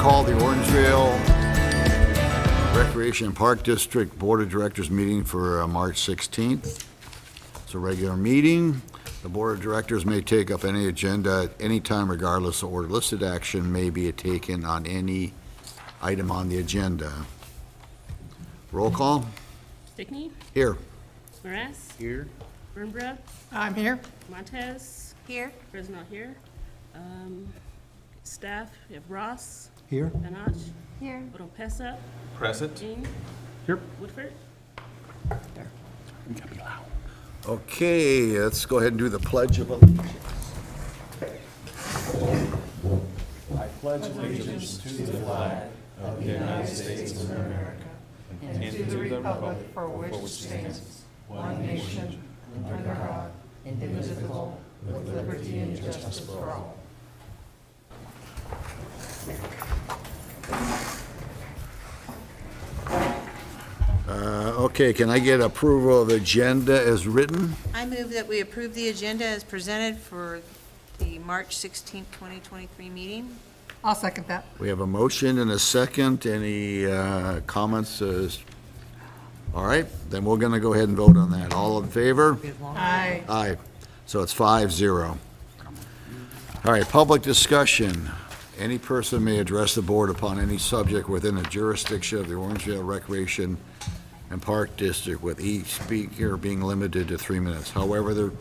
call the Orangevale Recreation and Park District Board of Directors meeting for March 16th. It's a regular meeting. The Board of Directors may take up any agenda at any time regardless of order. Listed action may be taken on any item on the agenda. Roll call. Stickney? Here. Morass? Here. Burnbrook? I'm here. Montez? Here. Fresno here. Staff, we have Ross? Here. Benach? Here. Oropesa? Present. Ing? Here. Woodford? Okay, let's go ahead and do the Pledge of Allegiance. I pledge allegiance to the flag Of the United States of America. And to the republic for which it stands, one nation, under God, indivisible, with liberty and justice for all. Okay, can I get approval of agenda as written? I move that we approve the agenda as presented for the March 16th, 2023 meeting. I'll second that. We have a motion and a second. Any comments? All right, then we're going to go ahead and vote on that. All in favor? Aye. Aye. So it's 5-0. All right, public discussion. Any person may address the board upon any subject within the jurisdiction of the Orangevale Recreation and Park District, with each speaker being limited to 3 minutes. However, the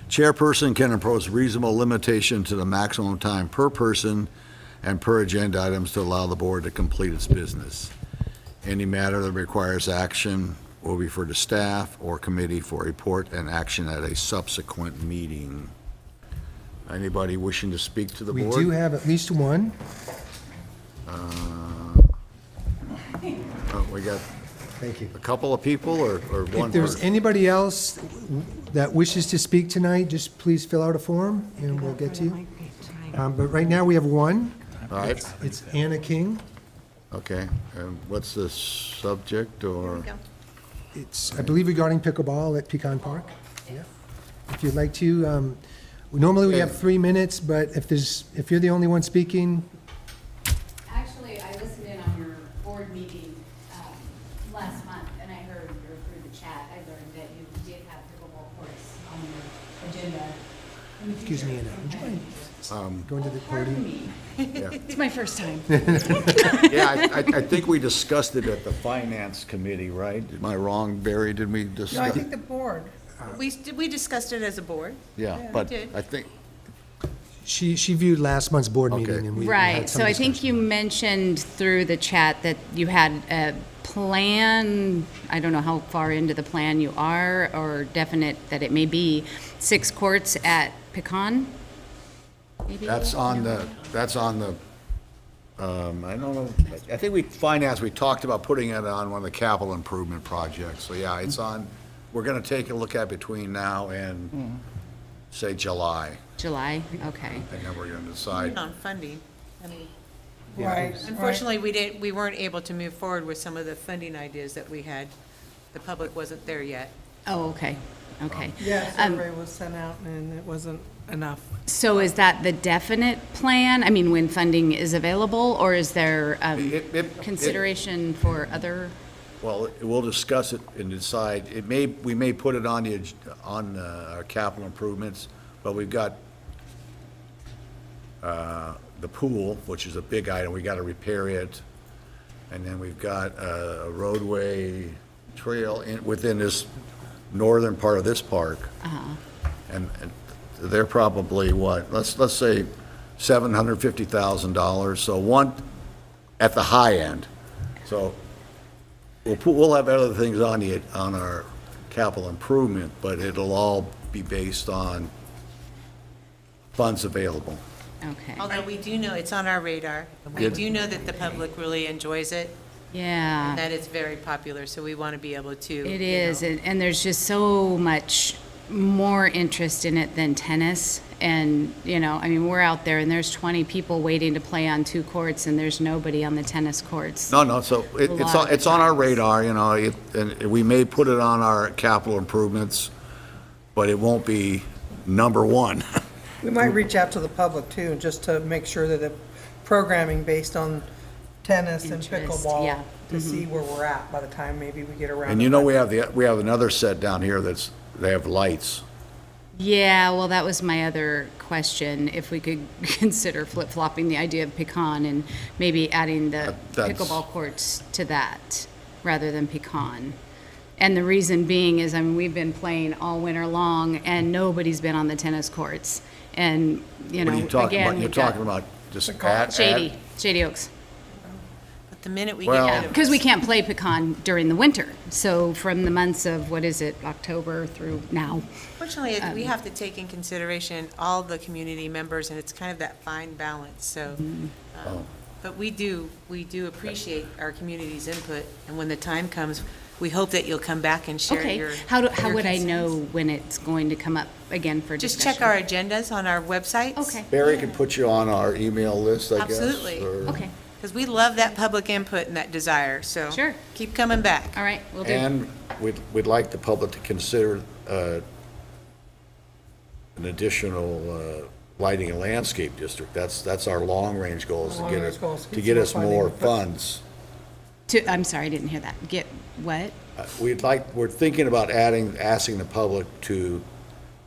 chairperson can impose reasonable limitation to the maximum time per person and per agenda items to allow the board to complete its business. Any matter that requires action will be referred to staff or committee for report and action at a subsequent meeting. Anybody wishing to speak to the We board? do have at least one. We got Thank you. a couple of people or one If there's person? anybody else that wishes to speak tonight, just please fill out a form and we'll get to you. But right now, we have one. All right, It's Anna King. okay. What's the subject or? It's, I believe, regarding pickleball at Pecan Park. Yeah. If you'd like to, normally we have 3 minutes, but if you're the only one speaking, Actually, I listened in on your board meeting last month, and I heard through the chat, I learned that you did have pickleball courts on your agenda. in the excuse me, future. Anna, would you mind going to the Pardon podium? me. Yeah. It's my first time. Yeah, I think we discussed it at the Finance Committee, right? Am I wrong, Barry? Did we No, I discuss? think the board. We discussed it as a board. Yeah, but did. I think, She viewed last month's board Okay. meeting and we had Right, some so I think discussion. you mentioned through the chat that you had a plan, I don't know how far into the plan you are, or definite that it may be 6 courts at Pecan? Maybe? that's on the, I don't know, I think we talked about putting it on one of the capital improvement projects. So yeah, it's on, we're going to take a look at between now and, say, July. July, okay. And then we're going to decide. On funding. I mean, Right. unfortunately, we weren't able to move forward with some of the funding ideas that we had. The public wasn't there yet. Oh, okay, okay. Yeah, survey was sent out and it wasn't enough. So is that the definite plan? I mean, when funding is available, or is there consideration for other? Well, we'll discuss it and decide. We may put it on our capital improvements, but we've got the pool, which is a big item. We got to repair it. And then we've got a roadway trail within this northern part of this park. And they're probably what? Let's say $750,000. So one at the high end. So we'll have other things on our capital improvement, but it'll all be based on funds available. Okay, Although we do know it's on our radar. We Yeah. do know that the public really enjoys it, yeah. that it's very popular, so we want to be able to. It you is, know. and there's just so much more interest in it than tennis. And, I mean, we're out there and there's 20 people waiting to play on 2 courts and there's nobody on the tennis courts. No, so it's on our radar, and we may put it on our capital improvements, but it won't be number one. We might reach out to the public too, just to make sure that if programming based on tennis and Interest, pickleball yeah. to see where we're at by the time maybe we get around. And to you know, budget. we have another set down here they have lights. Yeah, well, that was my other question, if we could consider flip-flopping the idea of pecan and maybe adding the That's- pickleball courts to that, rather than pecan. And the reason being is, I mean, we've been playing all winter long, and nobody's been on the tennis courts. And, you What know, are you talking again, about? You're we've got talking about just add. Shady Oaks. But the minute we get Well- rid of. Because we can't play pecan during the winter. So from the months of, what is it, October through now? Fortunately, we have to take in consideration all the community members, and it's kind of that fine balance, so. But we do appreciate our community's input, and when the time comes, we hope that you'll come back and share your. Okay, how your would I concerns. know when it's going to come up again for Just discussion? check our agendas on our websites. Okay, Barry can put you on our email list, I guess. Absolutely. or- okay, Because we love that public input and that desire, so. Sure. Keep coming back. all right, we'll do. And we'd like the public to consider an additional lighting and landscape district. That's our long-range goal, is to get Long-range us, goal is to to get get some us more more funding. funds. I'm sorry, I didn't hear that. Get what? We're thinking about asking the public to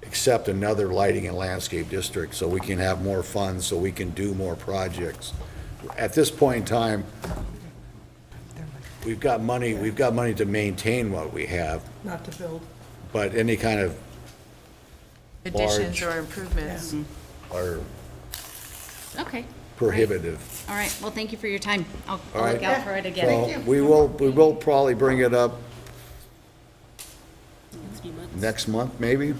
accept another lighting and landscape district so we can have more funds, so we can do more projects. At this point in time, we've got money to maintain what we have, Not to build. but any kind of Additions Large. or improvements. are Okay, prohibitive. all right, well, thank you for your time. I'll All right. look out for it again. So we will probably bring it up next month, maybe?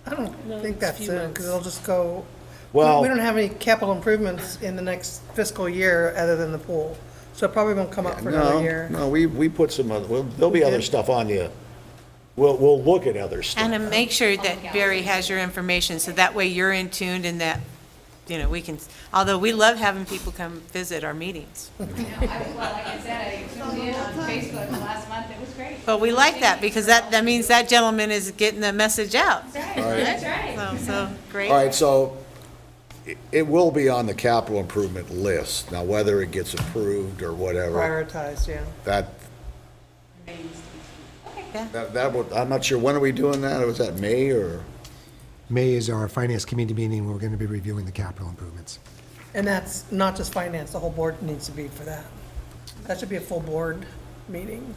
I don't think that's soon, because it'll just go, Well- we don't have any capital improvements in the next fiscal year other than the pool. So it probably won't come up for another year. No, we put some other, there'll be other stuff on you. We'll look at other stuff. And to make sure that Barry has your information, so that way you're in tune and that, you know, we can, although we love having people come visit our meetings. Well, like I said, I tuned in on Facebook last month, it was great. But we like that, because that means that gentleman is getting the message out. That's All right. right, that's right. So, great. All right, so it will be on the capital improvement list. Now, whether it gets approved or whatever, Prioritized, yeah. that would, I'm not sure, when are we doing that? Was that May or? May is our finance committee meeting, we're going to be reviewing the capital improvements. And that's not just finance, the whole board needs to be for that. That should be a full board meeting.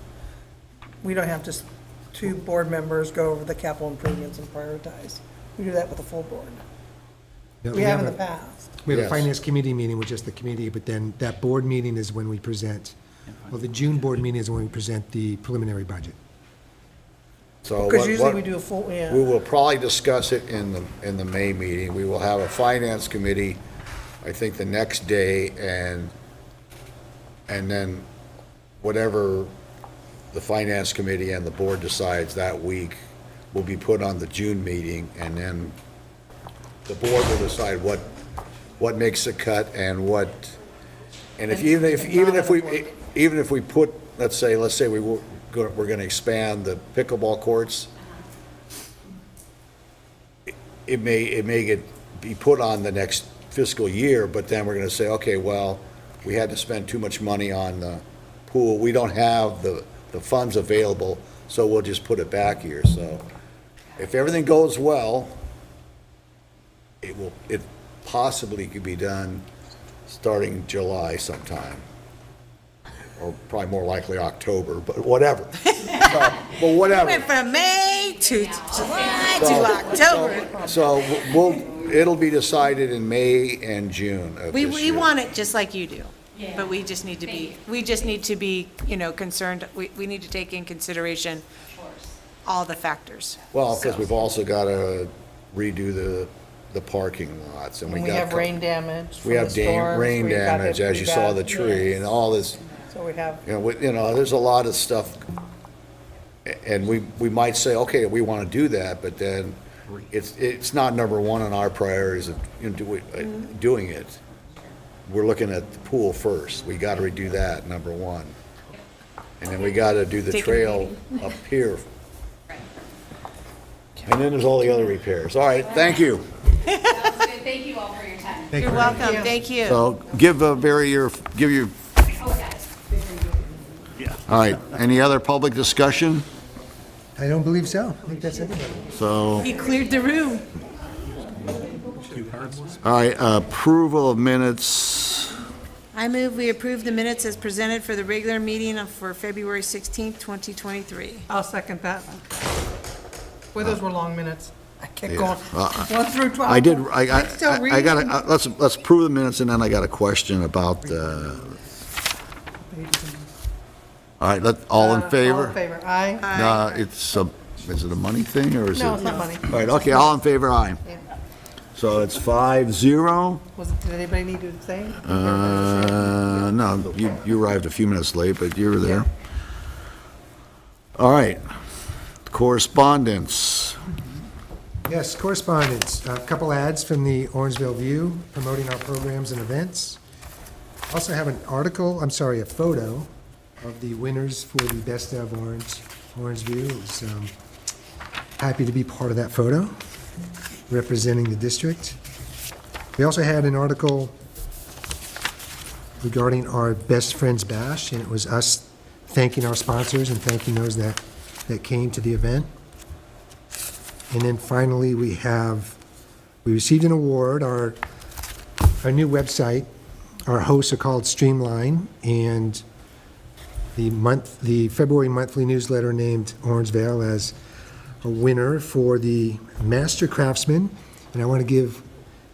We don't have just two board members go over the capital improvements and prioritize. We do that with the full board. Now, We have in the a- past. We have a Yes. finance committee meeting with just the committee, but then that board meeting is when we present, well, the June board meeting is when we present the preliminary budget. So Because usually what- we do a full, We yeah. will probably discuss it in the May meeting. We will have a finance committee, I think, the next day, and then whatever the finance committee and the board decides that week will be put on the June meeting, and then the board will decide what makes a cut and what, and if, even if we put, let's say we're gonna expand the pickleball courts, it may be put on the next fiscal year, but then we're gonna say, okay, well, we had to spend too much money on the pool, we don't have the funds available, so we'll just put it back here, so if everything goes well, it possibly could be done starting July sometime, or probably more likely October, but whatever. But whatever. Went from May to July to October. So it'll be decided in May and June of We, this we year. want it just like you do, but we just need to be, you know, concerned, we need to take in consideration all the factors. Well, because we've also got to redo the parking lots, and And we we got. have rain damage from We the have storms. rain we got damage, hit as you pretty saw bad. the tree, and all this, So we have, there's a lot of stuff. And we might say, okay, we want to do that, but then it's not number one on our priorities of doing it. We're looking at the pool first. We got to redo that, number one. And then we got to do the Take a trail up here. And then there's all the other repairs. All right, thank you. Sounds good. Thank you all for your time. Thank You're you. welcome, thank you. So give your, Oh, guys. all right, any other public discussion? I don't believe so. I think that's everybody. So, You cleared the room. all right, approval of minutes. I move we approve the minutes as presented for the regular meeting for February 16th, 2023. I'll second that. Boy, those were long minutes. I kept Yeah. going, 1 through 12. I did, I'm still I got, reading. let's approve the minutes, and then I got a question about, all right, all in favor? All in favor, aye. Is it a money thing, or is it? No, it's not money. All right, okay, all in favor, aye. Yeah. So it's 5-0. Did anybody need to say? No, you arrived a few minutes late, but you were there. All right, correspondence. Yes, correspondence. A couple ads from the Orangevale View promoting our programs and events. Also have a photo of the winners for the Best of Orange View. Was happy to be part of that photo, representing the district. We also had an article regarding our Best Friends Bash, and it was us thanking our sponsors and thanking those that came to the event. And then finally, we received an award. Our new website, our hosts are called Streamline, and the February monthly newsletter named Orangevale as a winner for the Master Craftsman. And I want to give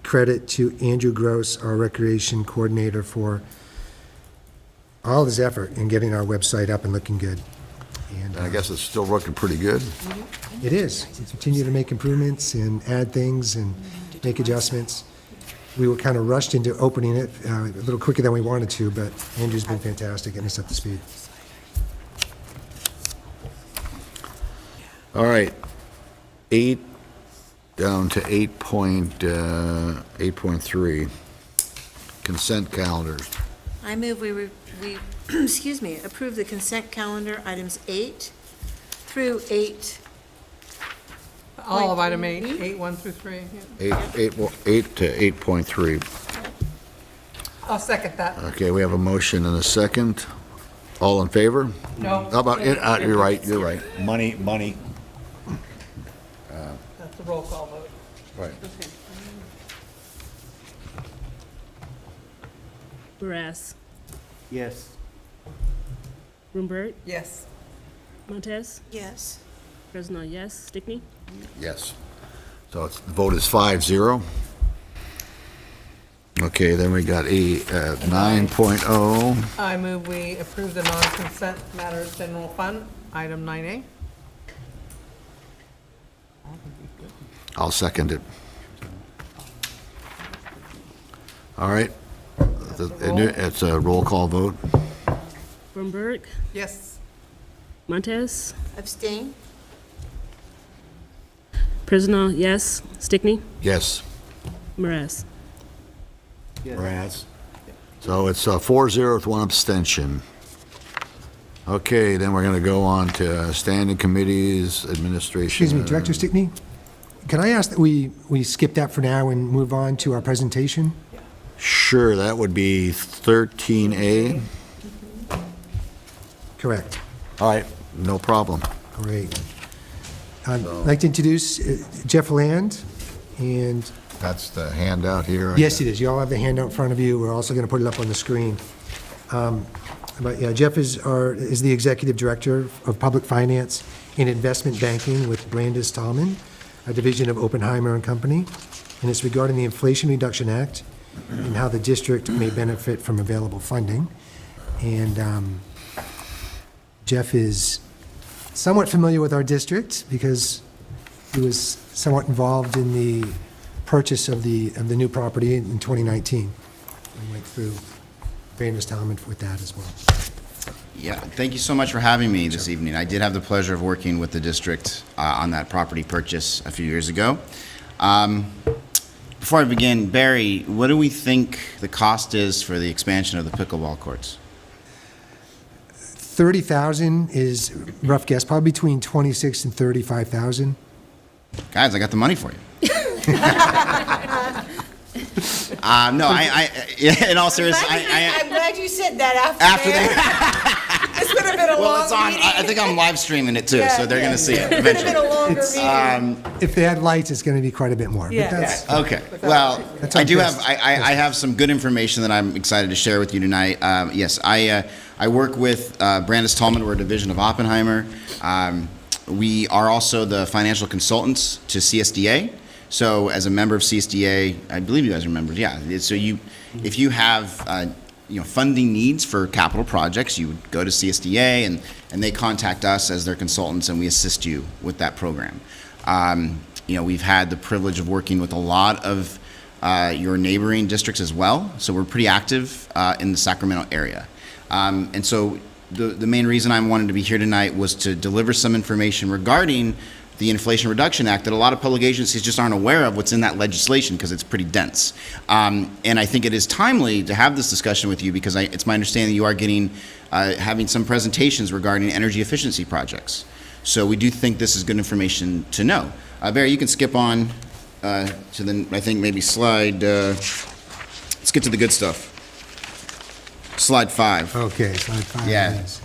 credit to Andrew Gross, our recreation coordinator, for all his effort in getting our website up and looking good. And I guess it's still looking pretty good. it is. We continue to make improvements and add things and make adjustments. We were kind of rushed into opening it a little quicker than we wanted to, but Andrew's been fantastic getting us up to speed. All right, 8 down to 8.3, consent calendars. I move we, excuse me, approve the consent calendar, items 8 through 8. All of item 8. 8, 1 through 3. yeah. 8 to 8.3. I'll second that. Okay, we have a motion and a second. All in favor? No. How about, you're right. Money. That's a roll call vote. Right. Barras, Yes. Bloomberg, Yes. Montez, Yes. Fresno, yes, Stickney, Yes. So the vote is 5-0. Okay, then we got 9.0. I move we approve the non-consent matters general fund, item 9A. I'll second it. All right. It's a roll call vote. Bloomberg, Yes. Montez, Abstain? Fresno, yes, Stickney, Yes. Barras. Raz. So it's 4-0 with one abstention. Okay, then we're going to go on to standing committees, administration. Excuse me, Director Stickney, can I ask that we skip that for now and move on to our presentation? Sure, that would be 13A. Correct. All right, no problem. Great. I'd like to introduce Jeff Land, and That's the handout here. yes, it is. You all have the handout in front of you. We're also going to put it up on the screen. But yeah, Jeff is the Executive Director of Public Finance and Investment Banking with Brandis Tallman, a division of Oppenheimer and Company, and it's regarding the Inflation Reduction Act and how the district may benefit from available funding. And Jeff is somewhat familiar with our district because he was somewhat involved in the purchase of the new property in 2019. We went through Brandis Tallman with that as well. Yeah, thank you so much for having me this evening. I did have the pleasure of working with the district on that property purchase a few years ago. Before I begin, Barry, what do we think the cost is for the expansion of the pickleball courts? 30,000 is rough guess, probably between 26 and 35,000. Guys, I got the money for you. No, yeah, in all seriousness, I'm glad you said that after there. they, This would have been a well, long it's on, meeting. I think I'm live streaming it too, Yeah, so they're yeah. gonna see it It would have been eventually. a longer It's, meeting. If they had lights, it's going to be quite a bit more. But Yeah. that's, Okay, well, That's I on do Chris. have, I have some good information that I'm excited to share with you tonight. Yes, I work with Brandis Tallman, we're a division of Oppenheimer. We are also the financial consultants to CSDA. So as a member of CSDA, I believe you guys are members, yeah. So if you have, funding needs for capital projects, you would go to CSDA and they contact us as their consultants and we assist you with that program. We've had the privilege of working with a lot of your neighboring districts as well. So we're pretty active in the Sacramento area. And so the main reason I wanted to be here tonight was to deliver some information regarding the Inflation Reduction Act that a lot of public agencies just aren't aware of what's in that legislation because it's pretty dense. And I think it is timely to have this discussion with you because it's my understanding you are having some presentations regarding energy efficiency projects. So we do think this is good information to know. Barry, you can skip on to the, I think maybe slide, let's get to the good stuff. Slide 5. okay, slide 5. Yeah. Yes.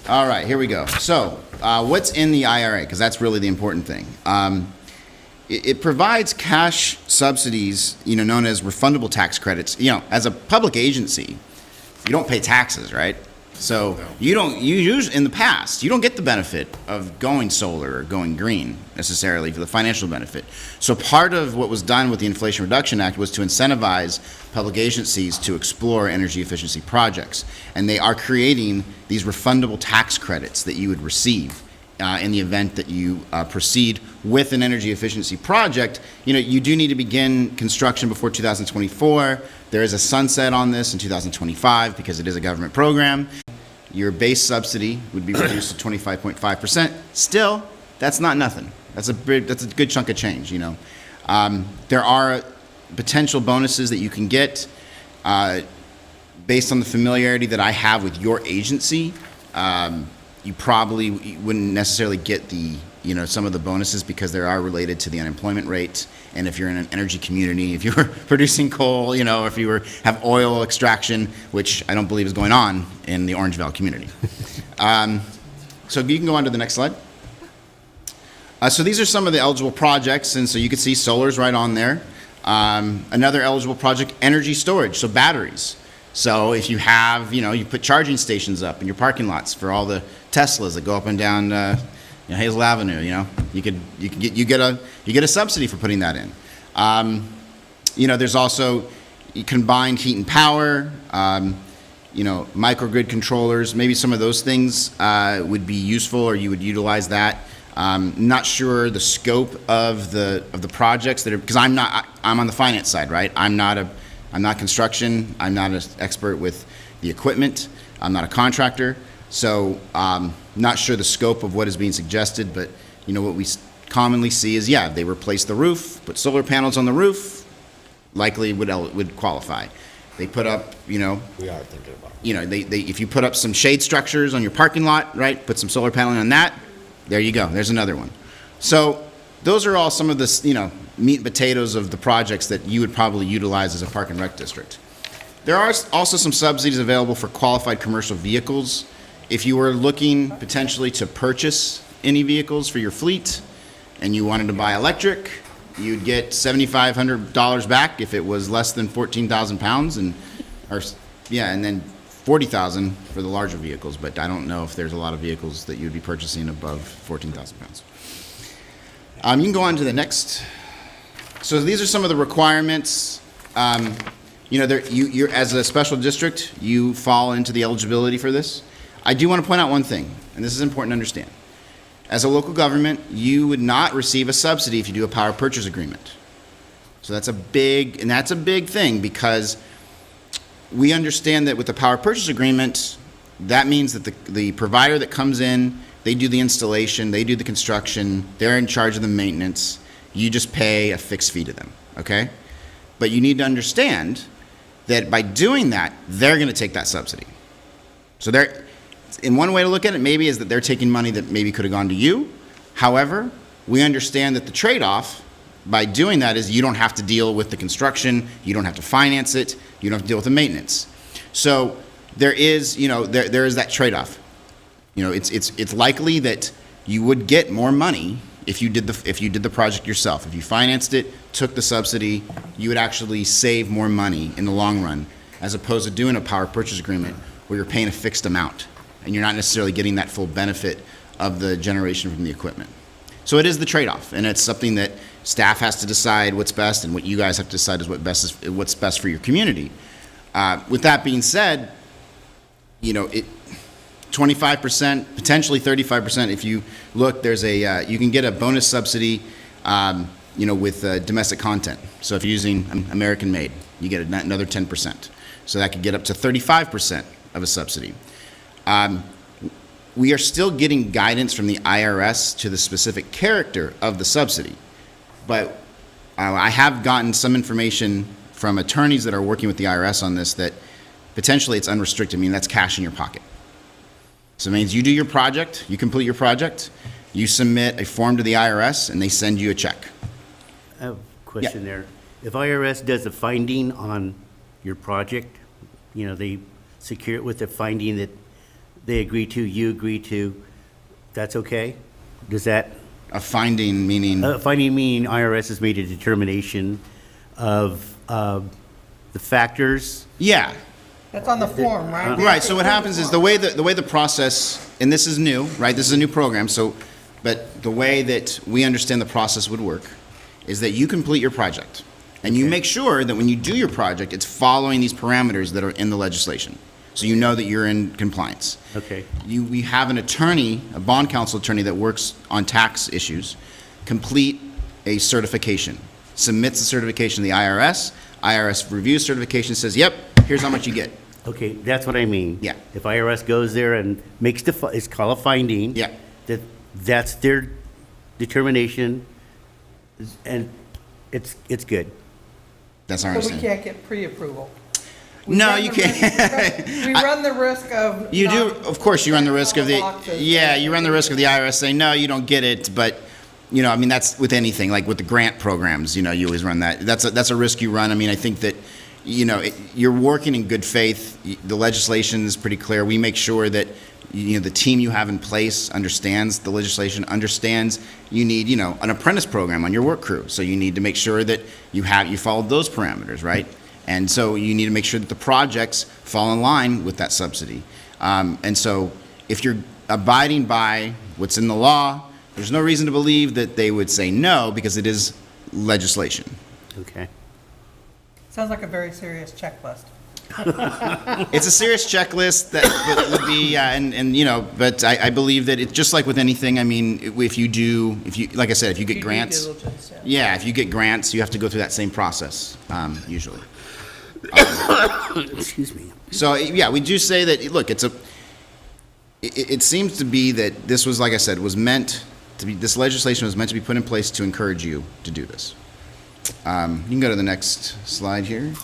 All right, here we go. So, what's in the IRA? Because that's really the important thing. It provides cash subsidies, known as refundable tax credits. As a public agency, you don't pay taxes, right? So you usually, in the past, you don't get the benefit of going solar or going green necessarily for the financial benefit. So part of what was done with the Inflation Reduction Act was to incentivize public agencies to explore energy efficiency projects. And they are creating these refundable tax credits that you would receive in the event that you proceed with an energy efficiency project. You do need to begin construction before 2024. There is a sunset on this in 2025 because it is a government program. Your base subsidy would be reduced to 25.5%. Still, that's not nothing. That's a good chunk of change, There are potential bonuses that you can get based on the familiarity that I have with your agency. You probably wouldn't necessarily get some of the bonuses because they are related to the unemployment rate. And if you're in an energy community, if you're producing coal, or if you have oil extraction, which I don't believe is going on in the Orangevale community. So you can go on to the next slide. So these are some of the eligible projects, and so you can see solar's right on there. Another eligible project, energy storage, so batteries. So if you have, you put charging stations up in your parking lots for all the Teslas that go up and down Hazel Avenue, you get a subsidy for putting that in. There's also combined heat and power, microgrid controllers. Maybe some of those things would be useful, or you would utilize that. Not sure the scope of the projects that are, because I'm on the finance side, right? I'm not construction. I'm not an expert with the equipment. I'm not a contractor. So not sure the scope of what is being suggested, but what we commonly see is, they replace the roof, put solar panels on the roof, likely would qualify. They put up, We are thinking about it. if you put up some shade structures on your parking lot, right, put some solar paneling on that, there you go, there's another one. So those are all some of the, meat and potatoes of the projects that you would probably utilize as a park and rec district. There are also some subsidies available for qualified commercial vehicles. If you were looking potentially to purchase any vehicles for your fleet and you wanted to buy electric, you'd get $7,500 back if it was less than 14,000 pounds, and then 40,000 for the larger vehicles. But I don't know if there's a lot of vehicles that you'd be purchasing above 14,000 pounds. You can go on to the next. So these are some of the requirements. You're as a special district, you fall into the eligibility for this. I do want to point out one thing, and this is important to understand. As a local government, you would not receive a subsidy if you do a power purchase agreement. So that's a big thing, because we understand that with the power purchase agreement, that means that the provider that comes in, they do the installation, they do the construction, they're in charge of the maintenance. You just pay a fixed fee to them, okay? But you need to understand that by doing that, they're going to take that subsidy. So in one way to look at it, maybe is that they're taking money that maybe could have gone to you. However, we understand that the trade-off by doing that is you don't have to deal with the construction, you don't have to finance it, you don't have to deal with the maintenance. So there is, there is that trade-off. It's likely that you would get more money if you did the project yourself. If you financed it, took the subsidy, you would actually save more money in the long run, as opposed to doing a power purchase agreement where you're paying a fixed amount and you're not necessarily getting that full benefit of the generation from the equipment. So it is the trade-off, and it's something that staff has to decide what's best, and what you guys have to decide is what's best for your community. With that being said, 25%, potentially 35%. If you look, there's you can get a bonus subsidy, with domestic content. So if you're using American-made, you get another 10%. So that could get up to 35% of a subsidy. We are still getting guidance from the IRS to the specific character of the subsidy, but I have gotten some information from attorneys that are working with the IRS on this that potentially it's unrestricted. I mean, that's cash in your pocket. So it means you do your project, you complete your project, you submit a form to the IRS, and they send you a check. I have a question there. If IRS does a finding on your project, they secure it with a finding that they agree to, you agree to, that's okay? Does that? A finding meaning? A finding meaning IRS has made a determination of the factors. Yeah. That's on the form, right? Right, so what happens is the way the process, and this is new, right? This is a new program, but the way that we understand the process would work is that you complete your project, and you make sure that when you do your project, it's following these parameters that are in the legislation. So you know that you're in compliance. Okay. We have an attorney, a bond counsel attorney that works on tax issues, complete a certification, submits the certification to the IRS, IRS reviews certification, says, yep, here's how much you get. Okay, that's what I mean. Yeah. If IRS goes there and makes it's called a finding. Yeah. That's their determination, and it's good. That's our But we understanding. can't get pre-approval. No, you can't. We run the risk of. You do, of course, you run the risk of Boxes. you run the risk of the IRS saying, no, you don't get it, but, that's with anything, like with the grant programs, you always run that. That's a risk you run. I mean, I think that, you're working in good faith. The legislation is pretty clear. We make sure that, the team you have in place understands the legislation, understands you need, an apprentice program on your work crew. So you need to make sure that you follow those parameters, right? And so you need to make sure that the projects fall in line with that subsidy. And so if you're abiding by what's in the law, there's no reason to believe that they would say no, because it is legislation. Okay. Sounds like a very serious checklist. It's a serious checklist that would be, but I believe that it's just like with anything. I mean, like I said, if you get grants, Due diligence, if you get grants, you have to go through that same process, usually. Excuse me. So, we do say that, look, it seems to be that this was, like I said, this legislation was meant to be put in place to encourage you to do this. You can go to the next slide here.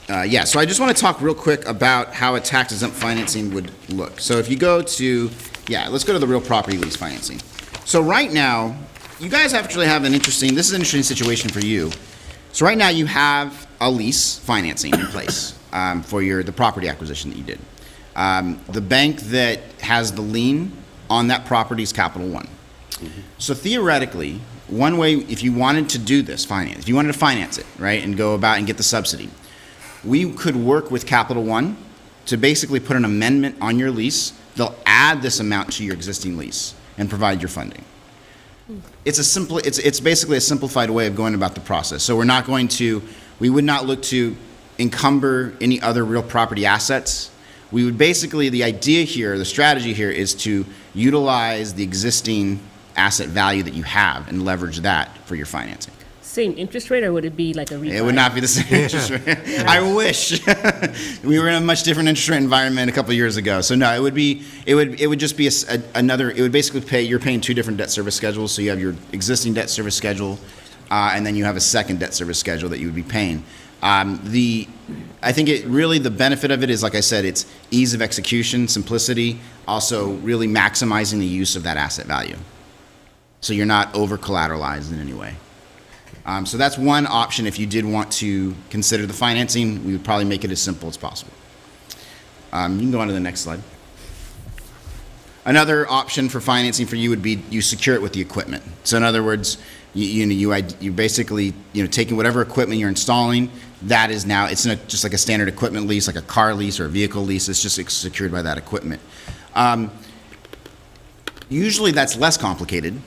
So I just want to talk real quick about how a tax-exempt financing would look. So if you go to, let's go to the real property lease financing. So right now, you guys actually have this is an interesting situation for you. So right now you have a lease financing in place for the property acquisition that you did. The bank that has the lien on that property is Capital One. Mm-hmm. So theoretically, one way, if you wanted to do this if you wanted to finance it, right, and go about and get the subsidy, we could work with Capital One to basically put an amendment on your lease. They'll add this amount to your existing lease and provide your funding. It's basically a simplified way of going about the process. So we would not look to encumber any other real property assets. We would basically, the idea here, the strategy here is to utilize the existing asset value that you have and leverage that for your financing. Same interest rate, or would it be like a refi? It would not be the same interest rate. I wish. We were in a much different interest rate environment a couple of years ago. So no, it would just be another, it would basically you're paying two different debt service schedules. So you have your existing debt service schedule, and then you have a second debt service schedule that you would be paying. I think the benefit of it is, like I said, it's ease of execution, simplicity, also really maximizing the use of that asset value. so you're not over-collateralized in any way. So that's one option. If you did want to consider the financing, we would probably make it as simple as possible. You can go on to the next slide. Another option for financing for you would be you secure it with the equipment. So in other words, you basically, taking whatever equipment you're installing, that is now, it's not just like a standard equipment lease, like a car lease or a vehicle lease, it's just secured by that equipment. Usually that's less complicated.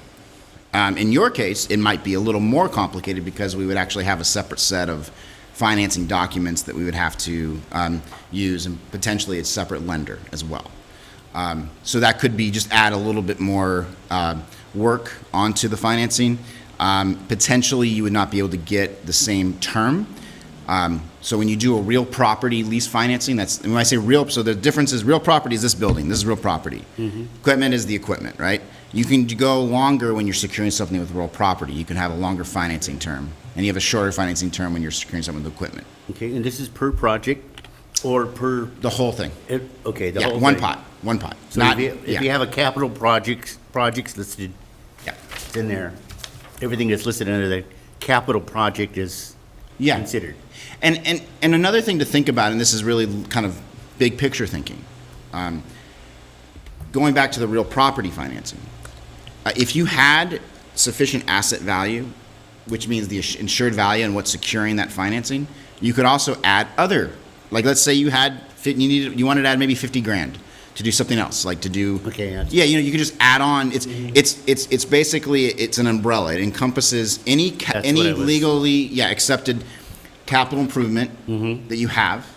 In your case, it might be a little more complicated because we would actually have a separate set of financing documents that we would have to use, and potentially a separate lender as well. So that could be just add a little bit more work onto the financing. Potentially, you would not be able to get the same term. So when you do a real property lease financing, when I say real, so the difference is real property is this building, this is real property. Equipment is the equipment, right? You can go longer when you're securing something with real property. You can have a longer financing term, and you have a shorter financing term when you're securing something with equipment. Okay, and this is per project or per? The whole thing. Okay, the Yeah, whole thing. one pot. So if you have a capital projects listed, Yeah. it's in there, everything that's listed under the capital project is Yeah. considered. And another thing to think about, and this is really kind of big picture thinking, going back to the real property financing, if you had sufficient asset value, which means the insured value and what's securing that financing, you could also add other, like let's say you wanted to add maybe 50 grand to do something else, like to do. Okay. Yeah, you could just add on. It's basically it's an umbrella. It encompasses any legally accepted capital improvement that you have.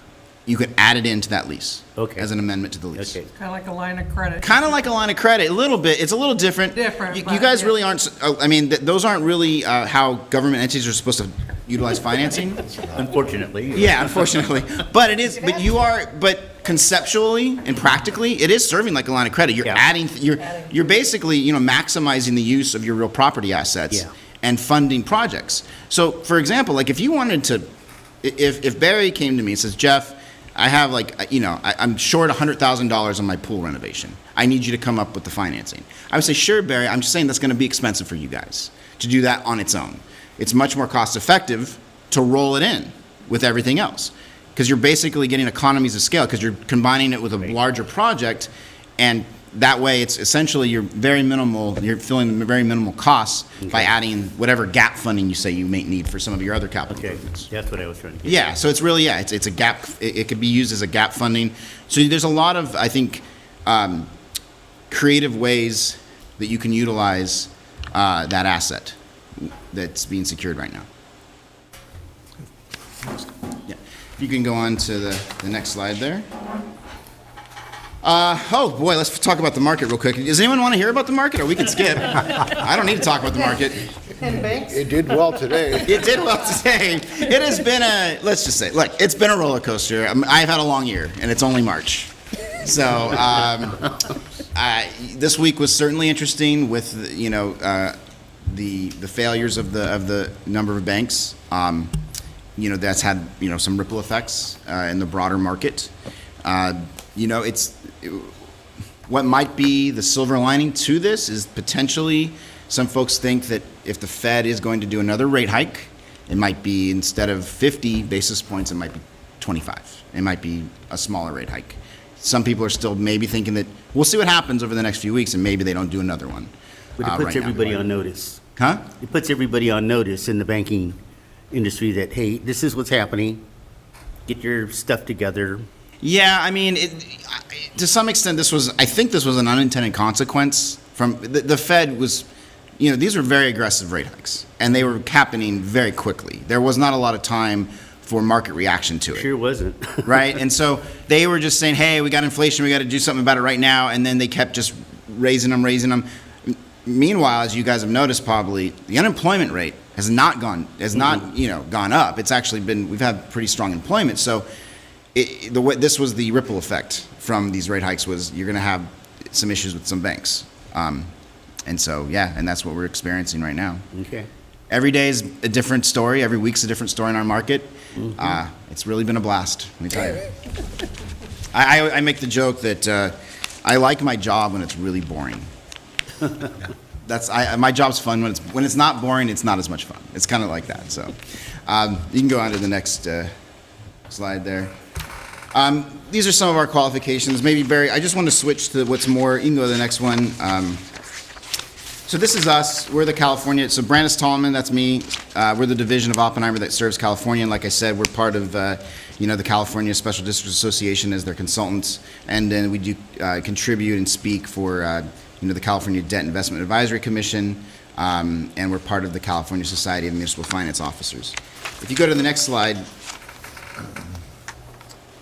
You could add it into that lease as an amendment to the lease. Okay. Kind of like a line of credit. Kind of like a line of credit, a little bit. It's a little different. Different, You but guys yeah. really aren't. I mean, those aren't really how government entities are supposed to utilize financing. Unfortunately. Yeah, unfortunately. But it is. But you are. But conceptually and practically, it is serving like a line of credit. You're adding. You're basically maximizing the use of your real property assets and funding projects. So, for example, like if you wanted to, if Barry came to me and says, Jeff, I have I'm short $100,000 on my pool renovation. I need you to come up with the financing. I would say, sure, Barry, I'm just saying that's going to be expensive for you guys to do that on its own. It's much more cost effective to roll it in with everything else because you're basically getting economies of scale because you're combining it with a larger project, and that way it's essentially you're filling very minimal costs by adding whatever gap funding you say you may need for some of your other capital improvements. That's what I was trying to get. Yeah, so it's really, it's a gap, it could be used as a gap funding. So there's a lot of, I think, creative ways that you can utilize that asset that's being secured right now. Yeah, you can go on to the next slide there. Oh boy, let's talk about the market real quick. Does anyone want to hear about the market, or we can skip? I don't need to talk about the market. It did well today. It did well today. It has been let's just say, look, it's been a roller coaster. I've had a long year, and it's only March. So this week was certainly interesting with the failures of the number of banks. That's had some ripple effects in the broader market. What might be the silver lining to this is potentially some folks think that if the Fed is going to do another rate hike, it might be instead of 50 basis points, it might be 25. It might be a smaller rate hike. Some people are still maybe thinking that we'll see what happens over the next few weeks, and maybe they don't do another one. But it puts everybody on notice. Huh? It puts everybody on notice in the banking industry that, hey, this is what's happening. Get your stuff together. Yeah, I mean, to some extent, I think this was an unintended consequence from the Fed was, these were very aggressive rate hikes, and they were happening very quickly. There was not a lot of time for market reaction to it. Sure wasn't. Right? And so they were just saying, hey, we got inflation, we got to do something about it right now, and then they kept just raising them. Meanwhile, as you guys have noticed probably, the unemployment rate has not gone up. It's actually we've had pretty strong employment. So this was the ripple effect from these rate hikes was you're going to have some issues with some banks. And so, and that's what we're experiencing right now. Okay. Every day is a different story. Every week's a different story in our market. It's really been a blast, let me tell you. I make the joke that I like my job when it's really boring. my job's fun. When it's not boring, it's not as much fun. It's kind of like that. So you can go on to the next slide there. These are some of our qualifications. Maybe Barry, I just want to switch to what's more. You can go to the next one. So this is us. We're the California. So Brandis Tallman, that's me. We're the division of Oppenheimer that serves California. And like I said, we're part of the California Special Districts Association as their consultants. And then we do contribute and speak for the California Debt Investment Advisory Commission. And we're part of the California Society of Municipal Finance Officers. If you go to the next slide.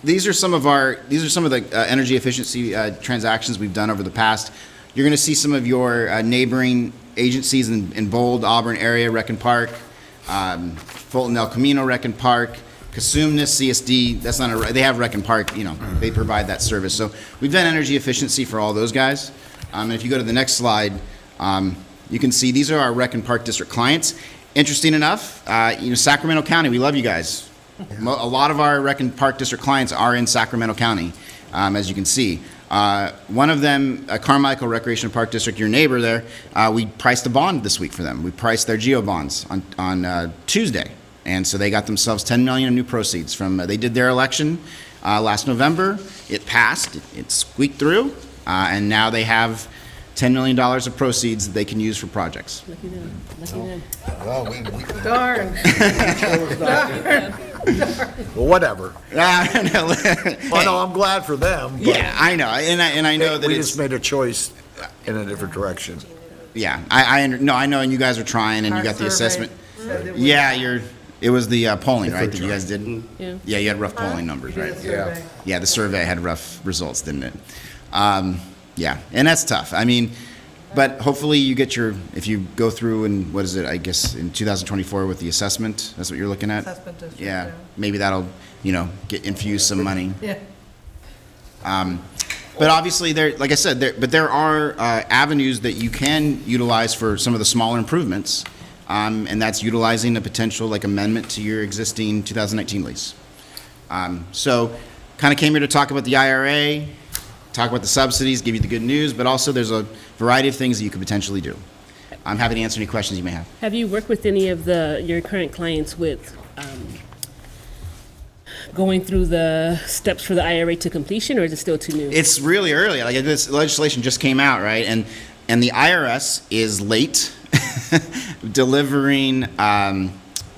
These are some of the energy efficiency transactions we've done over the past. You're going to see some of your neighboring agencies in bold, Auburn area, Recon Park, Fulton El Camino, Recon Park, Cosumnes, CSD. That's not they have Recon Park. They provide that service. So we've done energy efficiency for all those guys. And if you go to the next slide, you can see these are our Recon Park District clients. Interesting enough, Sacramento County, we love you guys. A lot of our Recon Park District clients are in Sacramento County, as you can see. One of them, Carmichael Recreation Park District, your neighbor there, we priced a bond this week for them. We priced their GEO bonds on Tuesday. And so they got themselves $10 million in new proceeds from, they did their election last November. It passed, it squeaked through, and now they have $10 million of proceeds that they can use for projects. Lucky them. Lucky them. Well, Darn. well, whatever. No. Well, no, I'm glad for them. But Yeah, I know, and I know that we it's just made a choice in a different direction. yeah. I know, and you guys are trying, and you Our got the survey. assessment. Yeah, it was the polling, right, that you guys did? Yeah. Yeah, you had rough polling numbers, right? Yeah. Yeah, the survey had rough results, didn't it? Yeah, and that's tough. I mean, but hopefully you get if you go through and what is it, I guess, in 2024 with the assessment, that's what you're looking at? Assessment district, Yeah, yeah. maybe that'll, infuse some money. Yeah. But obviously, like I said, there are avenues that you can utilize for some of the smaller improvements, and that's utilizing a potential amendment to your existing 2019 lease. So, kind of came here to talk about the IRA, talk about the subsidies, give you the good news, but also there's a variety of things that you could potentially do. I'm happy to answer any questions you may have. Have you worked with any of your current clients with going through the steps for the IRA to completion, or is it still too new? It's really early. This legislation just came out, right? And the IRS is late delivering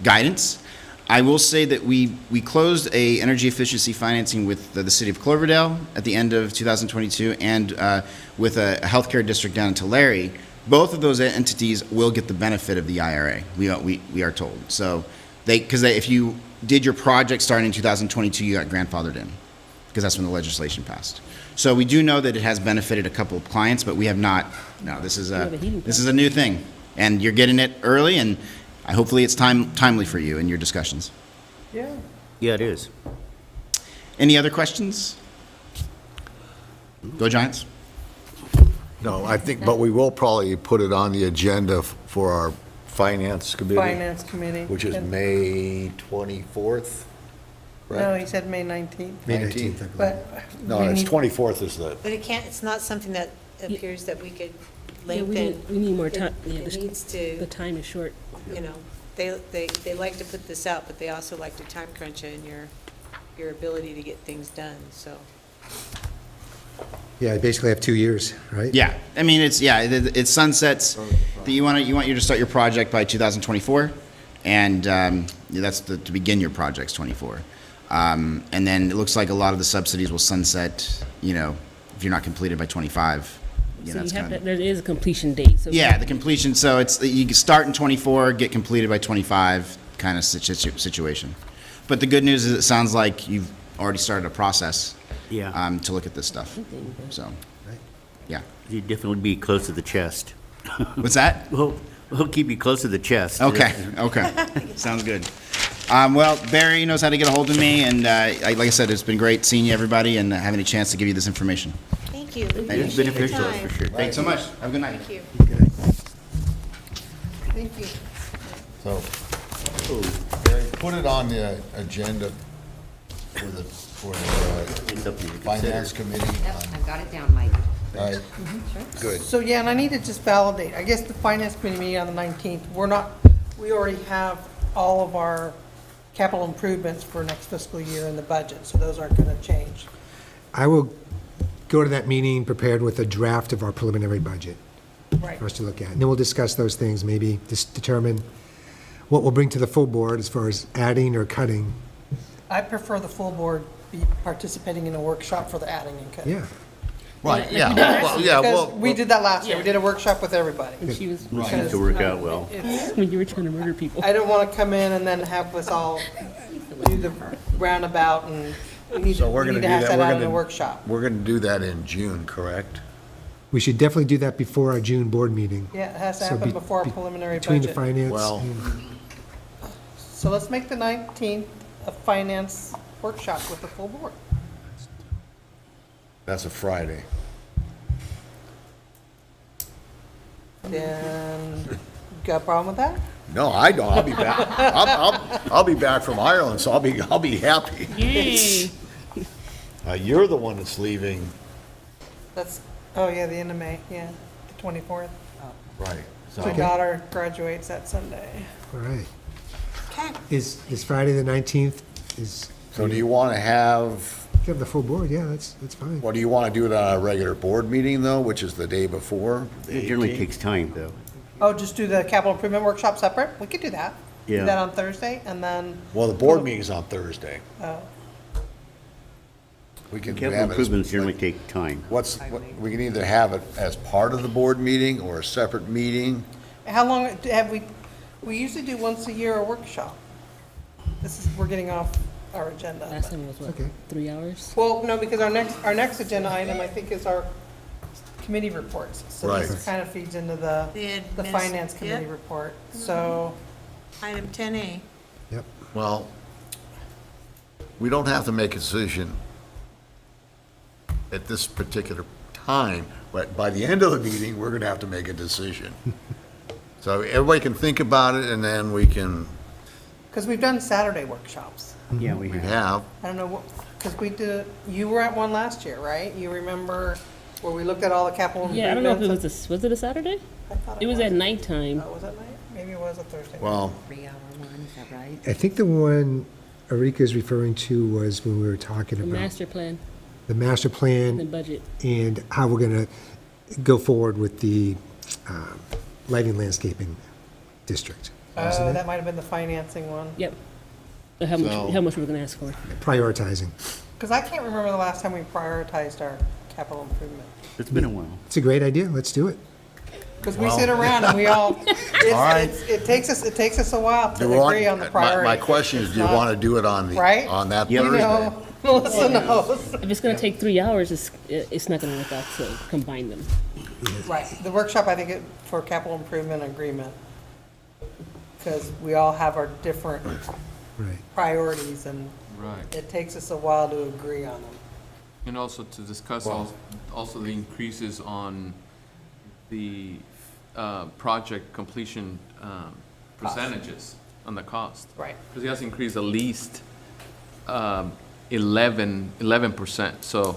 guidance. I will say that we closed a energy efficiency financing with the city of Cloverdale at the end of 2022 and with a healthcare district down in Tulare. Both of those entities will get the benefit of the IRA, we are told. So if you did your project starting in 2022, you got grandfathered in because that's when the legislation passed. So we do know that it has benefited a couple of clients, but we have not. No, this is a new thing, and you're getting it early, and hopefully it's timely for you in your discussions. Yeah. Yeah, it is. Any other questions? Go Giants. No, I think, but we will probably put it on the agenda for our finance committee. Finance committee. Which is And- May 24th, No, right? he said May 19th, May 19th. 19th, I believe. but. No, we it's need- 24th is the, But it's not something that appears that we could Yeah, lengthen. we need more time. Yeah, It needs the to, time is short. they like to put this out, but they also like to time crunch it and your ability to get things done, so. Yeah, I basically have 2 years, right? Yeah, I mean it sunsets. You want you to start your project by 2024, and that's to begin your projects 24. And then it looks like a lot of the subsidies will sunset. If you're not completed by 25. So there is a completion date. So Yeah, the completion. So you can start in 24, get completed by 25, kind of situation. But the good news is it sounds like you've already started a process. Yeah. To look at this stuff. So, yeah. You'd definitely be close to the chest. What's that? We'll keep you close to the chest. Okay. Sounds good. Well, Barry knows how to get a hold of me, and like I said, it's been great seeing you, everybody, and having a chance to give you this information. Thank you. It's beneficial, that's for sure. Thanks so much. Have a good night. Thank you. Thank you. so, Barry, put it on the agenda for the It's something to finance consider. committee. Yep, I've got it down, Mike. All right, good. So, yeah, and I need to just validate, I guess the finance committee meeting on the 19th, we already have all of our capital improvements for next fiscal year in the budget, so those aren't gonna change. I will go to that meeting prepared with a draft of our preliminary budget Right. for us to look at. And then we'll discuss those things, maybe just determine what we'll bring to the full board as far as adding or cutting. I prefer the full board be participating in a workshop for the adding and cutting. Yeah, Right, yeah, well, yeah, Because well, we did that last year, we did a workshop with everybody. And she was, Seems to work out well. It's- when you were trying to murder people. I don't wanna come in and then have us all do the roundabout, and we need So to, we're we gonna need to do hash that. that We're out in gonna- a workshop. we're gonna do that in June, correct? we should definitely do that before our June board meeting. Yeah, it has to So happen be- before our be- preliminary Between the budget. finance. Well- and- So let's make the 19th a finance workshop with the full board. That's a Friday. Then, got a problem with that? No, I don't, I'll be back, I'll be back from Ireland, so I'll be happy. Yay! You're the one that's leaving, That's, oh yeah, the end of May, yeah, the 24th. right, My so, daughter graduates that Sunday. All right. Okay. Is Friday the 19th, is, so do you wanna have, you have the full board, yeah, that's fine. what, do you wanna do it on a regular board meeting, though, which is the day before? the It generally 18th? takes time, though. Oh, just do the capital improvement workshop separate? We could do that. Do Yeah. that on Thursday, and then, Well, the board meeting's on Thursday. oh, We can Capital have it as- improvements generally take time. we can either have it as part of the board meeting or a separate meeting. how long have we usually do once a year a workshop. We're getting off our agenda. Last time it was what, Okay. 3 hours? Well, no, because our next agenda item, I think, is our committee reports. So this Right. kind of feeds into the The finance committee yep. report, so. Item 10A. Yep. Well, we don't have to make a decision at this particular time, but by the end of the meeting, we're gonna have to make a decision. So everybody can think about it, and then we can, Because we've done Saturday workshops. Yeah, we we have. have, I don't know what, because we did, you were at one last year, right? You remember where we looked at all the capital improvements? Yeah, I don't know if it was it a Saturday? I thought It was at nighttime. Oh, was that night? Maybe it was a Thursday. well, 3-hour one, is that right? I think the one Erika is referring to was when we were talking The about master plan the master and the plan budget. and how we're going to go forward with the lighting landscaping district. Wasn't it? That might have been the financing one. Yep. So So- how much we're gonna ask for? Prioritizing. Because I can't remember the last time we prioritized our capital improvement. It's been a while. It's a great idea, let's do it. Because we sit around and we all, right. it takes us a while do to we want- agree on the my priority. question is, do you wanna do it on Right? on that Yep. You Thursday? know, Melissa knows. If it's gonna take 3 hours, it's not gonna work out to combine them. Right, the workshop, I think, for capital improvement agreement. Because we all have our different Right. priorities and Right. it takes us a while to agree on them. And also to discuss Well- also the increases on the project completion percentages on the cost. Right. Because he has increased at least 11%. So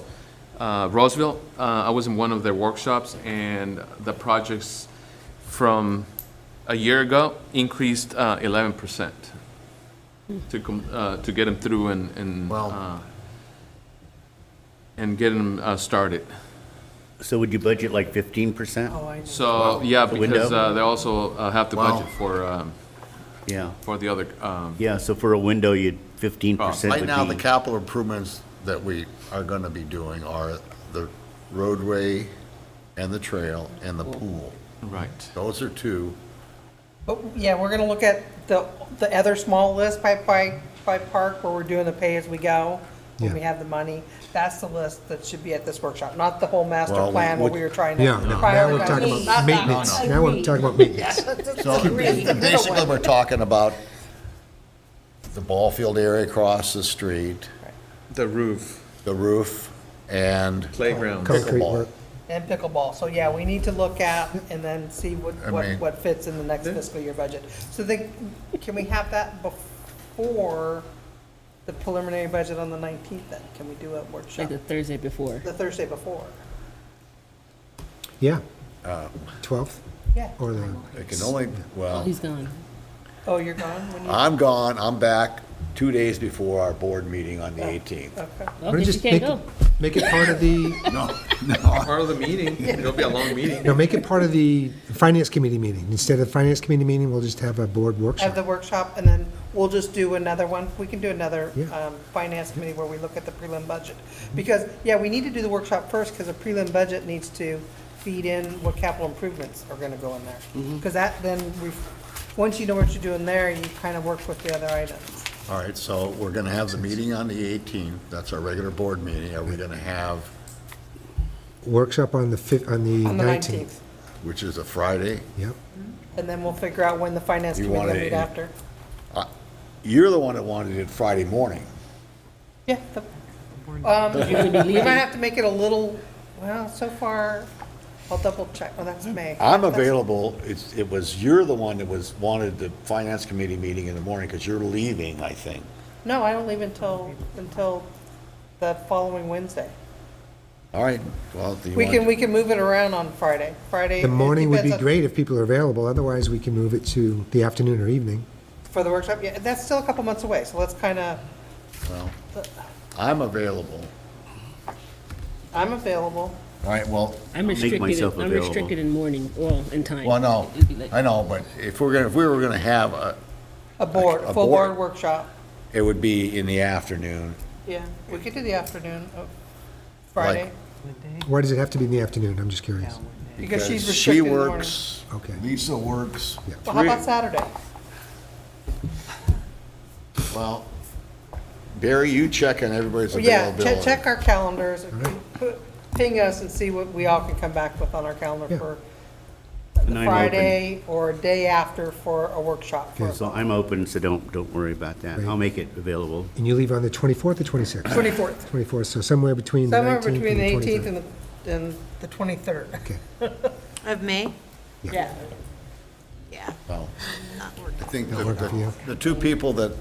Roseville, I was in one of their workshops, and the projects from a year ago increased 11% to get them through Well- and get them started. So would you budget like 15%? Oh, I know. So, yeah, The because window? they also have to Well- budget Yeah, for the other, yeah, so for a window, you'd 15% Right would now, the be, capital improvements that we are gonna be doing are the roadway and the trail and the pool. right. Those are two. But, yeah, we're gonna look at the other small list by park where we're doing the pay-as-we-go, when Yeah. we have the money. That's the list that should be at this workshop, not the whole master Well, plan, what would- we were trying to Yeah, now we're prioritize. talking Not about that maintenance. one. Now we're talking about maintenance. So basically, we're talking about the ball field area across the street, The roof, the roof, and playground. Concrete Pickleball. work. And pickleball, so yeah, we need to look at and then see I mean- what fits in the next fiscal year budget. So then, can we have that before the preliminary budget on the 19th then? Can we do a Like workshop the Thursday before. the Thursday before? Yeah. 12th, Yeah. or the, It can only, Oh, well, he's gone. Oh, you're gone? When you- I'm gone, I'm back 2 days before our board meeting on the 18th. Okay. Oh, Or guess you just can't make go. make it part of the, Part of the meeting, it'll be a long meeting. no, make it part of the finance committee meeting. Instead of finance committee meeting, we'll just have a board Have workshop. the workshop, and then we'll just do another one. We can do another Yeah. finance committee where we look at the prelim budget. Because, yeah, we need to do the workshop first, because the prelim budget needs to feed in what capital improvements are gonna go in there. Because that, then, once you know what you're doing there, you kind of work with the other items. All right, so we're gonna have the meeting on the 18th, that's our regular board meeting. Are we gonna have, Workshop on the On the 19th. 19th. which is a Friday? Yep. And then we'll figure out when the finance You committee will wanna- meet after. You're the one that wanted it Friday morning. Yeah. You're gonna be We might leaving? have to make it a little, well, so far, I'll double check. Oh, that's May. I'm That's- available, you're the one that wanted the finance committee meeting in the morning, because you're leaving, I think. No, I don't leave until the following Wednesday. All right, well, do you We want? can move it around on Friday. Friday. The morning would be depends on- great if people are available, otherwise we can move it to the afternoon or evening. For the workshop, yeah, that's still a couple months away, so let's kind of, Well, I'm available. I'm available. All right, well, I'm make restricted, myself I'm available. restricted in morning, well, in time. well, no, It'd be like- I know, but if we were gonna have A full board. board workshop. it would be in the afternoon. Yeah, we could do the afternoon of Friday. Why does it have to be in the afternoon? I'm just curious. Because she's She restricted in the morning. works, Okay. Lisa works. Well, how about Saturday? Well, Barry, you check on everybody's Yeah, availability. check our calendars, ping us and see what we all can come back with on our calendar Yeah. for And the I'm Friday or a day after for a workshop. for- So I'm open, so don't worry about that. Great. I'll make it available. And you leave on the 24th or 26th? 24th, 24th, so somewhere between the somewhere 19th between the and the 18th 23rd. and the 23rd. Okay. Of May? Yeah. Yeah. Well, Not working. I think That'll work for you. the two people that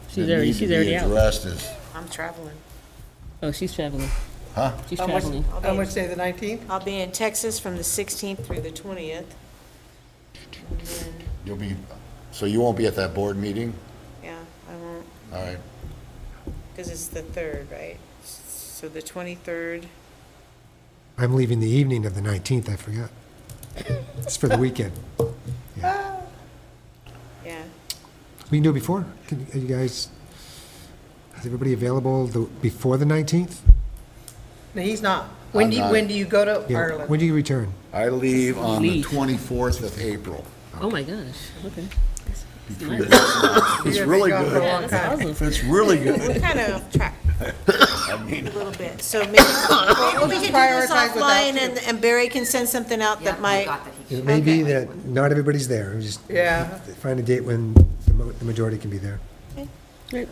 She's that already, need to she's be already out. addressed is, I'm traveling. Oh, she's traveling. huh? She's How much- traveling. How much day, the 19th? I'll be in Texas from the 16th through the 20th. And then, You'll be, so you won't be at that board meeting? yeah, I won't, All right. because it's the 3rd, right? So the 23rd, I'm leaving the evening of the 19th, I forgot. It's for the weekend. Yeah. yeah. We can do it before? Are you guys, is everybody available before the 19th? No, he's not. When I'm do you, not. when do you go to Yeah. Ireland? When do you return? I leave on the Leave. 24th of April. Oh, my gosh, okay. It's You're gonna be really gone for a good. long That's time. awesome. It's really good. We're kind of off track a little bit, so maybe, well, we can do this Prioritize without offline, you. and Barry can send something out that might, It may be Okay. that not everybody's there. We just Yeah. find a date when the majority can be there. You All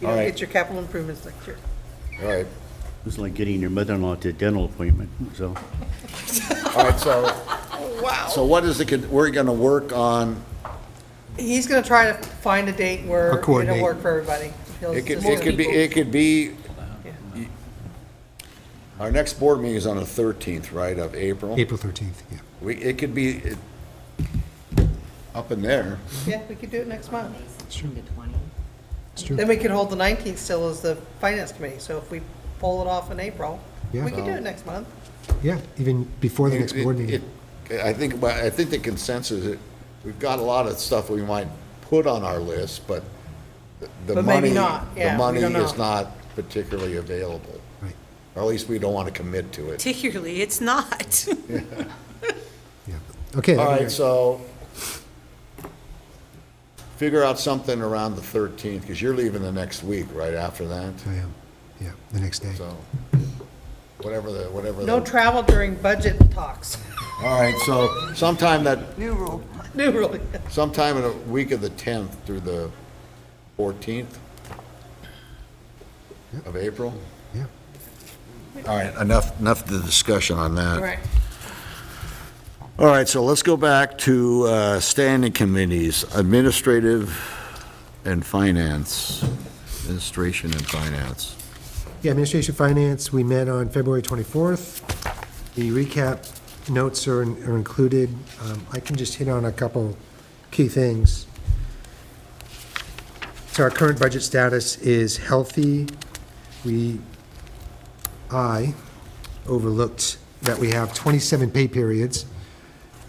don't right. get your capital improvements next year. All right. It's like getting your mother-in-law to a dental appointment, so. All right, so, so what is we're gonna work on, He's gonna try to find a date where I'll it'll coordinate. work for everybody. He'll it could, just- it could be, our next board meeting is on the 13th, right, of April? April 13th, yeah. It could be up in there. Yeah, we could do it next month. It's true. It's true. Then we could hold the 19th still as the finance committee, so if we pull it off in April, Yeah. we could do it next month. Yeah, even before the next board meeting. I think the consensus, we've got a lot of stuff we might put on our list, but the But maybe money, not. Yeah, the we money don't is know. not particularly available. Right, Or at least we don't want to commit to it. particularly, it's not. yeah. Okay. All that'd be right, so figure out something around the 13th, because you're leaving the next week, right after that? I am, yeah, the next day. So, whatever No the, travel during budget talks. all right, so sometime New rule. New rule. sometime in the week of the 10th through the 14th of April? Yeah. All right, enough of the discussion on that. Right. All right, so let's go back to standing committees, administrative and finance, administration and finance. Yeah, Administration Finance, we met on February 24th. The recap notes are included. I can just hit on a couple key things. So our current budget status is healthy. I overlooked that we have 27 pay periods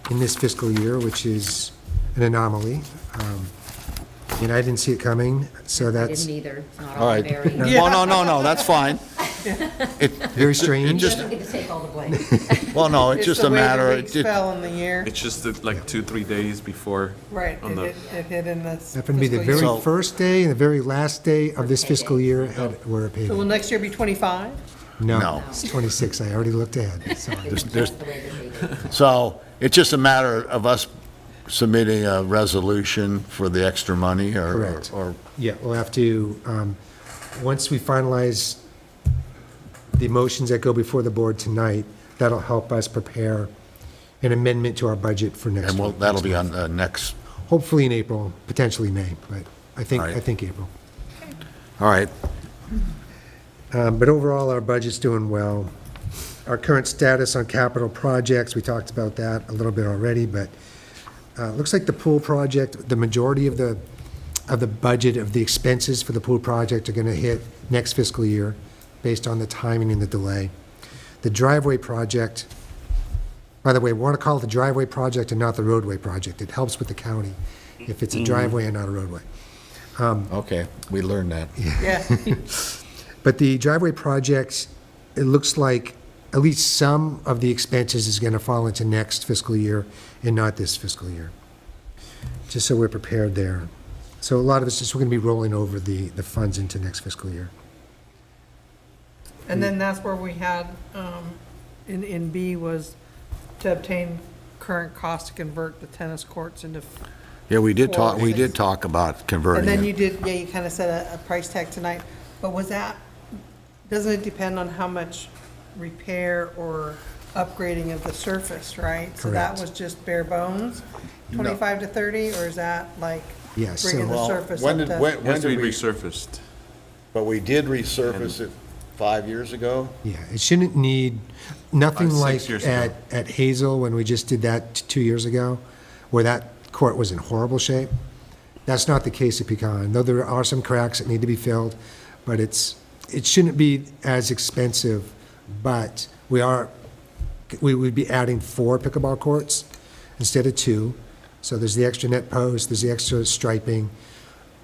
in this fiscal year, which is an anomaly. And I didn't see it coming, so I that's didn't either. It's not All all right. very, Well, no, that's fine. very strange. you don't get to take all the blame. Well, no, it's just a matter, the way the weeks fell in the year. It's just like 2-3 days before. Right, on the- it hit in this Happened to be the fiscal year. very So- first day and the very last day of this fiscal year were a So will payday. next year be 25? No. No, it's 26. I already looked ahead, sorry. there's, That's the way that they do. so it's just a matter of us submitting a resolution for the extra money or, Correct. or, Yeah, we'll have to, once we finalize the motions that go before the board tonight, that'll help us prepare an amendment to our budget for next and month. that'll be on the next, Hopefully in April, potentially May, but I All right. think April. all right. But overall, our budget's doing well. Our current status on capital projects, we talked about that a little bit already, but looks like the pool project, the majority of the budget of the expenses for the pool project are going to hit next fiscal year based on the timing and the delay. The driveway project, by the way, we want to call it the driveway project and not the roadway project. It helps with the county if it's a driveway and not a roadway. Okay, we learned that. Yeah. But the driveway project, it looks like at least some of the expenses is going to fall into next fiscal year and not this fiscal year. Just so we're prepared there. So a lot of it's just, we're going to be rolling over the funds into next fiscal year. And then that's where we had, in B was to obtain current cost to convert the tennis courts into, Yeah, we did talk about and converting then you it. did, yeah, you kind of said a price tag tonight. But was that, doesn't it depend on how much repair or upgrading of the surface, right? So that Correct. was just bare bones, 25 to 30, or is that like Yes, bringing so- the Well, surface when up did- to? when- It has to be did we- resurfaced. But we did resurface it 5 years ago? Yeah, it shouldn't need, nothing 5, 6 like years ago. at Hazel when we just did that 2 years ago, where that court was in horrible shape. That's not the case at Pecan, though there are some cracks that need to be filled, but it shouldn't be as expensive, but we would be adding 4 pickleball courts instead of 2. So there's the extra net post, there's the extra striping,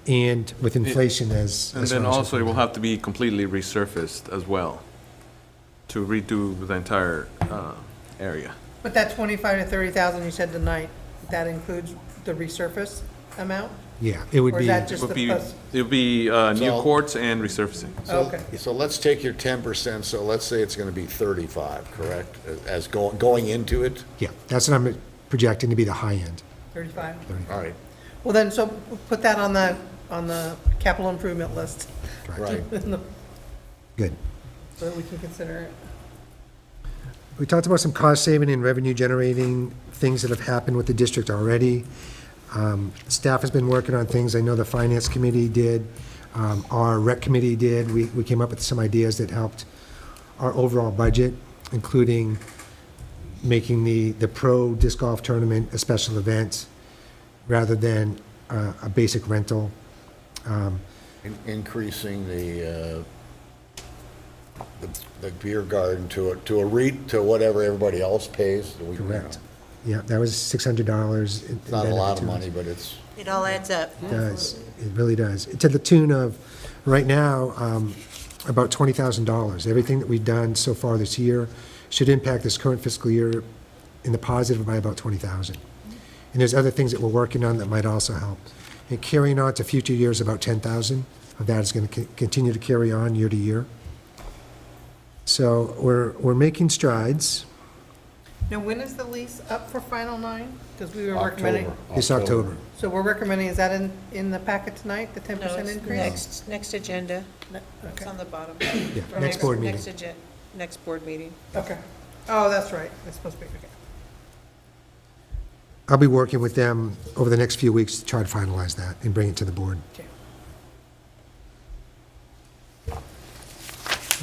and with inflation as. And as then far as also it will have to be completely resurfaced as well to redo the entire area. But that 25 to 30,000 you said tonight, that includes the resurface amount? Yeah, it would Or be. is that just It the plus? would be new So- courts and resurfacing. Okay. So let's take your 10%, so let's say it's going to be 35, correct? As going into it? Yeah, that's what I'm projecting to be the high end. 35? All right, Well, then, so put that on the capital improvement list, right. Good. so that we can consider it. We talked about some cost saving and revenue generating things that have happened with the district already. Staff has been working on things. I know the finance committee did, our rec committee did. We came up with some ideas that helped our overall budget, including making the pro disc golf tournament a special event rather than a basic rental. Increasing the beer garden to whatever everybody else pays. Correct. Yeah, that was $600. It's not a lot of money, but it's, It all adds up. It does, it really does. To the tune of, right now, about $20,000. Everything that we've done so far this year should impact this current fiscal year in the positive by about $20,000. And there's other things that we're working on that might also help. And carrying on to future years, about $10,000 of that is going to continue to carry on year to year. So we're making strides. Now, when is the lease up for Final Nine? Because we were recommending, October. This October. so we're recommending, is that in the packet tonight, the 10% increase? Next agenda. It's Okay. on the bottom. Yeah, next board meeting. Next board meeting. Okay. Oh, that's right, it's supposed to be, okay. I'll be working with them over the next few weeks to try to finalize that and bring it to the board. Okay.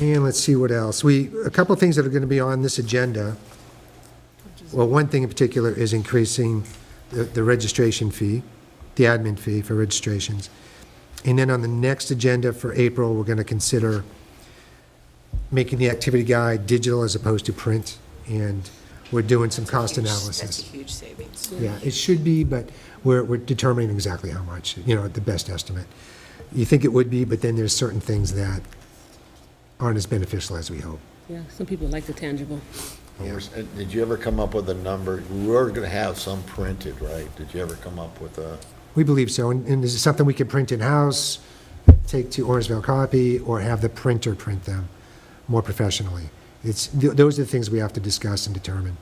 And let's see what else. A couple of things that are going to be on this agenda. Well, one thing in particular is increasing the registration fee, the admin fee for registrations. And then on the next agenda for April, we're going to consider making the activity guide digital as opposed to print, and we're doing some cost That's analysis. a huge savings. Yeah, it should be, but we're determining exactly how much, the best estimate. You think it would be, but then there's certain things that aren't as beneficial as we hope. Yeah, some people like the tangible. Did you ever come up with a number? We were gonna have some printed, right? Did you ever come up with a? We believe so, and this is something we could print in-house, take to Orangevale Copy, or have the printer print them more professionally. Those are the things we have to discuss and determine.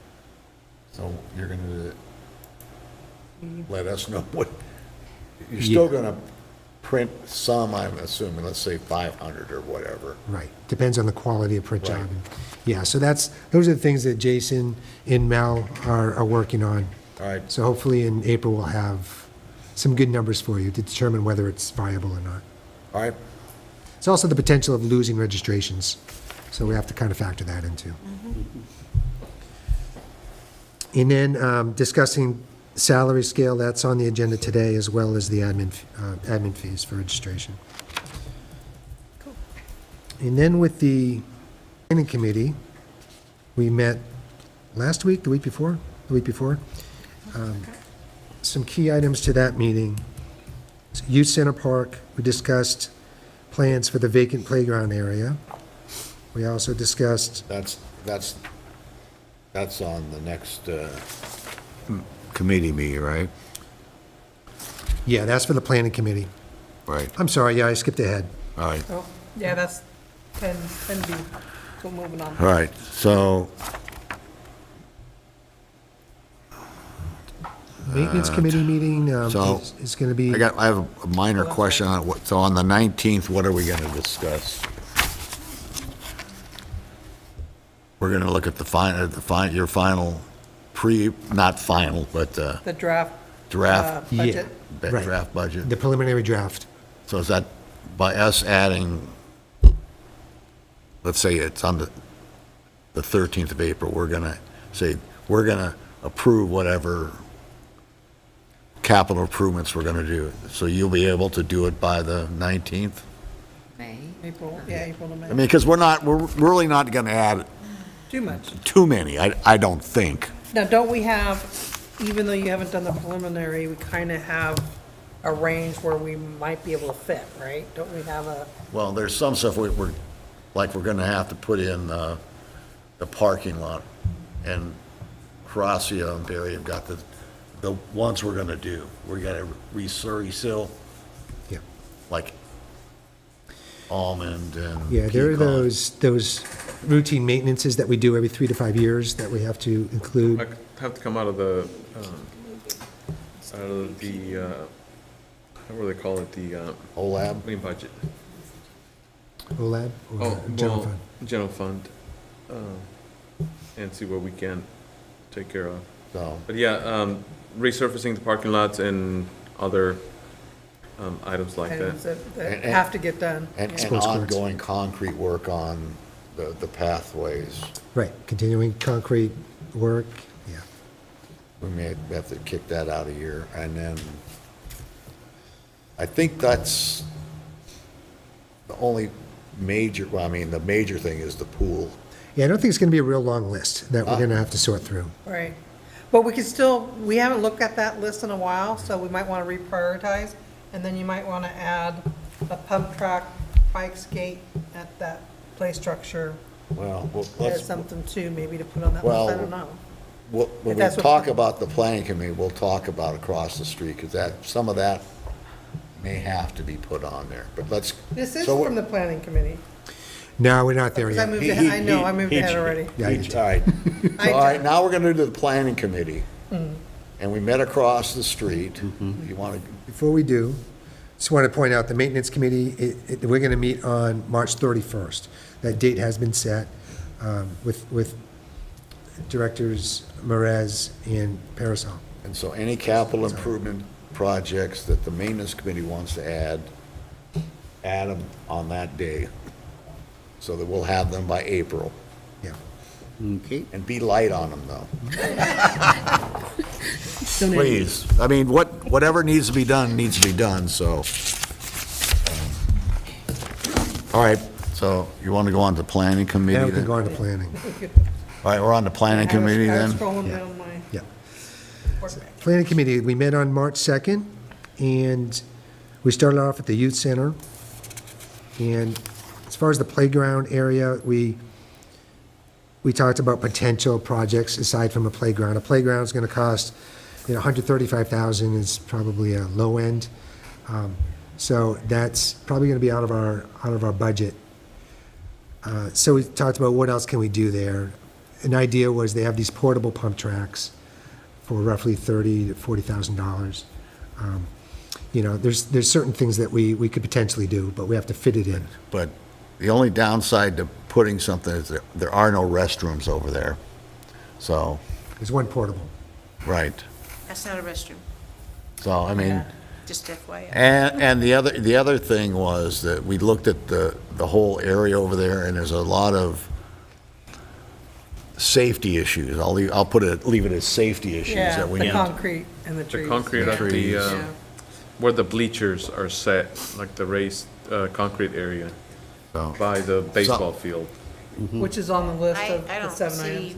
So you're gonna let us know what, you're still gonna print some, I'm assuming, let's say 500 or whatever. Right, depends on the quality of print job. Right. Yeah, so those are the things that Jason and Mel are working on. All right, So hopefully in April, we'll have some good numbers for you to determine whether it's viable or not. all right. It's also the potential of losing registrations, so we have to kind of factor that in too. And then discussing salary scale, that's on the agenda today, as well as the admin fees for registration. And then with the planning committee, we met last week, the week before. Some key items to that meeting. Youth Center Park, we discussed plans for the vacant playground area. We also discussed, That's on the next committee meeting, right? yeah, that's for the planning committee. Right, I'm sorry, yeah, I skipped ahead. all right. Oh, yeah, that's 10B. So moving on. All right, so, Maintenance committee meeting so, is going to be, I have a minor question on it. So on the 19th, what are we gonna discuss? We're gonna look at your final, not final, but The draft. draft, Budget. Right. draft budget. the preliminary draft. So is that by us adding, let's say it's on the 13th of April, we're gonna say, we're gonna approve whatever capital improvements we're gonna do. So you'll be able to do it by the 19th? April to May. I mean, because we're really not gonna add Too much. too many, I don't think. Now, don't we have, even though you haven't done the preliminary, we kind of have a range where we might be able to fit, right? Don't we have a, Well, there's some stuff we're gonna have to put in the parking lot, and Horacio and Barry have got the ones we're gonna do. We're gonna resurface, Yeah. like Almond and Yeah, there are Pecan. those routine maintenances that we do every 3 to 5 years that we have to include. I have to come out of the, what do they call it, the, OLAB? main budget. OLAB or Oh, general well, fund? general fund, and see what we can take care of. So, But yeah, resurfacing the parking lots and other, items like items that. that And- have to get done? and Sports courts. ongoing concrete work on the pathways. Right, continuing concrete work, yeah. We may have to kick that out a year, and then I think that's the only major, well, I mean, the major thing is the pool. Yeah, I don't think it's going to be a real long list that we're going to have to sort through. Right. But we could still, we haven't looked at that list in a while, so we might want to reprioritize. And then you might want to add a pump track, bike skate at that play structure. Well, There's let's, something too, maybe to put on that Well, list, I don't know. when If we that's what- talk about the planning committee, we'll talk about across the street, because some of that may have to be put on there, but let's. This is so from the planning committee. No, we're not there Because I yet. moved ahead, I know, I moved ahead already. Yeah, I did too. All right, I so, all right, did. now we're gonna do the planning committee. Hmm. And we met across the street. You wanna, Before we do, just want to point out, the maintenance committee, we're going to meet on March 31st. That date has been set with directors Merez and Parasol. and so any capital improvement projects that the maintenance committee wants to add them on that day, so that we'll have them by April. Yeah. Okay. And be light on them, though. Don't Please. I mean, whatever needs to be done, so. All right, so you want to go on to planning committee Now we can then? go on to planning. All right, we're on the planning committee I was then? scrolling down my Yeah. board back. Planning Committee, we met on March 2nd, and we started off at the youth center. And as far as the playground area, we talked about potential projects aside from a playground. A playground's gonna cost, $135,000 is probably a low end. So that's probably gonna be out of our budget. So we talked about what else can we do there. An idea was they have these portable pump tracks for roughly $30,000 to $40,000. There's certain things that we could potentially do, but we have to fit it in. But the only downside to putting something is there are no restrooms over there. So, There's one portable. right. That's not a restroom, So, I mean, just FYI. and the other thing was that we looked at the whole area over there, and there's a lot of safety issues. Leave it as safety issues Yeah, that we the need. concrete and the The trees. concrete at the, Trees. Yeah. where the bleachers are set, like the raised, concrete area So, by the baseball field. Which is on the list I of the don't 7 see items.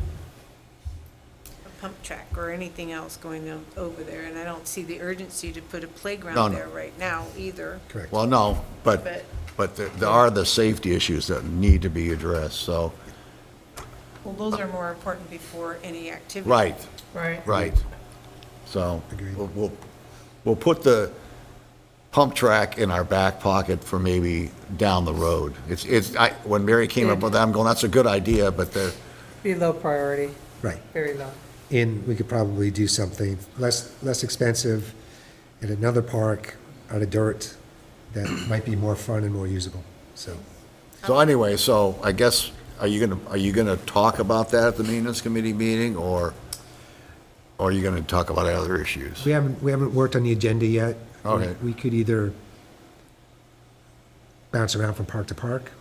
a pump track or anything else going on over there, and I don't see the urgency to put a No, playground no. there right now either. Correct. well, no, but But, there are the safety issues that need to be addressed, so, well, those are more important before any activity. right. Right. Right. So Agreed. we'll put the pump track in our back pocket for maybe down the road. When Mary came up with that, I'm going, that's a good idea, but Be low priority, Right. very low. And we could probably do something less expensive at another park out of dirt that might be more fun and more usable, so. so anyway, so I guess, are you gonna talk about that at the maintenance committee meeting, or are you gonna talk about other issues? We haven't worked on the agenda yet. Okay. We could either bounce around from park to park,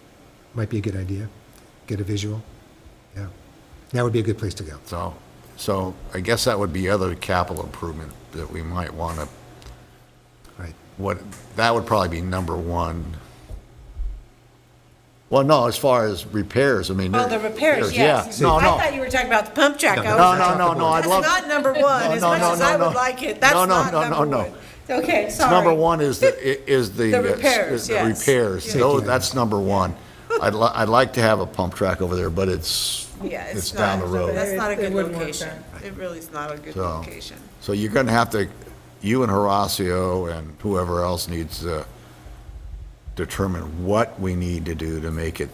might be a good idea, get a visual, yeah. That would be a good place to go. So I guess that would be other capital improvement that we might wanna, Right. that would probably be number one. Well, no, as far as repairs, I mean. Oh, the repairs, yes. Yeah, no, I no. thought you were talking about the pump track. I No, was- no, I'd love. That's not number one, as much as I would like it, that's No, no, not no, number no, one. Okay, sorry. Number one is the. The repairs, the yes. repairs. Yeah. Those- That's number one. I'd like to have a pump track over there, but it's Yeah, it's down the road. That's not a It good wouldn't work location. It really is not a good So- location. So you're gonna have to, you and Horacio and whoever else needs to determine what we need to do to make it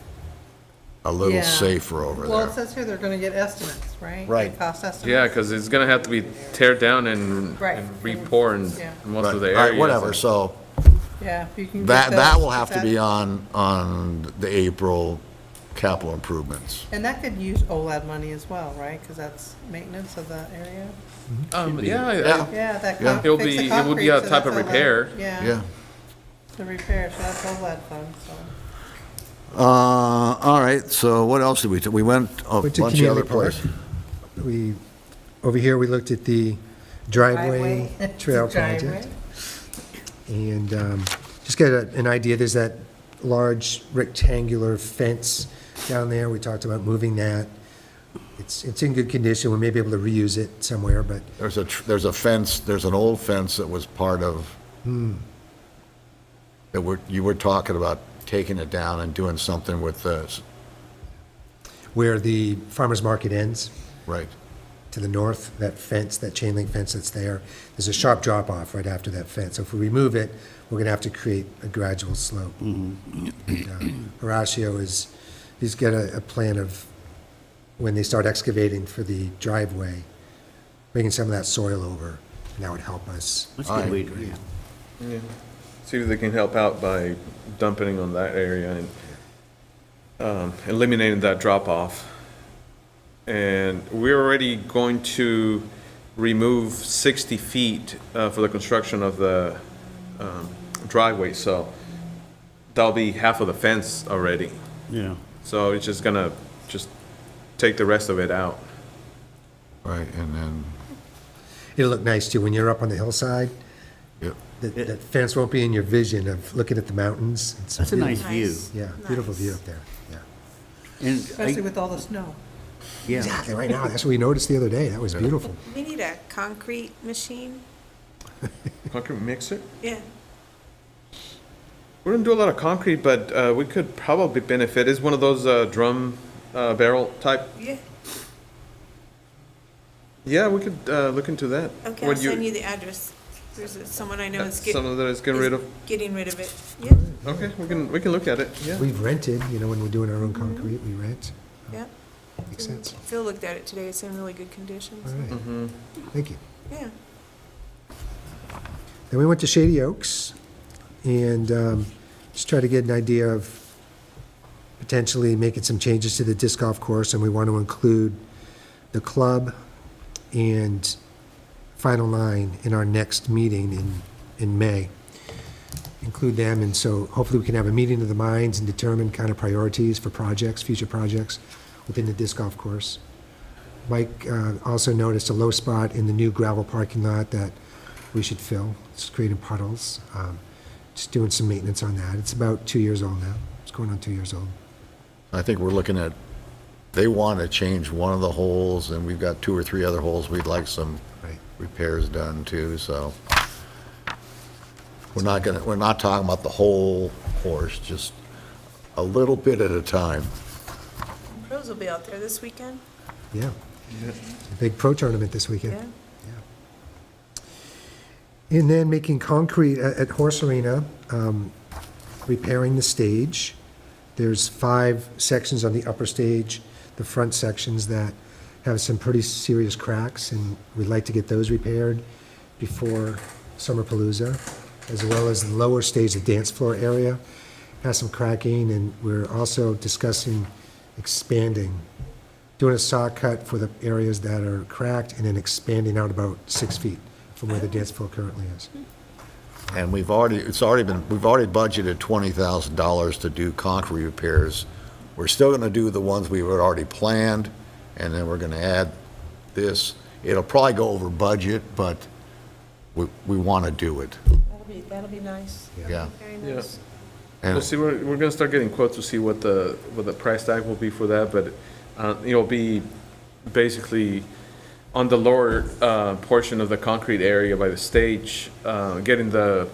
a little Yeah. safer over Well, it there. says here they're gonna get estimates, right? Right. Cost estimates. Yeah, because it's gonna have to be tear down and Right. and re-pour in Yeah. most Right. of the All right, areas. whatever, so Yeah, if you can. that get those- will have to that- be on the April capital improvements. And that could use OLAD money as well, right? Because that's maintenance of the area. Yeah, Yeah. Yeah, that. Yeah. It'll fix the be- it would be concrete, a so type of that's OLAD. repair. Yeah, Yeah. the repair, so that's OLAD fund, so. All right, so what else did we went a Went to bunch of other community park. places. Over here, we looked at the driveway trail Driveway. project. And just get an idea, there's that large rectangular fence down there. We talked about moving that. It's in good condition. We may be able to reuse it somewhere, but There's a fence, there's an old fence that was part of, you were talking about taking it down and doing something with this, where the farmer's market ends, right? to the north, that fence, that chain link fence that's there, there's a sharp drop off right after that fence. So if we remove it, we're gonna have to create a gradual slope. And, Horacio he's got a plan of when they start excavating for the driveway, bringing some of that soil over, and that would help us. That's a good way to, yeah. See if they can help out by dumping on that area and eliminating that drop-off. And we're already going to remove 60 feet for the construction of the driveway, so that'll be half of the fence already. Yeah. So it's just gonna just take the rest of it out. Right, and then, It'll look nice too, when you're up on the hillside, yep. that fence won't be in your vision of looking at the mountains. It's That's a nice view. Nice. Yeah, beautiful Nice. view up there, yeah. And Especially with all the snow. yeah, Exactly, right now, that's what we noticed the other day, that was beautiful. We need a concrete machine. Concrete mixer? Yeah. We don't do a lot of concrete, but we could probably benefit. It's one of those drum barrel type. Yeah. Yeah, we could look into that. Okay, I'll Would send you the address. There's someone I know is getting. Someone that is getting rid of. Getting rid of it. Yeah, Okay, we can look at it. Yeah. We've rented, when we're doing our own concrete, we rent, yeah. makes sense. Phil looked at it today. It's in really good condition. All so- right, Mm-hmm. thank you. Yeah. Then we went to Shady Oaks and just try to get an idea of potentially making some changes to the disc golf course, and we want to include the club and Final Nine in our next meeting in May. Include them, and so hopefully we can have a meeting of the minds and determine kind of priorities for projects, future projects within the disc golf course. Mike also noticed a low spot in the new gravel parking lot that we should fill. It's creating puddles. Just doing some maintenance on that. It's about 2 years old now. It's going on 2 years old. I think we're looking at, they want to change one of the holes, and we've got 2 or 3 other holes we'd like some Right. repairs done too, so. We're not talking about the whole course, just a little bit at a time. Pros will be out there this weekend. Yeah. A big pro tournament this weekend. Yeah. And then making concrete at Horse Arena, repairing the stage. There's 5 sections on the upper stage, the front sections that have some pretty serious cracks, and we'd like to get those repaired before Summerpalooza, as well as the lower stage, the dance floor area, has some cracking, and we're also discussing expanding, doing a saw cut for the areas that are cracked, and then expanding out about 6 feet from where the dance floor currently is. And we've already budgeted $20,000 to do concrete repairs. We're still gonna do the ones we had already planned, and then we're gonna add this. It'll probably go over budget, but we wanna do it, That'll be nice. yeah. Very nice. And We'll see, we're gonna start getting quotes to see what the price tag will be for that, but it'll be basically on the lower portion of the concrete area by the stage, getting the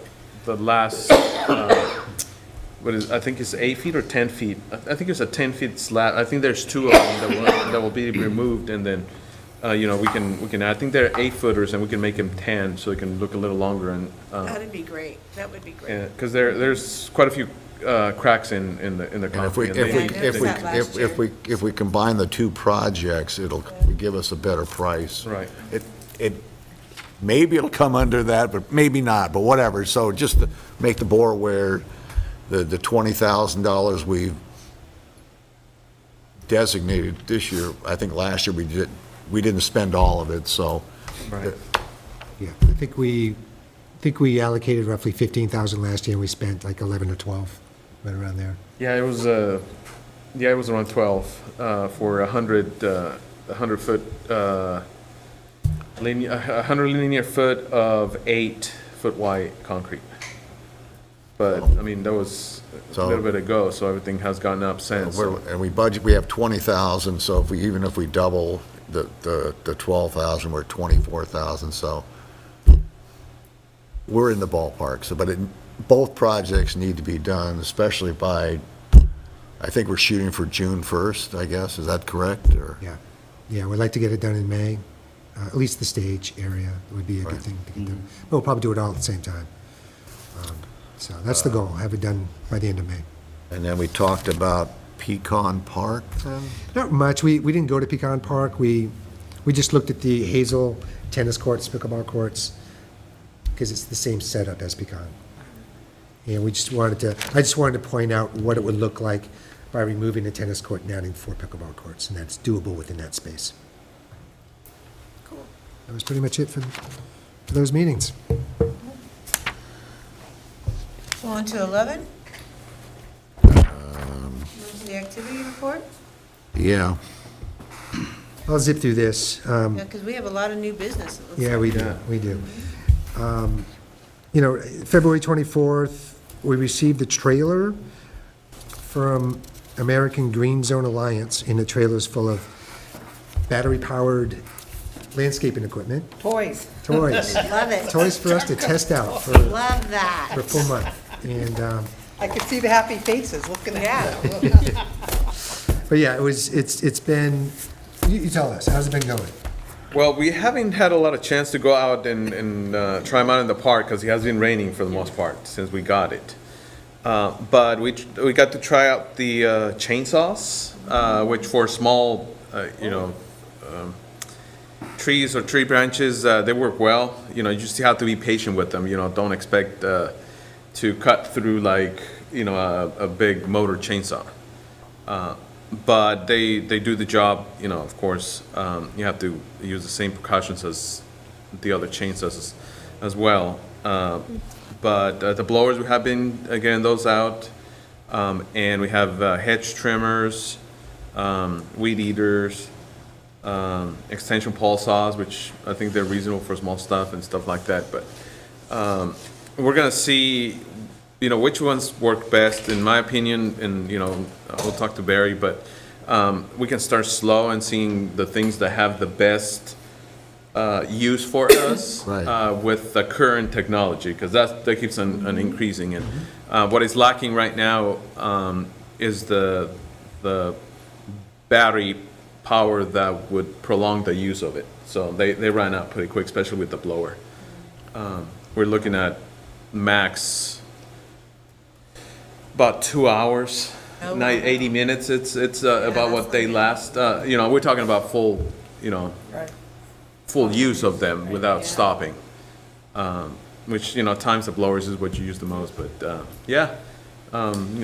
last, I think it's 8 feet or 10 feet. I think it's a 10 feet slab. I think there's 2 of them that will be removed, and then, we can, I think they're 8-footers, and we can make them 10, so they can look a little longer, and, That'd be great. That would be great. because there's quite a few cracks in the And concrete. if we combine the 2 projects, it'll give us a better price. Right. Maybe it'll come under that, but maybe not, but whatever. So just to make the board aware, the $20,000 we've designated this year, I think last year we didn't spend all of it, so. Right. Yeah, I think we allocated roughly 15,000 last year, and we spent like 11 or 12, right around there. Yeah, it was around 12 for 100 foot linear, 100 linear foot of 8 foot wide concrete. But I mean, that was a little bit ago, so everything has gone up since. And we have 20,000, so even if we double the 12,000, we're 24,000, so we're in the ballpark. So, but both projects need to be done, especially by, I think we're shooting for June 1st, I guess. Is that correct, or? Yeah, we'd like to get it done in May, at least the stage area would be a good thing to get done. But we'll probably do it all at the same time. So that's the goal, have it done by the end of May. And then we talked about Pecan Park, then? Not much, we didn't go to Pecan Park, we just looked at the Hazel tennis courts, pickleball courts, because it's the same setup as Pecan. And I just wanted to point out what it would look like by removing the tennis court and adding 4 pickleball courts, and that's doable within that space. Cool. That was pretty much it for those meetings. So on to 11? On to the activity report? Yeah. I'll zip through this. Yeah, because we have a lot of new business. it looks Yeah, like. we do, we do. You know, February 24th, we received the trailer from American Green Zone Alliance, and the trailer's full of battery-powered landscaping equipment, Toys. toys. Love it. Toys for us to test out for Love that. a full month. And, I could see the happy faces looking at Yeah. you. but yeah, it's been, you tell us, how's it been going? Well, we haven't had a lot of chance to go out and try them out in the park because it has been raining for the most part since we got it. But we got to try out the chainsaws, which for small, trees or tree branches, they work well. You just have to be patient with them. Don't expect to cut through like a big motor chainsaw. But they do the job. Of course, you have to use the same precautions as the other chainsaws as well. But the blowers, we have been getting those out. And we have hedge trimmers, weed eaters, extension pole saws, which I think they're reasonable for small stuff and stuff like that. But we're gonna see, which ones work best, in my opinion. And we'll talk to Barry, but we can start slow and seeing the things that have the best use for us Right. with the current technology, because that keeps on increasing. And what is lacking right now is the battery power that would prolong the use of it. So they ran out pretty quick, especially with the blower. We're looking at max about 2 hours, Oh, wow. 80 minutes. It's about what they last. We're talking about full, Right. full use of them without stopping. Which, times the blowers is what you use the most. But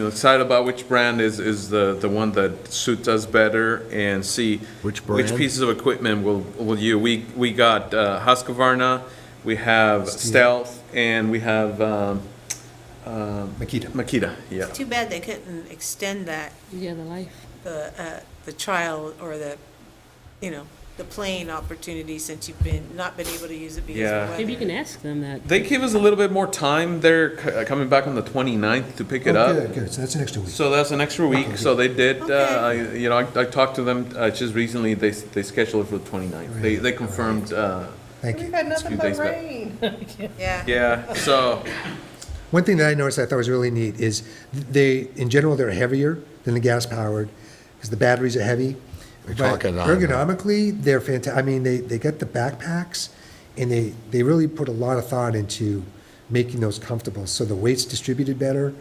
excited about which brand is the one that suits us better, and see Which brand? pieces of equipment will you. We got Husqvarna, we have Stealth, and we have Makita. Yeah. Too bad they couldn't extend that, Yeah, the life. the trial or the plane opportunity, since you've not been able to use it because Yeah. of weather. Maybe you can ask them that. They give us a little bit more time. They're coming back on the 29th to pick it up. Good, good, so that's an extra week. So that's an extra week. So they did. Okay. I talked to them just recently. They scheduled it for the 29th. They confirmed. Thank We've you. had nothing few but days back. rain. Yeah. Yeah. So One thing that I noticed I thought was really neat is in general, they're heavier than the gas-powered, because the batteries are heavy. We're But talking on, ergonomically, they're fantastic. I mean, they got the backpacks, and they really put a lot of thought into making those comfortable, so the weight's distributed better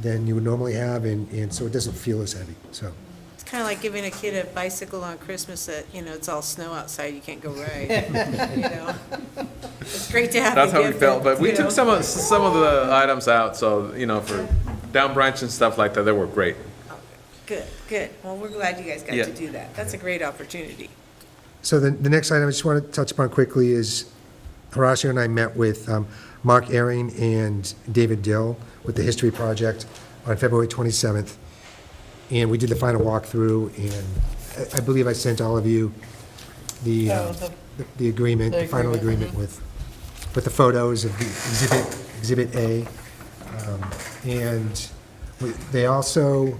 than you would normally have, and so it doesn't feel as heavy, so. It's kind of like giving a kid a bicycle on Christmas that, it's all snow outside, you can't go ride. It's great to have that's the how we gift felt. that, But we took some of the items out. So for down branch and stuff like that, they work great. Good. Well, we're glad you guys got Yeah. to do that. That's a great opportunity. So the next item I just want to touch upon quickly is Horacio and I met with Mark Ehring and David Dill with the History Project on February 27th. And we did the final walkthrough, and I believe I sent all of you the agreement, the final agreement with the photos of the Exhibit A. And they also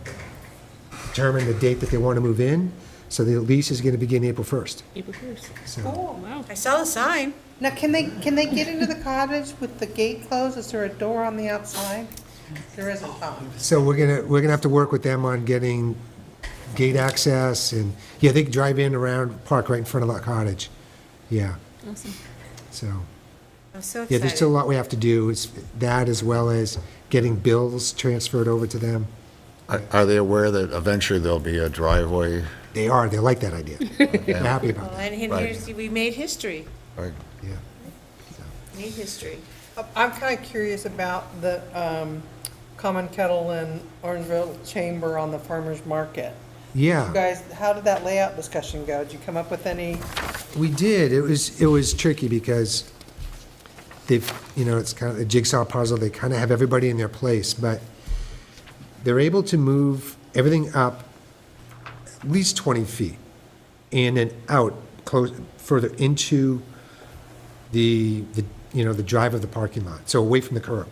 determined the date that they want to move in, so the lease is going to begin April 1st. April 1st. So, Cool. Wow. I saw the sign. Now, can they get into the cottage with the gate closed? Is there a door on the outside? There isn't, Tom. so we're gonna have to work with them on getting gate access, and, yeah, they can drive in around, park right in front of that cottage. Yeah, Awesome. so, I'm so yeah, excited. there's still a lot we have to do. It's that, as well as getting bills transferred over to them. Are they aware that eventually there'll be a driveway? They like that idea. They're happy about Well, that, and here's, we made history. Right. yeah. Made history. I'm kind of curious about the Common Kettle and Orangevale Chamber on the farmer's market. You Yeah, guys, how did that layout discussion go? Did you come up with any? we did. It was tricky because they've, it's kind of a jigsaw puzzle. They kind of have everybody in their place, but they're able to move everything up at least 20 feet. and then out, close, further into the drive of the parking lot, so away from the curb.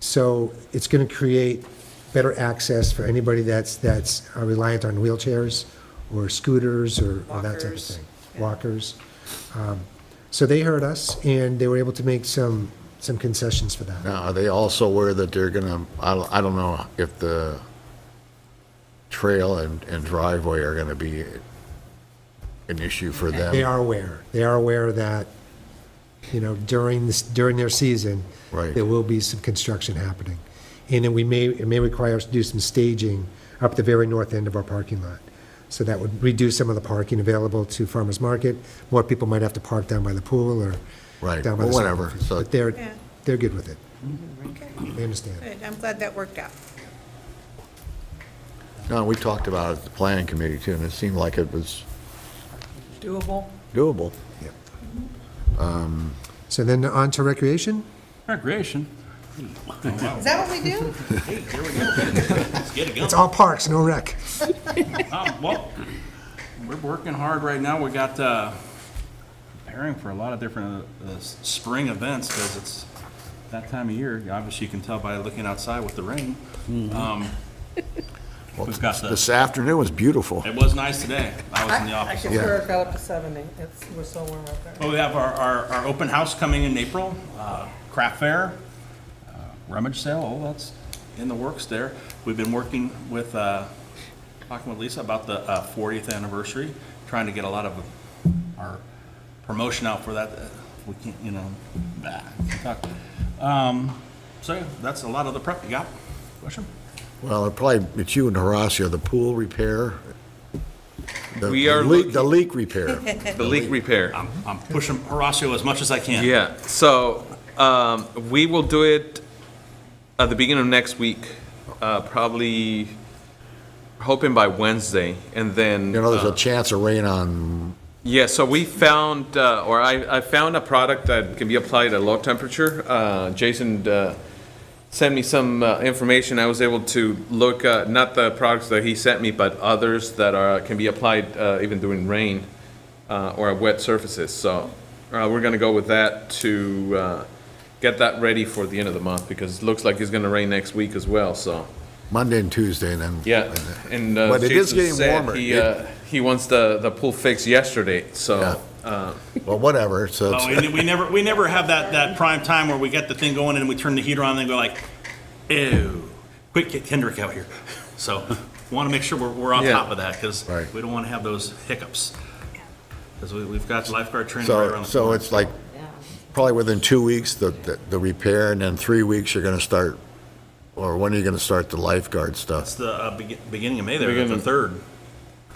So it's going to create better access for anybody that's reliant on wheelchairs or scooters or that type of Walkers. thing. Walkers. So they heard us, and they were able to make some concessions for that. Now, are they also aware that they're gonna, I don't know if the trail and driveway are gonna be an issue for them? They are aware. They are aware that, during their season, Right. there will be some construction happening. And then it may require us to do some staging up the very north end of our parking lot. So that would reduce some of the parking available to farmers market. More people might have to park down by the pool or Right, down by well, the whatever, soccer field. so- But they're Yeah. good with it. Okay, They understand. good. I'm glad that worked out. No, we talked about it at the planning committee too, and it seemed like it was Doable. doable. So then on to recreation. Recreation. Is that what we do? Let's get it going. It's all parks, no rec. Well, we're working hard right now. We got preparing for a lot of different spring events because it's that time of year. Obviously, you can tell by looking outside with the rain. We've got This afternoon was beautiful. It was nice today. I was in the I office. could swear it got up to 70. It was so warm out there. Well, we have our open house coming in April, craft fair, rummage sale, all that's in the works there. We've been working with, talking with Lisa about the 40th anniversary, trying to get a lot of our promotion out for that. We can't, can't talk. So yeah, that's a lot of the prep. You got question? Well, it's you and Horacio, the pool repair. We are The leak repair. The leak repair. I'm pushing Horacio as much as I can. Yeah, so we will do it at the beginning of next week, probably hoping by Wednesday, and then. There's a chance of rain on, Yeah, so we found, or I found a product that can be applied at low temperature. Jason sent me some information. I was able to look, not the products that he sent me, but others that can be applied even during rain or at wet surfaces. So we're going to go with that to get that ready for the end of the month, because it looks like it's going to rain next week as well, so. Monday and Tuesday, and then. Yeah, and But it is Jason getting said warmer. he wants the pool fixed yesterday, so. Well, whatever, so Oh, it's, and we never have that prime time where we get the thing going and we turn the heater on and go like, ew, quick, get Kendrick out here. So, want to make sure we're on Yeah. top of that because Right. we don't want to have those hiccups. Because we've got lifeguard training right around the so corner. it's like, probably within 2 weeks, the repair, and then 3 weeks, you're gonna start, or when are you gonna start the lifeguard stuff? It's the beginning of May there, Beginning the of- 3rd.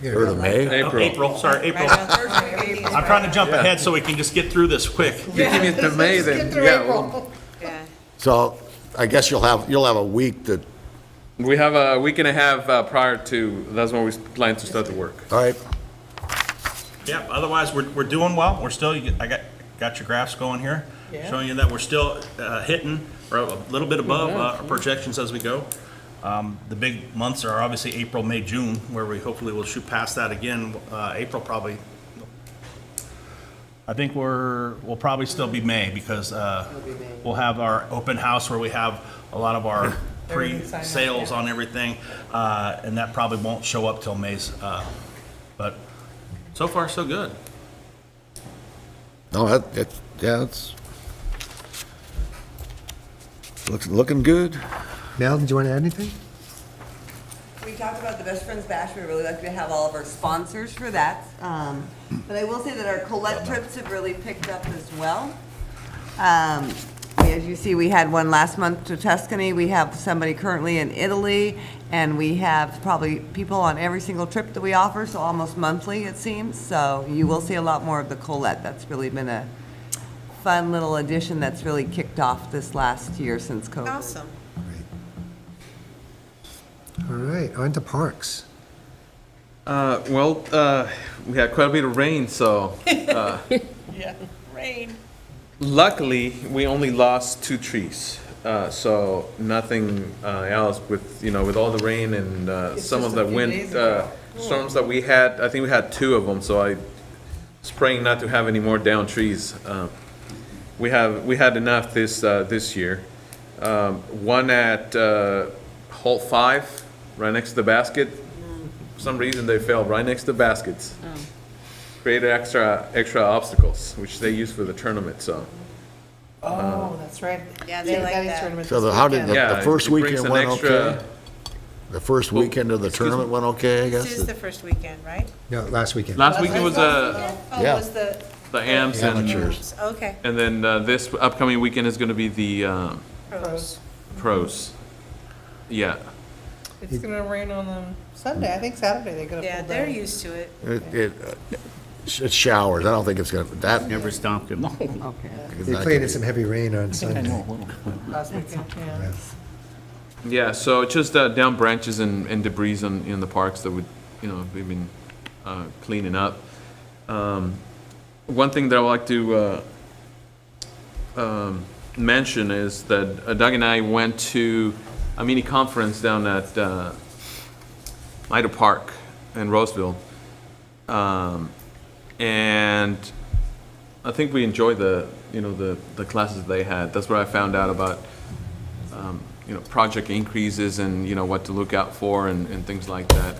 3rd of May? Oh, April, sorry, April. Right around Thursday, everything's I'm trying to jump ahead so we can just get through this quick. You give me to May then, Get through yeah. April. Yeah. So, I guess you'll have a week that, We have a week and a half prior to, that's when we plan to start the work. all right, Yeah, otherwise, we're doing well. We're still, I got your graphs going here, showing you that we're still hitting, or a little bit above our projections as we go. The big months are obviously April, May, June, where we hopefully will shoot past that again. April probably, I think we'll probably still be May because we'll have our open house where we have a lot of our Everything signed up, pre-sales yeah. on everything, and that probably won't show up till May's. But so far, so good. no, it's looking good. Mel, did you want to add anything? We talked about the Best Friends Bash. We really like to have all of our sponsors for that. But I will say that our Colette trips have really picked up as well. As you see, we had one last month to Tuscany. We have somebody currently in Italy, and we have probably people on every single trip that we offer, so almost monthly, it seems. So you will see a lot more of the Colette. That's really been a fun little addition that's really kicked off this last year since COVID. Awesome. All right, on to parks. Well, we had quite a bit of rain, so Yeah, rain. luckily, we only lost 2 trees. So nothing else with all the rain and some It's of just a the few wind. days ago. storms that we had, I think we had 2 of them, so I was praying not to have any more down trees. We had enough this year. One at hole 5, right next to the basket. For some reason, they fell right next to the baskets. Created extra obstacles, which they use for the tournament, so. Oh, that's right. Yeah, they like got his that. tournament So this how did weekend. Yeah, the first it brings weekend an went extra- okay? The first weekend of the excuse me? tournament went okay, I This is the guess? first weekend, right? No, last weekend. Last weekend was Oh, Yeah. was the the AMs and, Amateurs. okay. and then this upcoming weekend is gonna be the Pros. pros. Yeah. It's gonna rain on them Sunday. I think Saturday they're gonna Yeah, pull they're down. used to it. It showers, I don't think it's gonna, that. Never stopped him. They played in some heavy rain on Sunday. Last weekend, yeah. Yeah, so just down branches and debris in the parks that we've been cleaning up. One thing that I would like to mention is that Doug and I went to a mini conference down at Ida Park in Roseville. And I think we enjoyed the classes they had. That's where I found out about project increases and what to look out for and things like that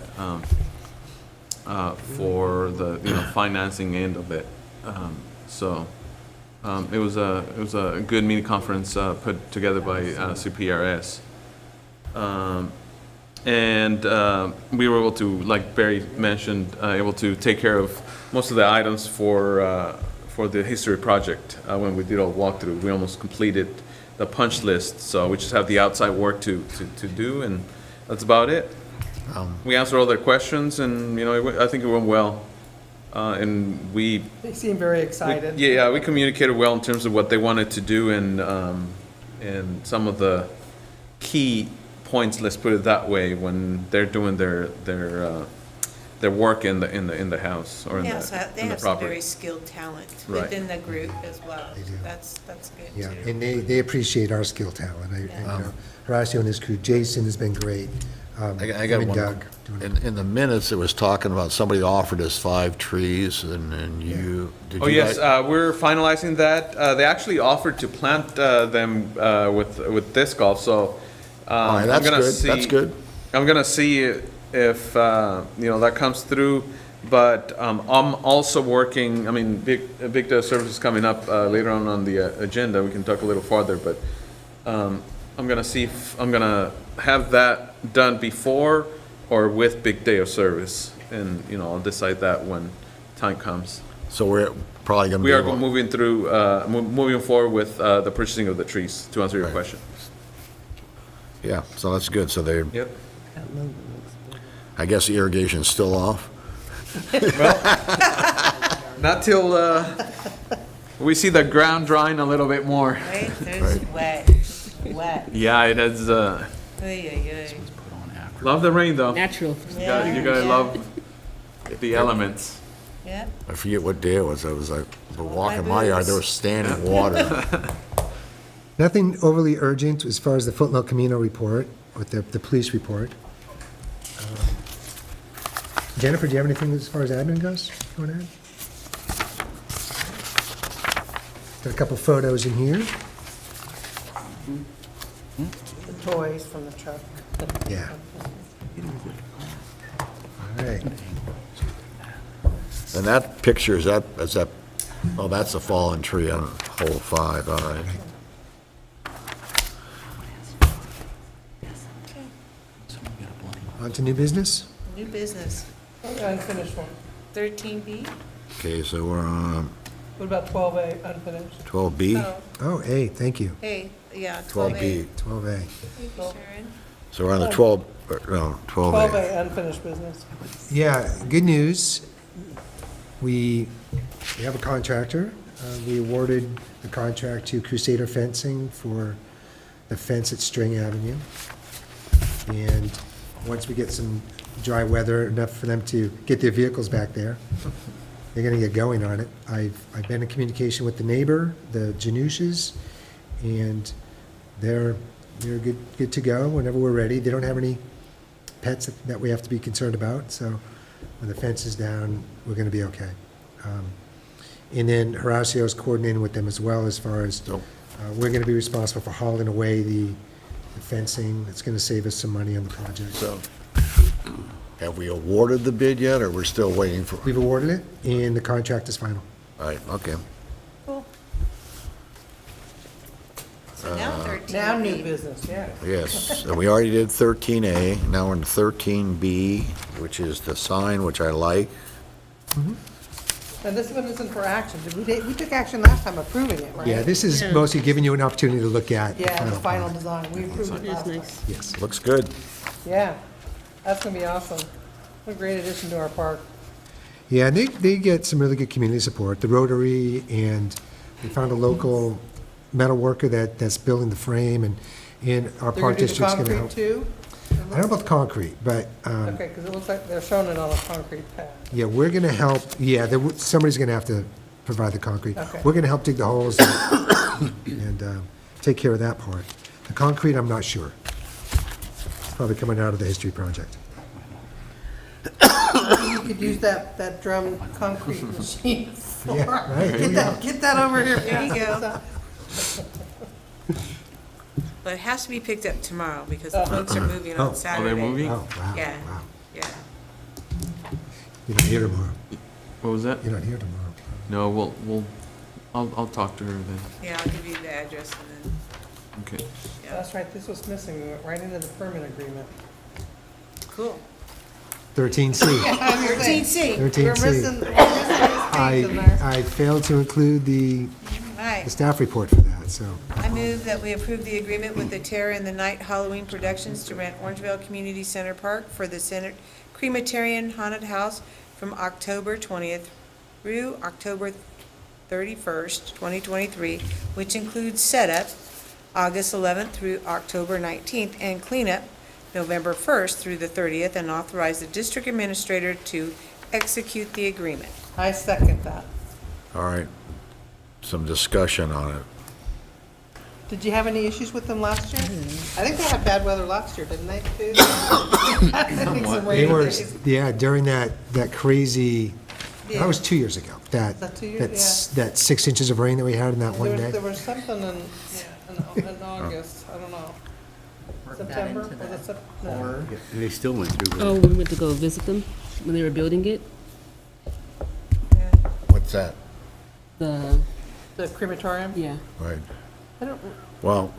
for the financing end of it. It was a good mini conference put together by CPRS. And we were able to, like Barry mentioned, able to take care of most of the items for the history project. When we did our walkthrough, we almost completed the punch list, so we just have the outside work to do, and that's about it. We answered all their questions, and I think it went well. And They seem very excited. we communicated well in terms of what they wanted to do and some of the key points, let's put it that way, when they're doing their work in the house or in They the also have, they in the have some property. very skilled talent Right. within the group as well. They do. That's good Yeah, too. and they appreciate our skill talent. Horacio and his crew, Jason has been great. I got Him and one. Doug doing In the minutes, it was talking about somebody offered us 5 trees, and you, did you Oh, yes, guys- we're finalizing that. They actually offered to plant them with disc golf, so All right, I'm that's gonna good, see. that's good. I'm gonna see if that comes through, but I'm also working, Big Day of Service is coming up later on the agenda. We can talk a little farther, but I'm gonna see if I'm gonna have that done before or with Big Day of Service, and I'll decide that when time comes. So we're probably gonna be We are able- moving forward with the purchasing of the trees, to answer your Right. question. Yeah, so that's good, so they, Yep. I guess the irrigation's still off? Not till we see the ground drying a little bit more. Right, there's wet. Yeah, it is. Oy, oy, oy. Love the rain though. Natural. You gotta love the elements. Yep. I forget what day it was, I was like, walking my yard, boots. there was standing water. Nothing overly urgent as far as the Footnote Camino report, with the police report. Jennifer, do you have anything as far as admin goes you want to add? Got a couple photos in here. The toys from the truck. Yeah. All right. And that picture, is that, oh, that's a fallen tree on hole 5, all right. On to new business? New business. Unfinished one. 13B? Okay, so we're on What about 12A unfinished? 12B, Oh, Oh, A, thank you. hey, yeah, 12B. 12A. Thank you, Sharon. So we're on the 12A. 12A unfinished business. Yeah, good news. We have a contractor. We awarded the contract to Crusader Fencing for the fence at String Avenue. And once we get some dry weather, enough for them to get their vehicles back there, they're gonna get going on it. I've been in communication with the neighbor, the Janushes, and they're good to go whenever we're ready. They don't have any pets that we have to be concerned about, so when the fence is down, we're gonna be okay. And then Horacio's coordinating with them as well as far as, we're gonna be responsible for hauling away the fencing. It's gonna save us some money on the project. So, have we awarded the bid yet, or we're still waiting for? We've awarded it, and the contract is final. All right, okay. So now 13. Now new business, yeah. Yes, and we already did 13A, now we're in 13B, which is the sign, which I like. And this one isn't for action. We took action last time approving it, right? Yeah, this is mostly giving you an opportunity to look at. Yeah, the final product. design. We approved it It's last time. nice. Yes. Looks good. Yeah, that's gonna be awesome. What a great addition to our park. Yeah, and they get some really good community support, the Rotary, and we found a local metal worker that's building the frame, and our They're park gonna do the district's gonna concrete help. too? I don't know about the concrete, but, Okay, because it looks like they're showing it on a concrete pad. yeah, we're gonna help, somebody's gonna have to provide the concrete. Okay. We're gonna help dig the holes and take care of that part. The concrete, I'm not sure. It's probably coming out of the history project. You could use that drum concrete machine for, Yeah, right. get that over here. There you go. But it has to be picked up tomorrow because the folks are moving Oh. on Saturday. moving? Oh, wow, Yeah. wow. Yeah. You're not here tomorrow. What was that? You're not here tomorrow. No, I'll talk to her then. Yeah, I'll give you the address and Okay. That's right, this was missing. We went right into the permit agreement. then, cool. 13C. 13C. 13C. We're missing these things in there. I failed to include the All right. staff report for that, so. I move that we approve the agreement with the Terror in the Night Halloween Productions to rent Orangevale Community Center Park for the Crematorian Haunted House from October 20th through October 31st, 2023, which includes setup August 11th through October 19th and cleanup November 1st through the 30th, and authorize the district administrator to execute the agreement. I second that. All right, some discussion on it. Did you have any issues with them last year? I think they had bad weather last year, didn't they? too? I think some They rainy were, days. yeah, during that crazy, Yeah. that was 2 years ago. that 2 years? That 6 inches of rain that we had in that one There day. was something in August, I don't know. September, was it September? And they still went through with Oh, it. we went to go visit them when they were building it, What's that? the, The crematorium? yeah. Right, I don't, well,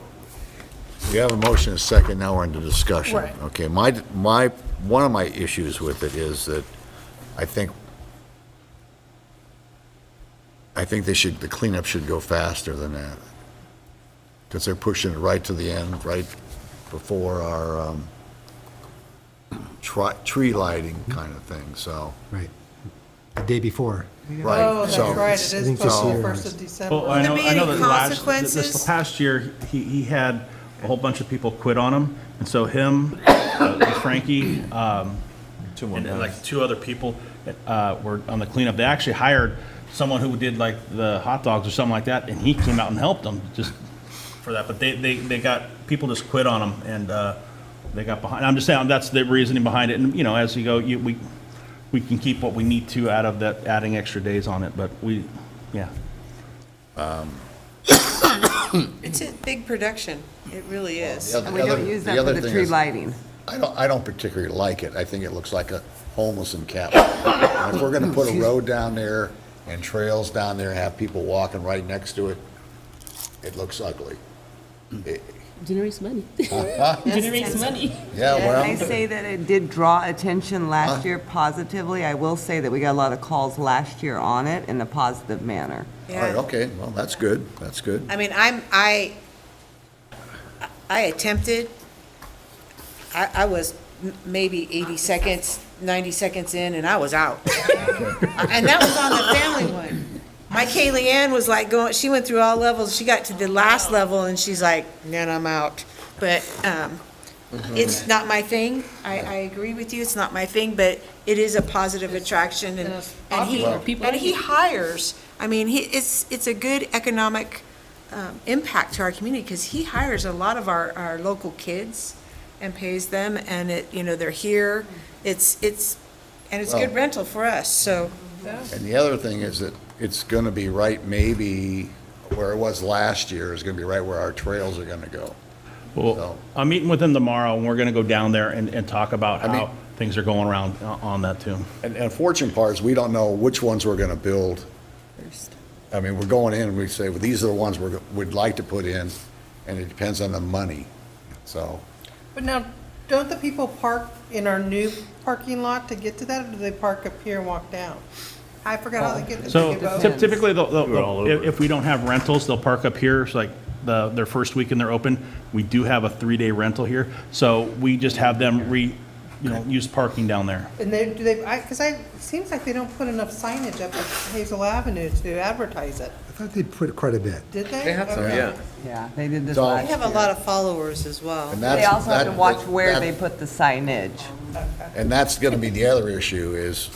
we have a motion, a second, now we're into discussion. Right. Okay, one of my issues with it is that I think the cleanup should go faster than that. Because they're pushing it right to the end, right before our tree lighting kind of thing, so. Right. The day before. Right. oh, that's so- right, it I is think this posted year 1st is- of December. Well, I know, There be I know any that this consequences? past year, he had a whole bunch of people quit on him, and so him, Frankie, and then, like 2 other people were on the cleanup. They actually hired someone who did like the hot dogs or something like that, and he came out and helped them just for that. But they got, people just quit on them, and they got behind. I'm just saying, that's the reasoning behind it. And, you know, as you go, we can keep what we need to out of that, adding extra days on it, but yeah. It's a big production. It really is. The And we don't use that for the thing tree is, lighting. I don't particularly like it. I think it looks like a homeless encampment. And if we're gonna put a road down there and trails down there and have people walking right next to it, it looks ugly. Generates money. Generates money. Yeah, well. I say that it did draw attention last year positively. I will say that we got a lot of calls last year on it in a positive manner. All right, okay, well, that's good, that's good. I mean, I attempted, I was maybe 80 seconds, 90 seconds in, and I was out. And that was on the family one. My Kaylee Ann was like she went through all levels, she got to the last level, and she's like, then I'm out. But it's not my thing. I agree with you, it's not my thing, but it is a positive attraction, and he hires, I mean, it's a good economic impact to our community, because he hires a lot of our local kids and pays them, and they're here. It's And it's Well- good rental for us, so. And the other thing is that it's gonna be right, maybe where it was last year is gonna be right where our trails are gonna go. Well, I'm meeting with them tomorrow, and we're gonna go down there and talk about I mean- how things are going around on that too. And unfortunate part is we don't know which ones we're gonna build. I mean, we're going in and we say, well, these are the ones we'd like to put in, and it depends on the money, so. But now, don't the people park in our new parking lot to get to that, or do they park up here and walk down? I forgot how they get there. So They go- typically, We're all over if we don't have rentals, they'll park up here, it's like their first weekend they're open. We do have a 3-day rental here, so we just have them use parking down there. And it seems like they don't put enough signage up at Hazel Avenue to advertise it. I thought they put quite a bit. Did they? They have some, Okay. yeah. Yeah, they did this So- last We have a year. lot of followers as well. And They that's- also have to that- watch where that- they put the signage. And that's gonna be the other issue is,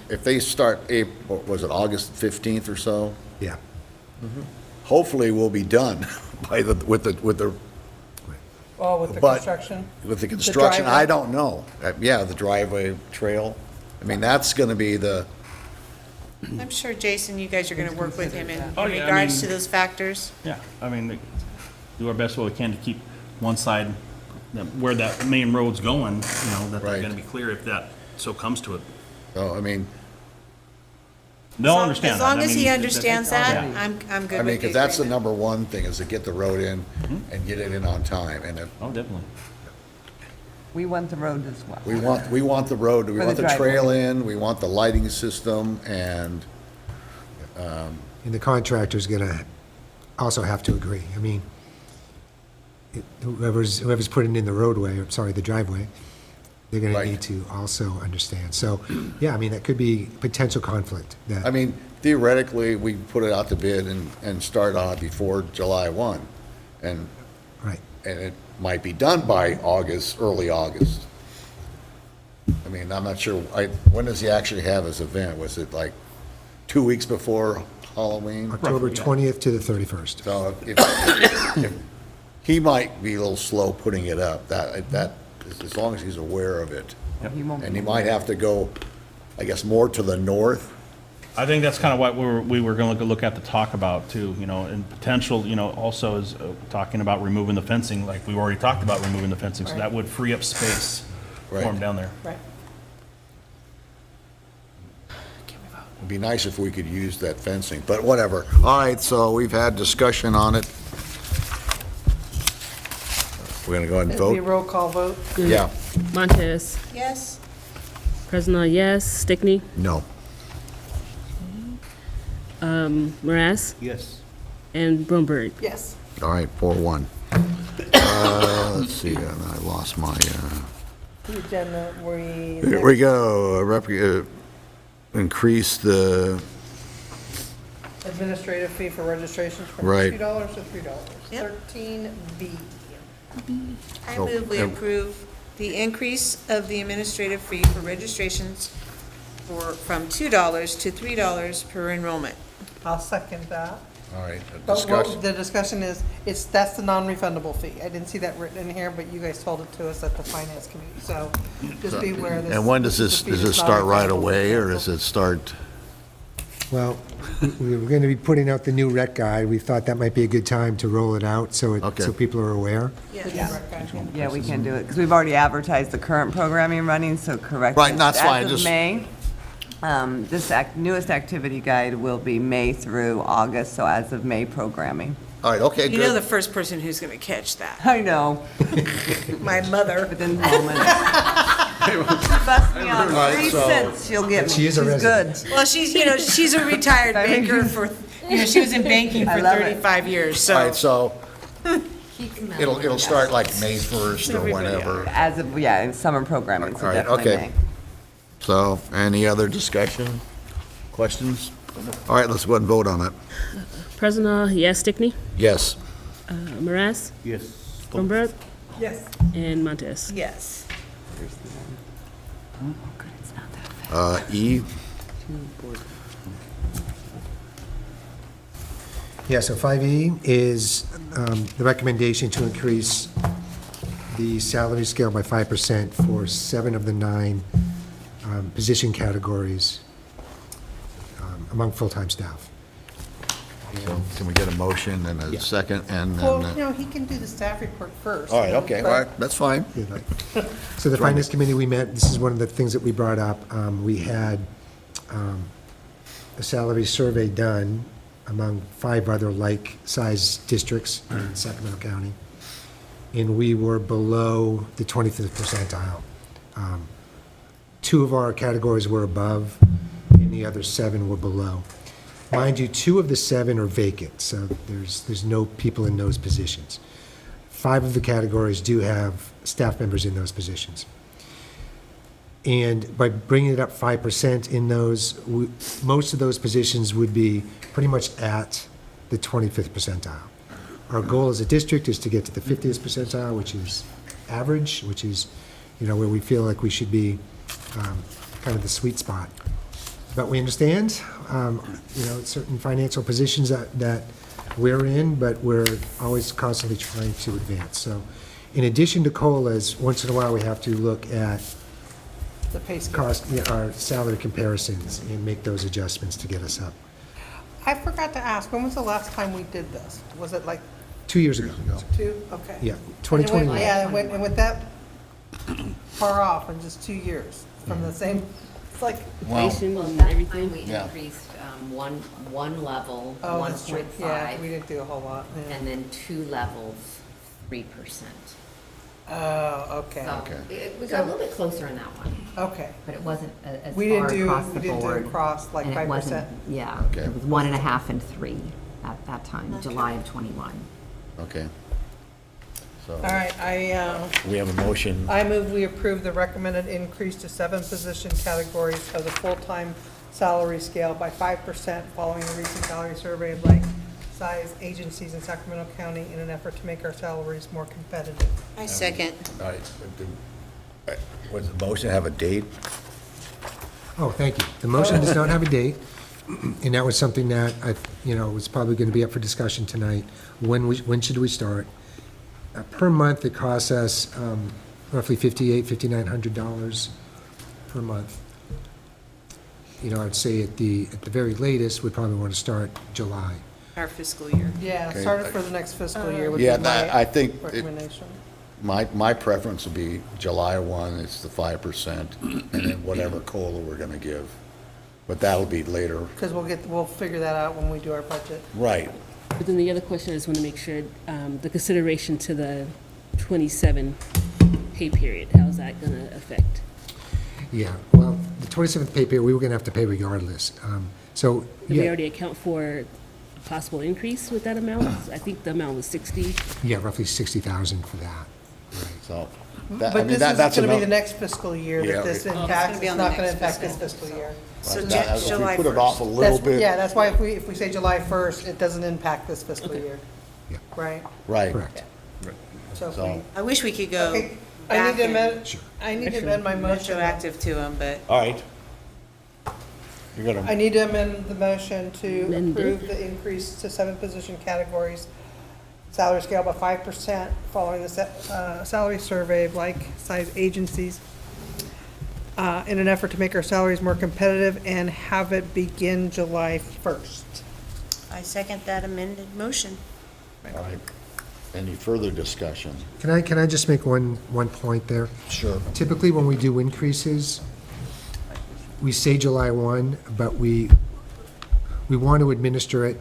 if they start April, was it August 15th or so? Yeah. Hopefully we'll be done with the Oh, with the But- construction? With the construction, driveway? I don't know. Yeah, the driveway trail. I mean, that's gonna be I'm sure, Jason, you guys are gonna work with him in Oh, yeah, I regards mean- to those factors. Yeah, I mean, do our best what we can to keep one side, where that main road's going, that they're Right. gonna be clear if that so comes to it. so, I mean, They'll understand As that. long I as he mean, understands that, Yeah. I'm good I mean, with the because that's the agreement. number one thing, is to get the road in and get it in on time. And if, Oh, definitely. We want the road as well. we want the road, we For the want the driveway. trail in, we want the lighting system, and, And the contractor's gonna also have to agree. I mean, whoever's putting in the roadway, I'm sorry, the driveway, they're gonna Right. need to also understand. So, yeah, I mean, that could be potential conflict. I mean, theoretically, we put it out to bid and start on it before July 1. And Right. and it might be done by August, early August. I mean, I'm not sure, when does he actually have his event? Was it like 2 weeks before Halloween? October 20th to the 31st. So if he might be a little slow putting it up, as long as he's aware of it. He won't And be- he might have to go, I guess, more to the north. I think that's kind of what we were going to look at to talk about too, and potential, also is talking about removing the fencing, like we already talked about removing the fencing, so that would free up space for Right. them down there. Right. It'd be nice if we could use that fencing, but whatever. All right, so we've had discussion on it. We're gonna go ahead and It'd be a vote? roll call vote. Yeah, Montez, Yes? President, yes. Stickney, no. Morass, Yes. and Bromberg. Yes. All right, 4-1. Let's see, and I lost my, The agenda, here we go. Increase the, administrative fee for registrations from Right. $2 to $3. Yep. 13B. I So, move we and- approve the increase of the administrative fee for registrations from $2 to $3 per enrollment. I'll second that. all right, But discussion. the discussion is, that's the non-refundable fee. I didn't see that written in here, but you guys told it to us at the finance committee, so just be aware of this. And when does is this start right away, or does it start? Well, we were gonna be putting out the new rec guide. We thought that might be a good time to roll it out so Okay. people are aware. Yes. Yeah, we can do it, because we've already advertised the current programming running, so correct. Right, that's fine, As of just- May, this newest activity guide will be May through August, so as of May programming. All right, okay, You know the good. first person who's going to catch that. I know, My mother. within moments. Bust me on Right, 3 so- cents, she'll get me. She is a She's resident. good. Well, she's a retired banker for, she was in banking I for love it. 35 years, All right, so. so it'll start like May 1st or whenever. As of, in summer programming, so All right, definitely okay. May. So, any other discussion, questions? All right, let's go ahead and vote on it. President, yes. Stickney, Yes. Morass, Yes. Bromberg, Yes. and Montez. Yes. E, Yeah, so 5E is the recommendation to increase the salary scale by 5% for 7 of the 9 position categories among full-time staff. So can we get a motion and a second, and Well, then? he can do the staff report first. All right, okay, all right, that's fine. So the Finance Committee, we met, this is one of the things that we brought up. We had a salary survey done among 5 other like-sized districts in Sacramento County, and we were below the 25th percentile. 2 of our categories were above, and the other 7 were below. Mind you, 2 of the 7 are vacant, so there's no people in those positions. 5 of the categories do have staff members in those positions. And by bringing it up 5% in those, most of those positions would be pretty much at the 25th percentile. Our goal as a district is to get to the 50th percentile, which is average, which is, where we feel like we should be kind of the sweet spot. But we understand, certain financial positions that we're in, but we're always constantly trying to advance. So in addition to COLAs, once in a while, we have to look at The pay scale. our salary comparisons and make those adjustments to get us up. I forgot to ask, when was the last time we did this? Was it like 2 years ago. 2? Okay. Yeah, And it went- 2021. Yeah, and with that far off in just 2 years from the same, it's like, Inflation Well, and that everything. time we Yeah. increased one level, oh, one that's true. point Yeah, we five, didn't do a whole lot. Yeah. and then 2 levels, 3%. Oh, okay. So we got a little bit closer in that one, Okay. but it wasn't as We didn't far do, across we the didn't do board. across like And it 5%. wasn't, yeah, Okay. it was 1.5 and 3 at that time, July of '21. Okay. So, All right, we have a motion. I move we approve the recommended increase to 7 position categories of the full-time salary scale by 5% following the recent salary survey of like-size agencies in Sacramento County in an effort to make our salaries more competitive. I second. All right, was the motion have a date? Oh, thank you. The motion does not have a date, and that was something that was probably going to be up for discussion tonight. When should we start? Per month, it costs us roughly $5,900 per month. I'd say at the very latest, we'd probably want to start July. Our fiscal year. Yeah, Okay. start it for the next fiscal year would be Yeah, my I think recommendation. my preference would be July 1, it's the 5%, and then whatever COLA we're gonna give. But that'll be later. Because we'll figure that out when we do our budget. Right. But then the other question is, want to make sure the consideration to the 27 pay period, how's that going to affect? Yeah, well, the 27th pay period, we were going to have to pay regardless. So, Did we yeah, already account for a possible increase with that amount? I think the amount was 60. yeah, roughly 60,000 for that. So, But this is that's going to be the enough. next fiscal year Yeah. that this gonna impacts. be It's on the not going to next impact this fiscal. fiscal year. So If we July put it off a 1st. little bit. Yeah, that's why if we say July 1st, it doesn't impact this fiscal year. Yeah. Right? Right. Correct. So if So- we, I wish we could go okay, I need back to and amend, I need to amend my motion. retroactive to them, but All right. You're I gonna, need to amend the motion to Amend it. approve the increase to 7 position categories, salary scale by 5% following the salary survey of like-size agencies in an effort to make our salaries more competitive and have it begin July 1st. I second that amended motion. all right. Any further discussion? Can I just make one point there? Sure. Typically, when we do increases, we say July 1, but we want to administer it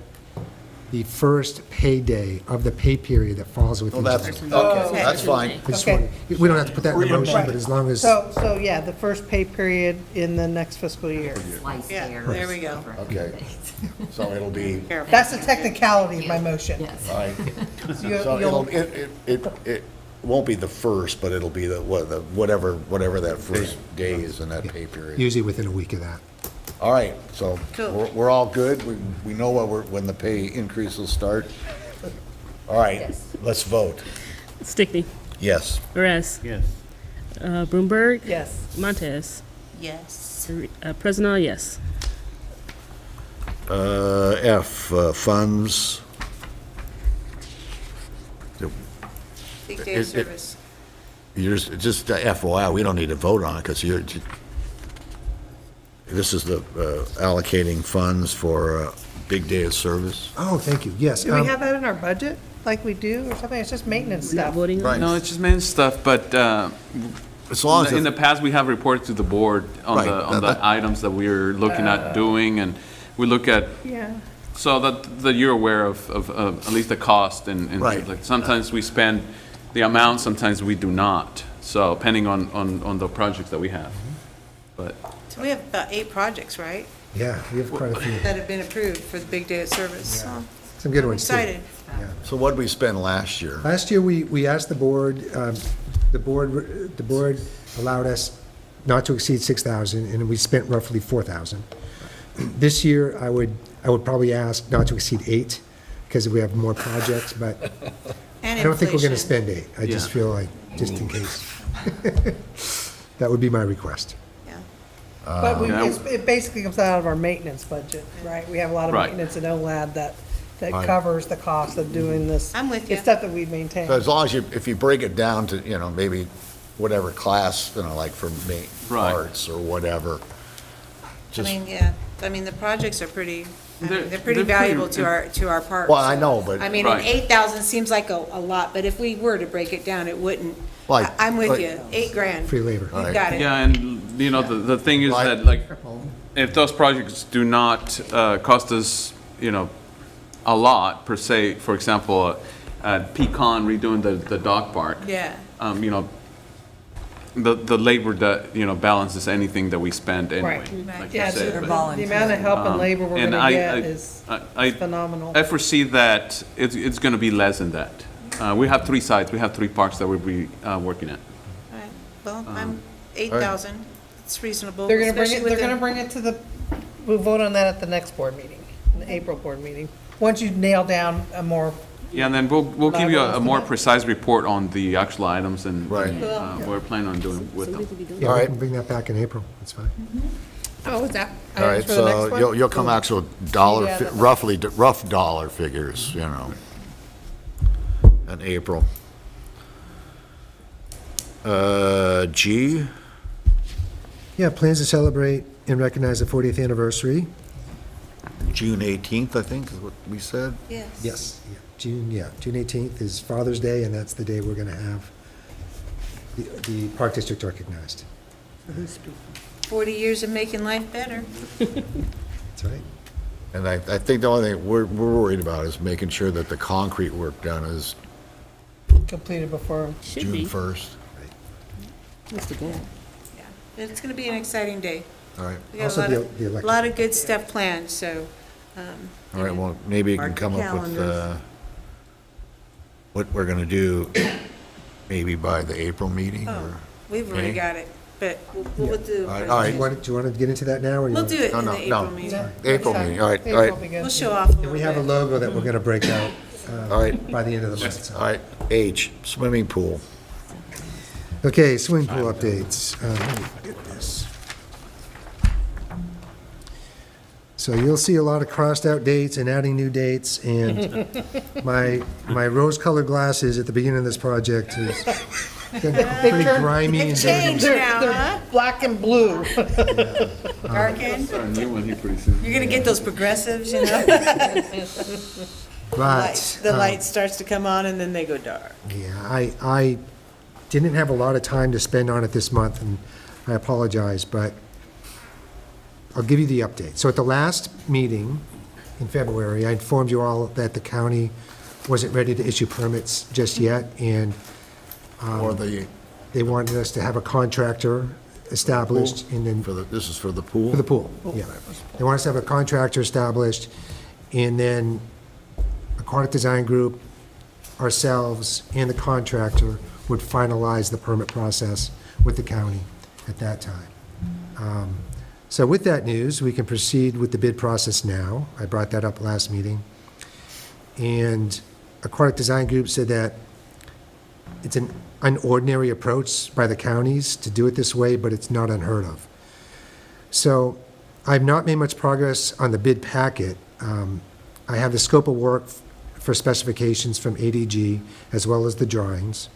the first payday of the pay period that falls Oh, within that's, July. okay, that's fine. I just Okay. want- We don't have to put that in the motion, but as long as, So yeah, the first pay period in the next fiscal year. Slice Yeah, there. there we go. Okay. So it'll be, Careful. That's the technicality of my motion. Yes. all right. So you'll- So you'll- it won't be the first, but it'll be whatever that first day is in that pay period. usually within a week of that. All right, so Cool. we're all good? We know when the pay increase will start? All right, let's vote. Stickney, Yes. Perez, Yes. Broomberg, Yes. Montez, Yes. President, yes. F, funds. Big day of It- it- service. You're just FYI, we don't need to vote on it because you're, this is the allocating funds for big day of service. Oh, thank you, yes. Do we have that in our budget, like we do, or something? It's just maintenance We're not stuff. voting on Right. it? No, it's just maintenance stuff, but As long as, in the past, we have reported to the board on Right, the that- items that we're looking at doing, and we look at, Yeah. so that you're aware of at least the cost and Right. like, sometimes we spend the amount, sometimes we do not, so depending on the projects that we have. But So we have about 8 projects, right, Yeah, we have quite a few, that have been approved for the big day of service. So some good I'm ones too. excited. so what did we spend last year? Last year, we asked the board, the board allowed us not to exceed 6,000, and we spent roughly 4,000. This year, I would probably ask not to exceed 8, because we have more projects, but And I don't think we're gonna inflation. spend 8. I just Yeah. feel like, just in case. That would be my request. Yeah. But Yeah. it basically comes out of our maintenance budget, right? We have a lot of Right. maintenance in OLAD that Right. covers the cost of doing this. I'm with you. It's stuff that we maintain. So as long as if you break it down to, maybe whatever class, like for Right. arts or whatever. I Just, mean, yeah, the projects are pretty, They're- they're pretty they're pretty- valuable to our parks. well, I know, but. I mean, Right. and 8,000 seems like a lot, but if we were to break it down, it wouldn't. Like- I'm with like- you, 8 grand. Free labor. We've got it. yeah, and, the thing is Right. that, like, if those projects do not cost us, a lot per se, for example, Pecan redoing the dog park, Yeah. the labor that, balances anything that we spend anyway. Right. like Yeah, you so said, They're but- volunteer. the amount of help and labor we're and gonna I- get I- is I phenomenal. I foresee that it's going to be less than that. We have 3 sites, we have 3 parks that we'll be working at. All right. Well, I'm 8,000. It's reasonable, They're gonna bring especially it, with they're gonna the, bring it to the, we'll vote on that at the next board meeting, the April board meeting. Once you nail down a more, Yeah, and then we'll give you a more Estimate. precise report on the actual items and Right. what we're planning on doing with them. Yeah, All we right. can bring that back in April, that's fine. oh, is that? All right, for the next so one? you'll come out with dollar, Yeah, that- rough dollar figures, in April. G, Yeah, plans to celebrate and recognize the 40th anniversary. June 18th, I think, is what we said. yes. Yes, June 18th is Father's Day, and that's the day we're going to have the Park District recognized. 40 years of making life better. That's right. And I think the only thing we're worried about is making sure that the concrete work done is Completed before, Should June be. 1st. That's the goal. Yeah. It's going to be an exciting day. All right, We got Also a lot the of, electric. lot of good stuff planned, so. all right, well, maybe you can Mark come your up with calendars. what we're gonna do maybe by the April meeting, Oh, or? we'll already Okay. got it, but we'll do. All right, Do all you want to get into that now? or you We'll want- do it No, in no, the no. April meeting. yeah. April next time. meeting, all right, all April right. will be good. We'll show off a little And we have a bit. logo that we're going to break out All right, by the end of the month. so. all right, H, swimming pool. Okay, swimming pool updates. Let me get this. So you'll see a lot of crossed out dates and adding new dates, and my rose-colored glasses at the beginning of this project is getting pretty grimy and dirty. Changed now, They're huh? black and blue. Darkened. Start a new one here pretty soon. You're gonna get those progressives, But, The light starts to come on and then they go dark. yeah, I didn't have a lot of time to spend on it this month, and I apologize, but I'll give you the update. So at the last meeting in February, I informed you all that the county wasn't ready to issue permits just yet, and Or the, they wanted us to have a contractor established, and then, this is for the pool? for the pool, yeah. They want us to have a contractor established, and then Aquatic Design Group, ourselves, and the contractor would finalize the permit process with the county at that time. So with that news, we can proceed with the bid process now. I brought that up last meeting. And Aquatic Design Group said that it's an unordinary approach by the counties to do it this way, but it's not unheard of. So I've not made much progress on the bid packet. I have the scope of work for specifications from ADG, as well as the drawings.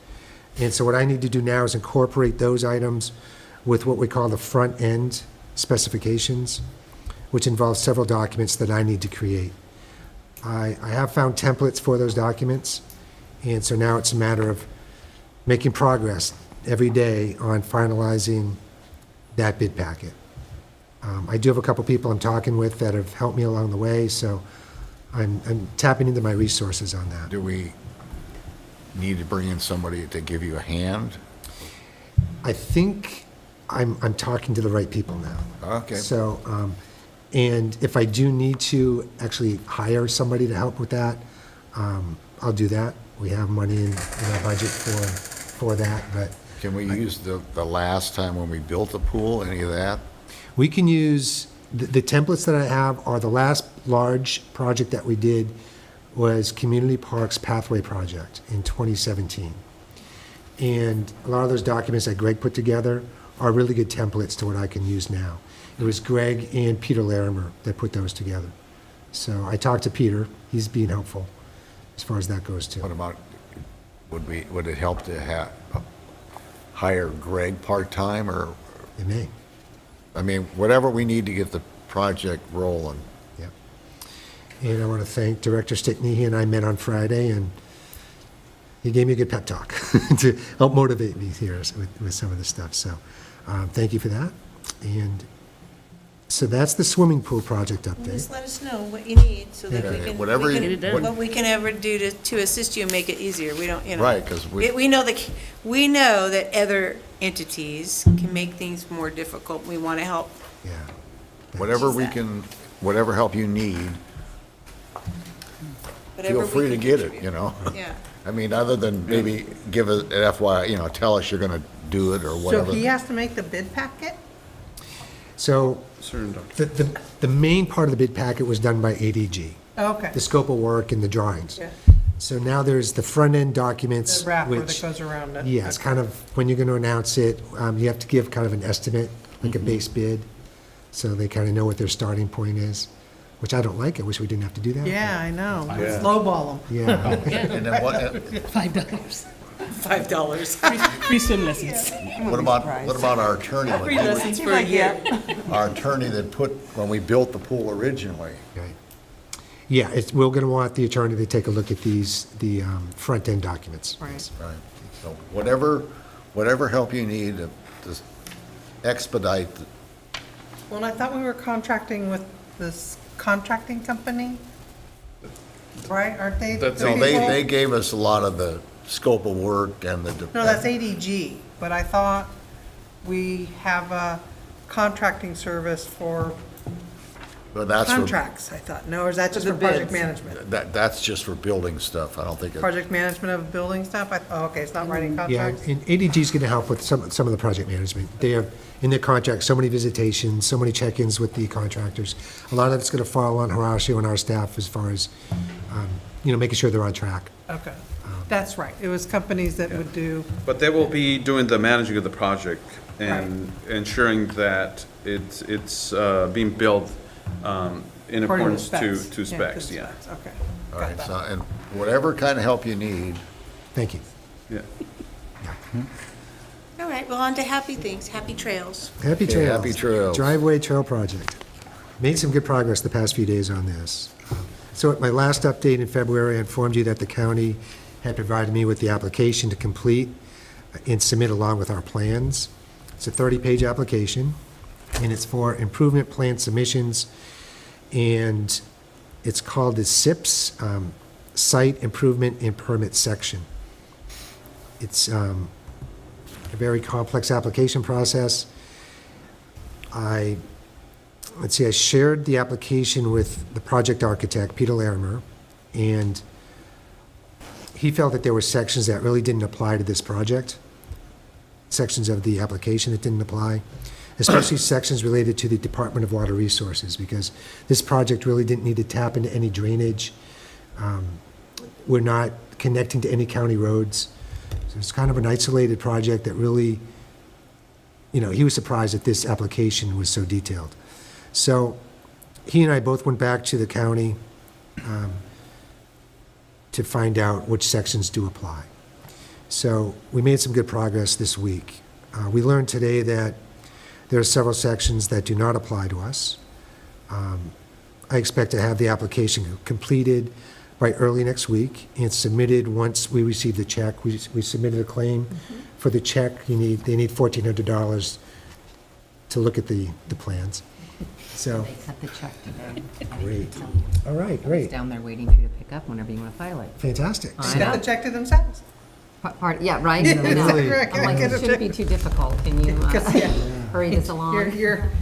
And so what I need to do now is incorporate those items with what we call the front-end specifications, which involves several documents that I need to create. I have found templates for those documents, and so now it's a matter of making progress every day on finalizing that bid packet. I do have a couple people I'm talking with that have helped me along the way, so I'm tapping into my resources on that. Do we need to bring in somebody to give you a hand? I think I'm talking to the right people now. Okay. So, and if I do need to actually hire somebody to help with that, I'll do that. We have money in our budget for that, but Can we use the last time when we built the pool, any of that? we can use, the templates that I have are the last large project that we did was Community Parks Pathway Project in 2017. And a lot of those documents that Greg put together are really good templates to what I can use now. It was Greg and Peter Larimer that put those together. So I talked to Peter, he's being helpful as far as that goes too. What about, would it help to hire Greg part-time, or, It may, I mean, whatever we need to get the project rolling? yep. And I want to thank Director Stickney. He and I met on Friday, and he gave me a good pep talk to help motivate me here with some of this stuff. So thank you for that. And so that's the swimming pool project Just update. let us know what you need so that we Yeah, can, whatever we you- can- Get it done. what we can ever do to assist you and make it easier. We don't, you know. Right, 'cause we- We know that other entities can make things more difficult. We want to help. Yeah. Whatever we can, whatever help you need, whatever feel we free to can get it, contribute. you know? Yeah. I mean, other than maybe give an FYI, tell us you're gonna do it or So whatever. he has to make the bid packet? So Certain documents. the main part of the bid packet was done by ADG, Okay. the scope of work and the drawings. Yeah. So now there's the front-end documents, The wrapper that which, goes around it. yeah, it's kind of, when you're going to announce it, you have to give kind of an estimate, like a base bid, so they kind of know what their starting point is, which I don't like. I wish we didn't have to do that. Yeah, I know. Yeah. Lowball them. Yeah. And then $5. $5. Free swim lessons. what about our attorney? Free lessons for a year. Our attorney that put, when we built the pool originally. Right. Yeah, we're going to want the attorney to take a look at the front-end documents. Right. Right. So whatever help you need to expedite, Well, and I thought we were contracting with this contracting company, right? Aren't they? the no, they people? gave us a lot of the scope of work and the. No, that's ADG, but I thought we have a contracting service for But that's for, contracts, I thought. No, or is that just For for the project bids. management? that's just for building stuff. I don't think it. Project management of building stuff? Oh, okay, it's not writing Yeah, contracts? and ADG's going to help with some of the project management. They have, in their contract, so many visitations, so many check-ins with the contractors. A lot of it's going to fall on Horacio and our staff as far as, making sure they're on track. Okay, that's right. It was companies that would do, But they will be doing the managing of the project and ensuring that it's being built in according to accordance specs. to specs, the yeah. specs, Okay. All got right, that. so, and whatever kind of help you need, Thank you. Yeah. All right, well, on to happy things, happy trails. Happy Okay, Trails. Happy Trails. Driveway Trail Project. Made some good progress the past few days on this. So at my last update in February, I informed you that the county had provided me with the application to complete and submit along with our plans. It's a 30-page application, and it's for improvement plan submissions, and it's called the SIPS, Site Improvement and Permit Section. It's a very complex application process. I shared the application with the project architect, Peter Larimer, and he felt that there were sections that really didn't apply to this project, sections of the application that didn't apply, especially sections related to the Department of Water Resources, because this project really didn't need to tap into any drainage. We're not connecting to any county roads. So it's kind of an isolated project that really, he was surprised that this application was so detailed. So he and I both went back to the county to find out which sections do apply. So we made some good progress this week. We learned today that There are several sections that do not apply to us. I expect to have the application completed by early next week and submitted once we receive the check. We submitted a claim for the check. They need $1,400 to look at the plans. So, They cut the check today. great. All right, It's great. down there waiting for you to pick up whenever you want to file it. Fantastic. I They got know. the check to themselves. Yeah, right? I know. Really? I'm like, it shouldn't be too difficult. Can you hurry this along?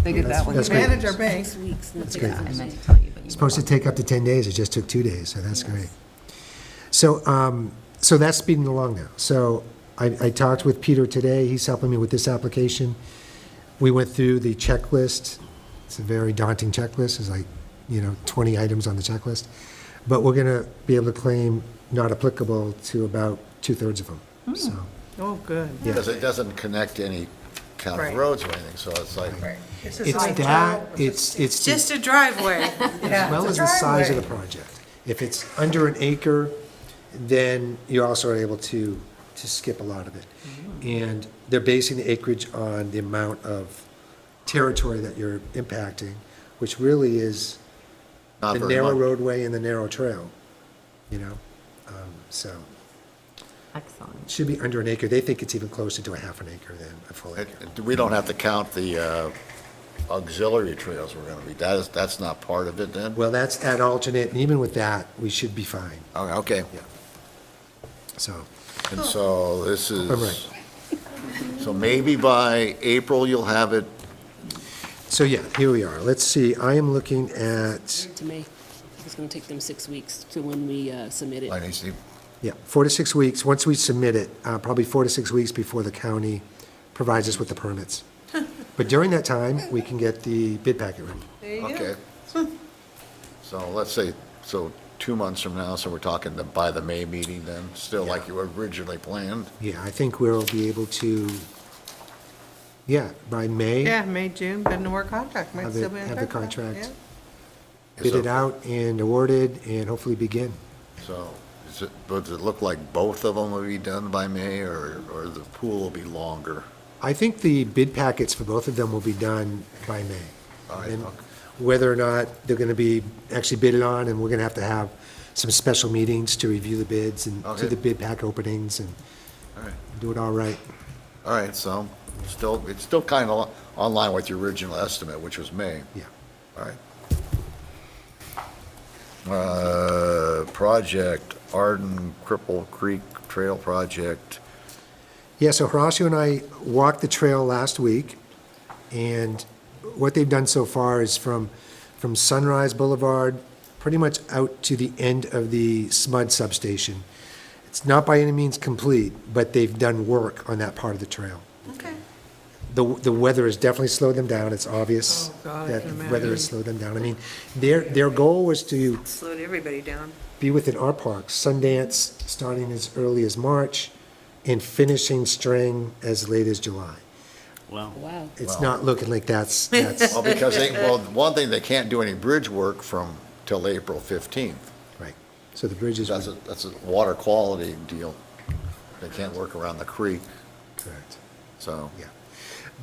They did that one. That's great. Manage our bank. 6 weeks. and That's take great. it I out. meant to tell you, but you. It's supposed to take up to 10 days. It just took 2 days, so that's great. So, so that's speeding along now. So I talked with Peter today. He's helping me with this application. We went through the checklist. It's a very daunting checklist. It's like, 20 items on the checklist. But we're going to be able to claim not applicable to about 2/3 of them. So, Oh, good. Because it doesn't connect to any county Right. roads or anything, so it's like, Right. It's just it's like that, travel. it's the- Just a driveway. Yeah, as well it's as a the size of the driveway. project. If it's under an acre, then you also are able to skip a lot of it. And they're basing the acreage on the amount of territory that you're impacting, which really is not the very narrow much. roadway and the narrow trail, So Excellent. it should be under an acre. They think it's even closer to a half an acre than a full acre. We don't have to count the auxiliary trails we're gonna be, that's not part of it then? Well, that's at alternate, and even with that, we should be fine. Okay, So, and so this is. I'm right. So maybe by April you'll have it, so yeah, here we are. Let's see, I am looking at, To May. It's going to take them 6 weeks to when we submit it. I need to, yeah, 4 to 6 weeks. Once we submit it, probably 4 to 6 weeks before the county provides us with the permits. But during that time, we can get the bid packet ready. There you go. okay. So let's say, 2 months from now, so we're talking by the May meeting then, still like you originally planned? Yeah, I think we'll be able to, yeah, by May, Yeah, May, June, bid and award contract. Might Have still it- be in have the contract, contract. yeah. bid it out and award it, and hopefully begin. So, does it look like both of them will be done by May, or the pool will be longer? I think the bid packets for both of them will be done by May. All right, And okay. whether or not they're going to be actually bidded on, and we're going to have some special meetings to review the bids and do Okay. the bid pack openings and All right. do it all right. All right, so it's still kind of online with your original estimate, which was May. Yeah. All right. Project Arden Cripple Creek Trail Project. Yeah, so Horacio and I walked the trail last week, and what they've done so far is from Sunrise Boulevard, pretty much out to the end of the SMUD substation. It's not by any means complete, but they've done work on that part of the trail. Okay. The weather has definitely slowed them down. It's obvious Oh, God, I that can the weather has imagine. slowed them down. I mean, their goal was to Slowed everybody down. be within our parks, Sundance starting as early as March and finishing String as late as July. Wow. Wow. It's not looking like that's, right. Well, because one thing, they can't do any bridge work till April 15th. So the bridge is, That's a water quality deal. They can't work around the creek, correct. so. Yeah.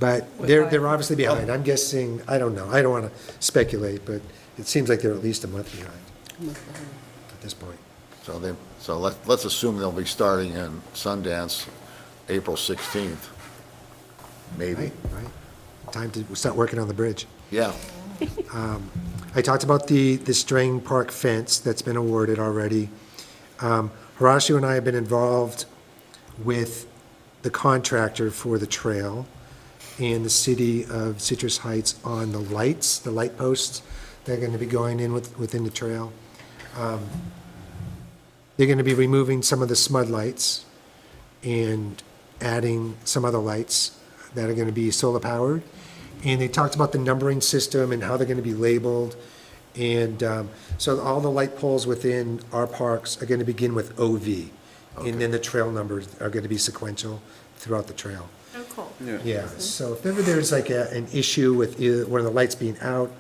But they're obviously behind. I'm guessing, I don't know, I don't want to speculate, but it seems like they're at least a month behind at this point. So let's assume they'll be starting in Sundance April 16th, maybe. Right. Time to start working on the bridge. Yeah, I talked about the String Park fence that's been awarded already. Horacio and I have been involved with the contractor for the trail and the city of Citrus Heights on the lights, the light posts that are going to be going in within the trail. They're going to be removing some of the SMUD lights and adding some other lights that are going to be solar powered. And they talked about the numbering system and how they're going to be labeled. And so all the light poles within our parks are going to begin with OV. And then the trail numbers are going to be sequential throughout the trail. Oh, cool. Yeah, so if ever there's like an issue with either one of the lights being out,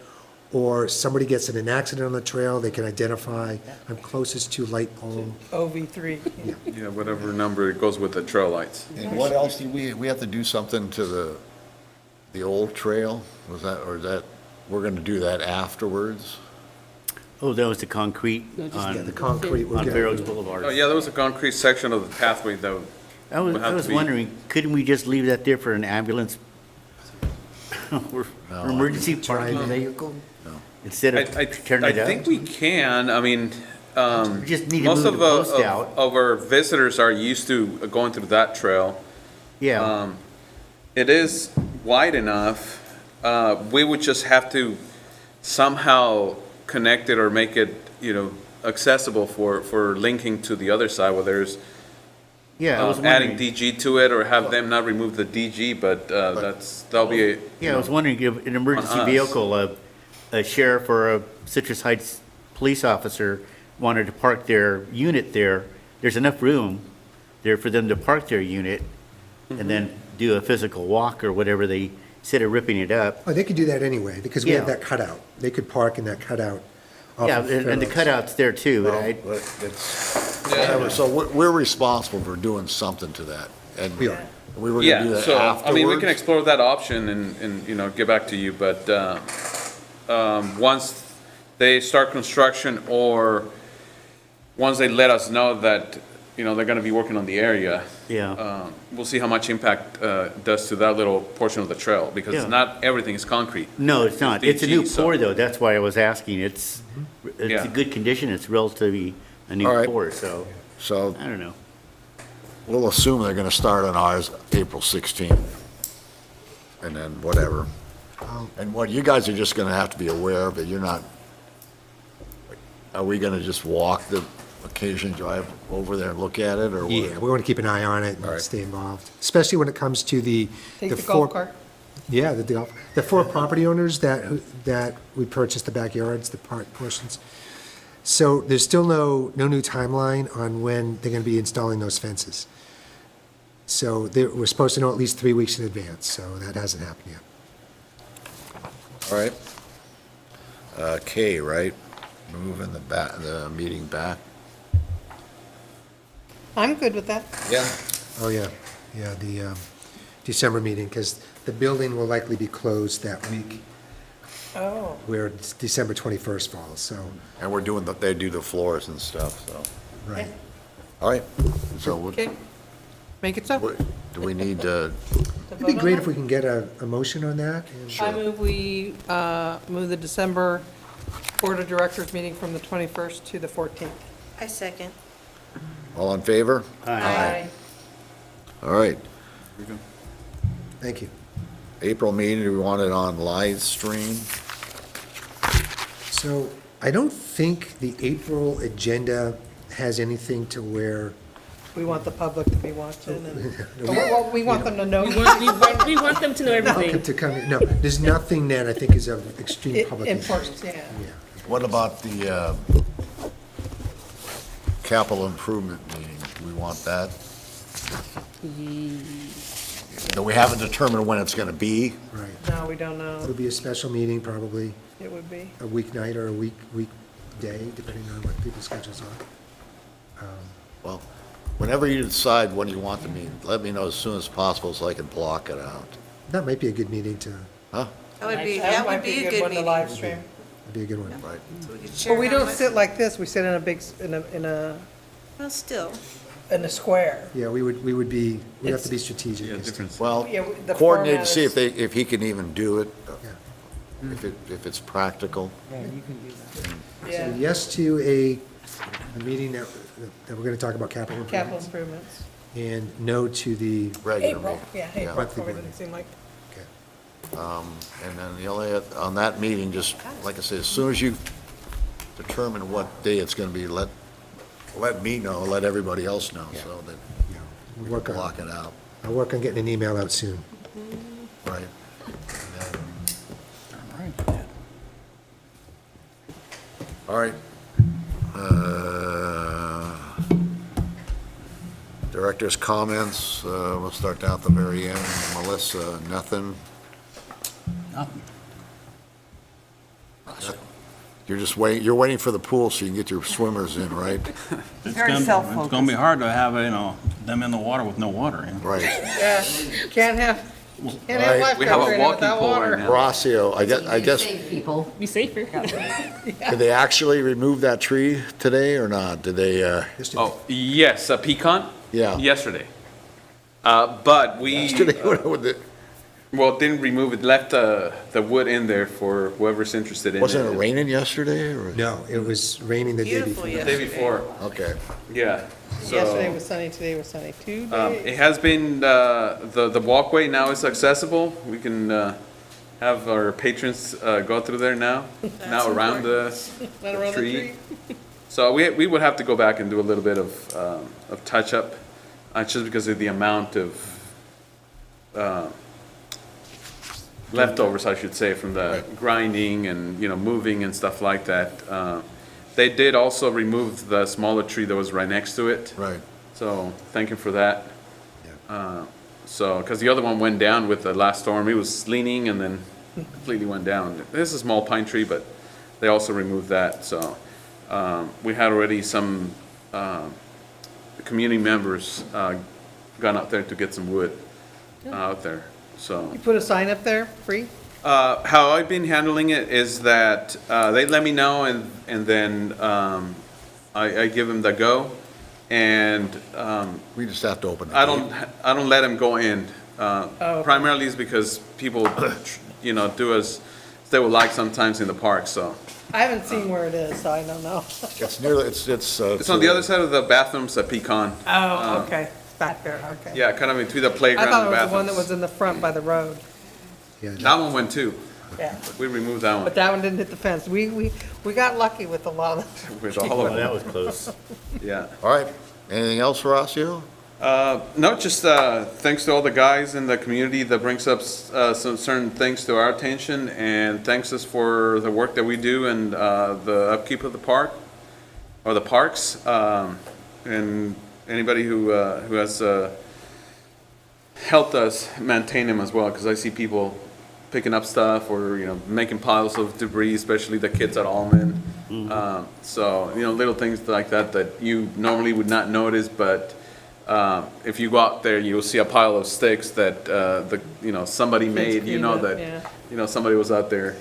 or somebody gets in an accident on the trail, they can identify, I'm closest to light pole. OV3. Yeah, whatever number it goes with the trail lights. and what else do we have to do something to the old trail? Was that, or is that, we're gonna do that afterwards? Oh, that was the concrete No, just Yeah, the on, concrete, we'll on get, Fair Oaks Boulevard. Oh, yeah, there was a concrete section of the pathway that I was, would have I to was be- wondering, couldn't we just leave that there for an ambulance? Or or emergency parking vehicle? Instead of turning it I out? think we can, I mean, We just need to most move of, the post out. of our visitors are used to going through that trail. Yeah, It is wide enough, we would just have to somehow connect it or make it, accessible for linking to the other side, whether it's yeah, I was adding wondering, DG to it or have them not remove the DG, but that'll be a. yeah, I was wondering if an emergency us. vehicle, a sheriff or a Citrus Heights police officer wanted to park their unit there, there's enough room there for them to park their unit and then do a physical walk or whatever they, instead of ripping it up. oh, they could do that anyway, because we have Yeah. that cutout. They could park in that cutout. off Yeah, of and the Fair Oaks. cutout's there too, but I, But it's, so we're responsible for doing something to that, and We are. we were gonna do Yeah, that so, afterwards? I mean, we can explore that option and, get back to you, but, once they start construction or once they let us know that, they're gonna be working on the area, yeah, we'll see how much impact, does to that little portion of the trail, because Yeah. not everything is concrete. no, it's not. It's a new DG, so- pour though, that's why I was asking. It's Yeah. a good condition, it's relatively a new All right. pour, so, So I don't know. we'll assume they're gonna start on ours April 16th, and then whatever. And what, you guys are just gonna have to be aware of it, you're not, are we gonna just walk the occasion drive over there and look at it, or? Yeah, we want to keep an eye on it All and right. stay involved, especially when it comes to the. Take the four- golf cart. Yeah, the four property owners that we purchased the backyards, the part portions. So there's still no new timeline on when they're going to be installing those fences. So we're supposed to know at least 3 weeks in advance, so that hasn't happened yet. All right. K, right? Moving the meeting back? I'm good with that. Yeah. Oh, yeah, the December meeting, because the building will likely be closed that week Oh, where it's December 21st falls, so, And we're doing, they do the floors and stuff, so. right. All right, so okay. Make it so. do we need to, It'd be great if we can get a motion on that. and- I move we move the December Board of Directors meeting from the 21st to the 14th. I second. all in favor? Aye. All right, Thank you. April meeting, do we want it on live stream? So I don't think the April agenda has anything to where, We want the public to be watching and, well, we want them to know. We want them to know everything. to come, no, there's nothing that I think is of extreme public Important, interest. yeah. Yeah. What about the capital improvement meeting? Do we want that? No, we haven't determined when it's gonna be. Right. No, we don't know. It'll be a special meeting, probably It would be. a weeknight or a weekday, depending on what people's schedules are. Well, whenever you decide when you want the meeting, let me know as soon as possible so I can block it out. That might be a good meeting to, Huh? That would be a good one to meeting. live stream. that'd be a good one. Right. But we don't sit like this, we sit in a big, Well, still. in a square. Yeah, we'd have to be strategic. Yeah, as to- different. Well, Yeah, the coordinate to format see is- if he can even do it, Yeah. if it's practical. Yeah, So yes to a meeting that we're going to talk about capital capital improvements, improvements. and no to the, Regular April, meeting. yeah, April, Monthly probably board doesn't seem like. okay. And then the only, on that meeting, just, like I said, as soon as you determine what day it's gonna be, let me know, let everybody else know, so that Yeah, we'll we work can on, block it out, I'll work on getting an email out soon. right? All right. Director's comments, we'll start down at the very end. Melissa, nothing? You're just you're waiting for the pool so you can get your swimmers in, right? Very It's self-focused. gonna be hard to have, them in the water with no water, Right. Yeah, can't have Can't have lifeguard We have a training walking without pool water. right now. Horacio, I guess, Save people. Be safer. did they actually remove that tree today or not? Did they, Oh, yes, a pecan? Yeah. Yesterday. But we, yesterday, well, didn't remove it, left the wood in there for whoever's interested in it. wasn't it raining yesterday or? No, it was raining the day Beautiful before. The day before, Okay. yeah. So, Yesterday was sunny, today was sunny, 2 days. it has been, the walkway now is accessible. We can have our patrons go through there now around the Went around the tree. So we would have to go back and do a little bit of touch-up, just because of the amount of leftovers, I should say, from the grinding and, moving and stuff like that. They did also remove the smaller tree that was right next to it. Right. So thank you for that. So, because the other one went down with the last storm. It was leaning and then completely went down. This is a small pine tree, but they also removed that. So we had already some community members gone out there to get some wood out there. So You put a sign up there, free? how I've been handling it is that they let me know and then I give them the go. And We just have to open it. I don't let them go in. Primarily is because people, do as they would like sometimes in the park, so. I haven't seen where it is, so I don't know. It's near, it's. It's on the other side of the bathrooms at Pecan. Oh, okay, back there, okay. Yeah, kind of between the I playground thought and it the was the one that was bathrooms. in the front by the road, That one went too. yeah. We removed that But one that one didn't hit the fence. We got lucky with a lot of, with all of them, That was close. yeah. All right. Anything else, Horacio? No, just thanks to all the guys in the community that brings up some certain things to our attention, and thanks us for the work that we do and the upkeep of the park, or the parks, and anybody who has helped us maintain them as well, because I see people picking up stuff or, making piles of debris, especially the kids at Almond. So, little things like that you normally would not notice, but if you go out there, you'll see a pile of sticks that somebody made. cleaned up, yeah. Somebody was out there,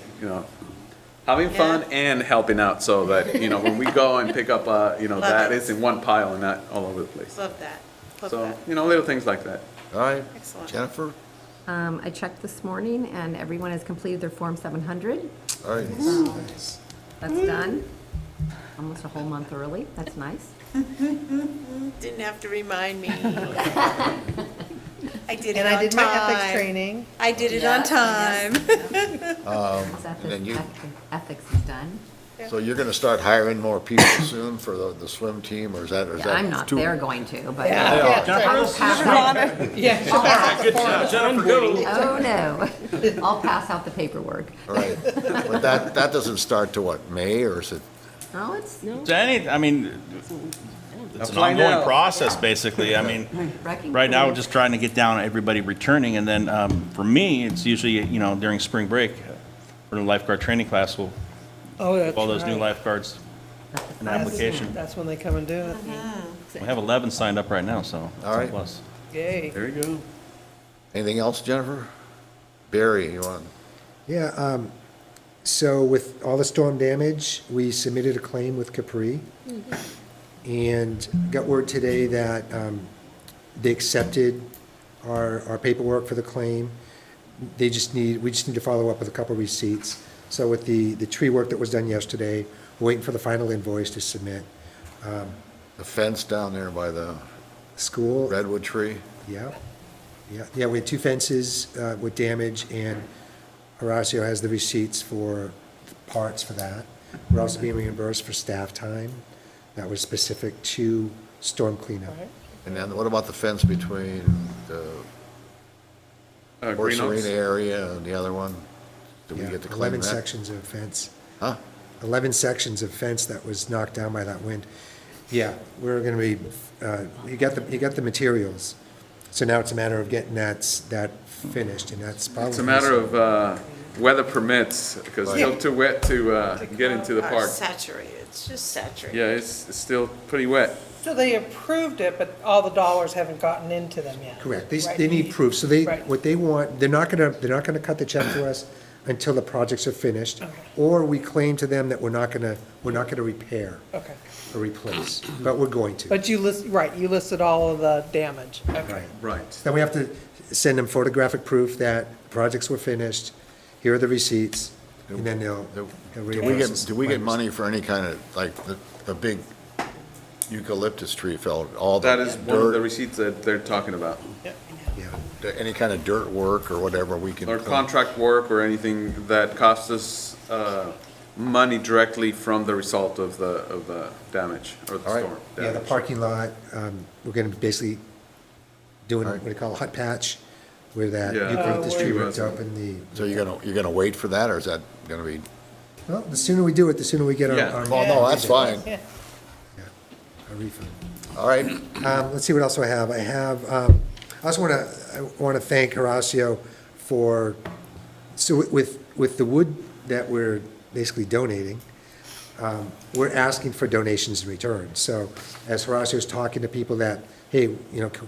having fun and helping out, so that when we go and pick up, that it. is in one pile and not all over the place. Love that. Love So, that. little things like that. All right. Excellent. Jennifer? I checked this morning, and everyone has completed their Form 700. All right. That's done. Almost a whole month early. That's nice. Didn't have to remind me. I did it and on I did my ethics time. training. I did it on time. then you- Ethics is done. So you're gonna start hiring more people soon for the swim team, or is that? I'm not too- there going to, but. Yeah. I will pass out- Yeah, she'll pass out the form. Jennifer, go. Oh, no. I'll pass out the paperwork. All right. But that doesn't start to what, May, or is it? No, it's It's an Find ongoing out. process, basically. I mean, wrecking. right now, we're crew. just trying to get down everybody returning, and then, for me, it's usually, during spring break, for the lifeguard training class, we'll, Oh, that's all those new right. lifeguards, an application. That's when they come and do it. We have 11 signed up right now, so. it's All a right. plus. Yay. There you go. Anything else, Jennifer? Barry, you want? Yeah, so with all the storm damage, we submitted a claim with Capri. And got word today that they accepted our paperwork for the claim. We just need to follow up with a couple receipts. So with the tree work that was done yesterday, we're waiting for the final invoice to submit. The fence down there by the School, redwood tree? yeah, we had two fences with damage, and Horacio has the receipts for parts for that. We're also being reimbursed for staff time that was specific to storm cleanup. And then what about the fence between the Horse Green Oaks? Arena area and the other one? Did we Yeah, get to claim 11 that? sections of fence. Huh? 11 sections of fence that was knocked down by that wind. Yeah, we're gonna be, he got the materials, so now it's a matter of getting that finished, and that's probably. It's a matter of weather permits, because it's still too wet to get into the Are park. saturated, it's just saturated. Yeah, it's still pretty wet. So they approved it, but all the dollars haven't gotten into them yet. Correct. Right. They need proof. So Right. what they want, they're not gonna cut the check to us until the projects are finished. Or we claim to them that we're not gonna repair Okay. or replace, but we're going to. But you you listed all of the damage. Okay. Right. Then we have to send them photographic proof that projects were finished, here are the receipts, and then they'll reimburse us. Do we get money for any kind of, like, the big eucalyptus tree fell, all the That is one of the dirt, receipts that they're talking about. Yeah. any kind of dirt work or whatever we can. Or contract work or anything that costs us money directly from the result of the damage or the All right. storm. Yeah, the damage. parking lot, we're gonna be basically doing All what right. they call a hut patch, where that Yeah. eucalyptus tree where- ripped up in the, So you're gonna wait for that, or is that gonna be? well, the sooner we do it, the sooner we get Yeah. our Well, no, that's fine. Yeah. our refund. All right. Let's see what else I have. I also want to thank Horacio for, so with the wood that we're basically donating, we're asking for donations in return. So as Horacio's talking to people that, hey,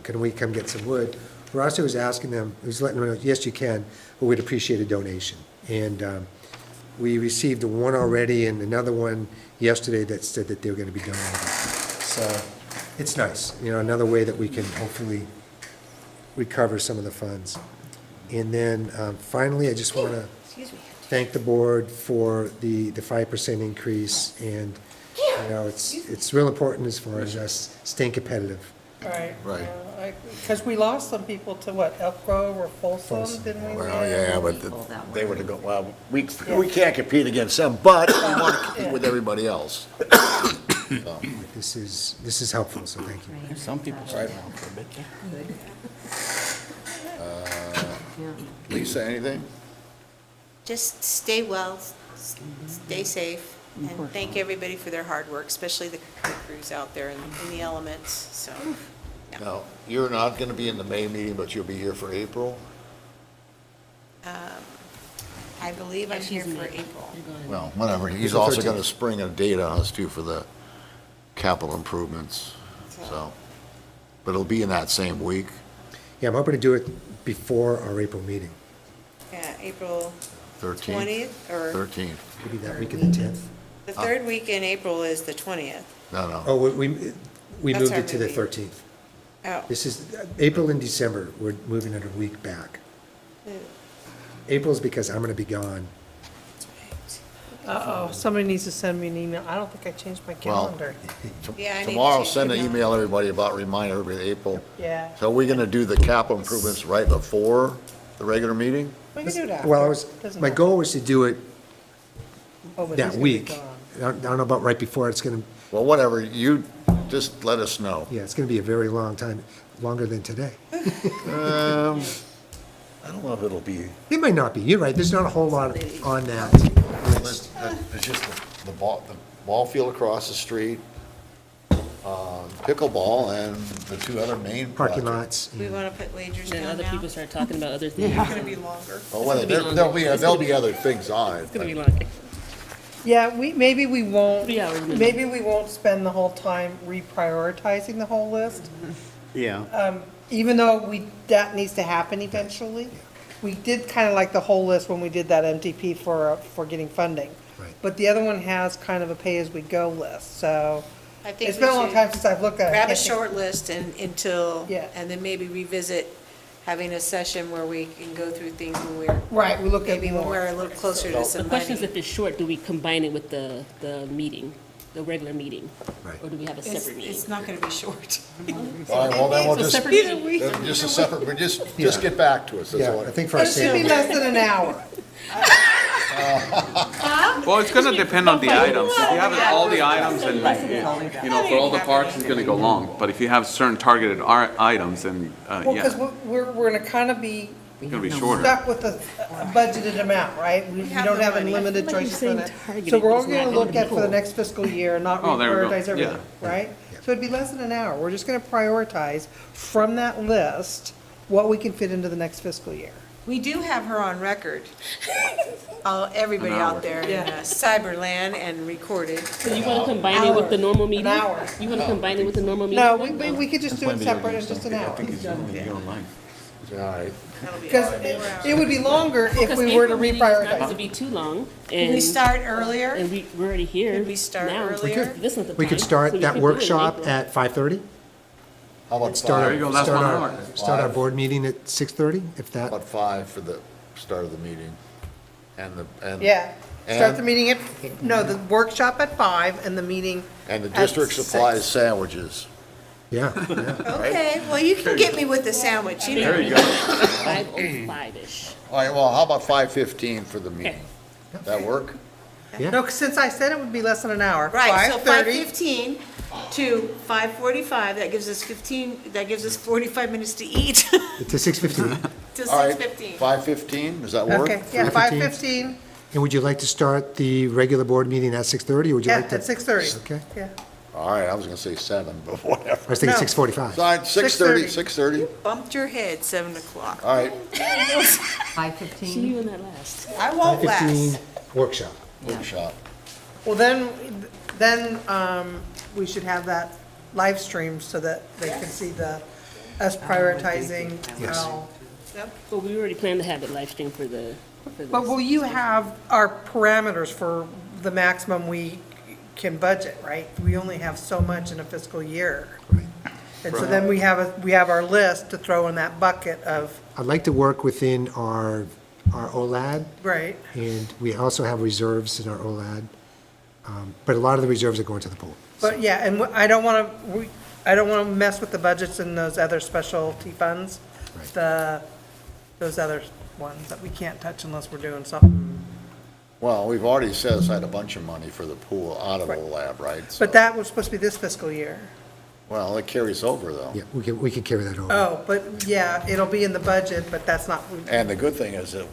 can we come get some wood? Horacio was asking them, he was letting them know, yes, you can, but we'd appreciate a donation. And we received one already and another one yesterday that said that they were going to be donating. So it's nice, another way that we can hopefully recover some of the funds. And then finally, I just want to thank the board for the 5% increase. And, it's real important as far as us staying competitive. Right. Right. Because we lost some people to what, Elk Grove or Folsom, Folsom. didn't we? Well, yeah, but they would have gone, well, we can't compete against them, but we want to compete with everybody else. So, This is helpful, so thank you. Some people Right. for a bit. Lisa, anything? Just stay well, stay safe, and thank everybody for their hard work, especially the crews out there in the elements, so. yeah. No, you're not gonna be in the May meeting, but you'll be here for April? I believe I'm here for April. Well, whatever. He's April also 13th. gonna spring a date on us too for the capital improvements, so. But it'll be in that same week. Yeah, I'm hoping to do it before our April meeting, Yeah, April 13th? 20th, or 13th. maybe that week of the 10th. the third week in April is the 20th. No, no. Oh, we That's moved our it to the movie. 13th. Oh, This is, April and December, we're moving it a week back. April's because I'm gonna be gone. Uh-oh, somebody needs to send me an email. I don't think I changed my Well, calendar. yeah, I need to Tomorrow, change send an the email everybody remind everybody April. Yeah. So we're gonna do the capital improvements right before the regular meeting? We can do it after. Well, Doesn't my matter. goal was to do it Oh, but he's that gonna be week. gone. I don't know about right before, it's gonna, Well, whatever, you just let us know. yeah, it's gonna be a very long time, longer than today. I don't know if it'll be, It might not be, you're right, there's not a whole lot on that list. it's just the ball field across the street, pickleball, and the two other main Parking projects. lots. We want to put wagers Then down other now? people start talking about other things. It's going to be longer. Oh, well, there'll be other things on it. It's gonna be long. Yeah, maybe we won't, 3 hours minimum. maybe we won't spend the whole time reprioritizing the whole list. Yeah. Even though that needs to happen eventually. We did kind of like the whole list when we did that MTP for getting funding. Right. But the other one has kind of a pay-as-we-go list, so I think it's we been a long should time since I've looked at it. I grab a can't think- short list until, Yeah. and then maybe revisit having a session where we can go through things when we're, Right, we look at maybe when more. we're a little closer to The some question is, money. if it's short, do we combine it with the meeting, the regular meeting? Right. Or do we have a It's, separate meeting? it's not going to be short. All right, well, then we'll So just, separate meeting? just a separate, just get back to us, that's Yeah, all. I think for our It should be safety. less than an hour. Well, it's gonna depend on the items. If you have all the items and, for all the parks, it's gonna go long. But if you have certain targeted items, then, Well, because yeah, we're gonna kind of be it's gonna be shorter. stuck with a budgeted amount, right? We have don't the have money. unlimited I feel like choices you're for saying that. targeted, So we're but all it's not gonna look at for the goal. next fiscal year, not Oh, there we go. reprioritize everything, Yeah. right? So it'd be less than an hour. We're just gonna prioritize from that list what we can fit into the next fiscal year. We do have her on record. Everybody out there in Cyberland and recorded. So you want to combine it with the normal meeting? hour. You want to combine it with the normal meeting? No, we could just do it separate in just an hour. All right. Because it would be longer if Because we were to April meeting is not going to reprioritize. be too long. Can we start earlier? And we're already here. Could we start now. earlier? This is the We could time, start so we that could do it in workshop April. at 5:30? How about Start five? our- you go, that's start 1 our- hour. Start our board meeting at 6:30, if How that, about 5 for the start of the meeting? And Yeah, start the And- meeting at, no, the workshop at 5 and the meeting And the at district 6. supplies sandwiches. yeah. Okay, well, you can get me with the sandwich, you know. There you go. 5:05-ish. All right, well, how about 5:15 for the meeting? That work? No, 'cause since I said it would be less than an hour. Right, so 5:30. 5:15 to 5:45, that gives us 45 minutes to eat, To 6:15. till All right, 6:15. 5:15, does that work? Okay, yeah, 5:15, And would you like to start the regular board meeting at 6:30, or would you yeah, like to? at 6:30. Okay, Yeah. All right, I was gonna say 7, but whatever. I was thinking No. 6:45. All right, 6:30, 6:30. 6:30, Bumped your head, 7 o'clock. all right. 5:15? See you in that last. I won't 5:15 last. workshop. Workshop. Well, then we should have that live stream so that they can see us prioritizing. Yes. But we already planned to have it live stream for this. But will you have our parameters for the maximum we can budget, right? We only have so much in a fiscal year. And so then we have our list to throw in that bucket of, I'd like to work within our OLAD, right? and we also have reserves in our OLAD. But a lot of the reserves are going to the pool. But yeah, and I don't want to mess with the budgets in those other specialty funds. Right. Those other ones that we can't touch unless we're doing something. Well, we've already set aside a bunch of money for the pool out of the lab, right? So- But that was supposed to be this fiscal year. Well, it carries over, though. Yeah, we can carry that over. Oh, but yeah, it'll be in the budget, but that's not, And the good thing is that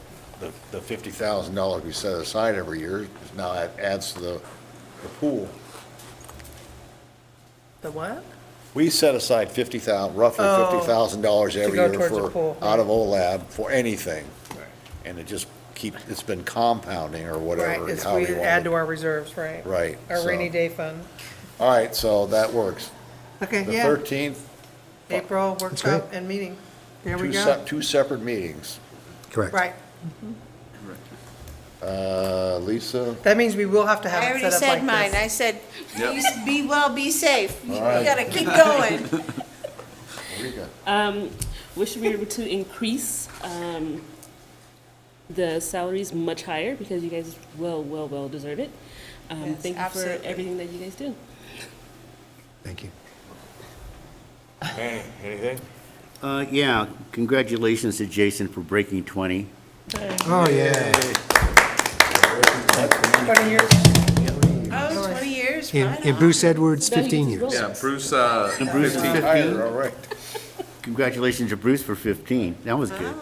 the $50,000 we set aside every year now adds to the pool. the what? We set aside roughly Oh, $50,000 every go year towards the for, pool, out of OLAB for anything. And it just it's been compounding or Right, whatever. it's how we you want add it. to our reserves, right? Right, Our so- rainy day fund. All right, so that works. Okay, The yeah, 13th, April workshop and meeting. There we go. two separate meetings. Correct. Right, Lisa, that means we will have to have I it already set up like said mine, I this. said, please be well, be safe. You right. gotta keep going. Rika. We should be able to increase the salaries much higher because you guys well deserve it. Yes, Thank you absolutely. for everything that you guys do. Thank you. Anything? Yeah, congratulations to Jason for breaking 20. Oh, yeah. 20 years. Oh, 20 years, And right and on. Bruce Edwards, Now you 15 can years. roll. Yeah, Bruce, Bruce is 15. $15. All right. Congratulations to Bruce for 15. That was good.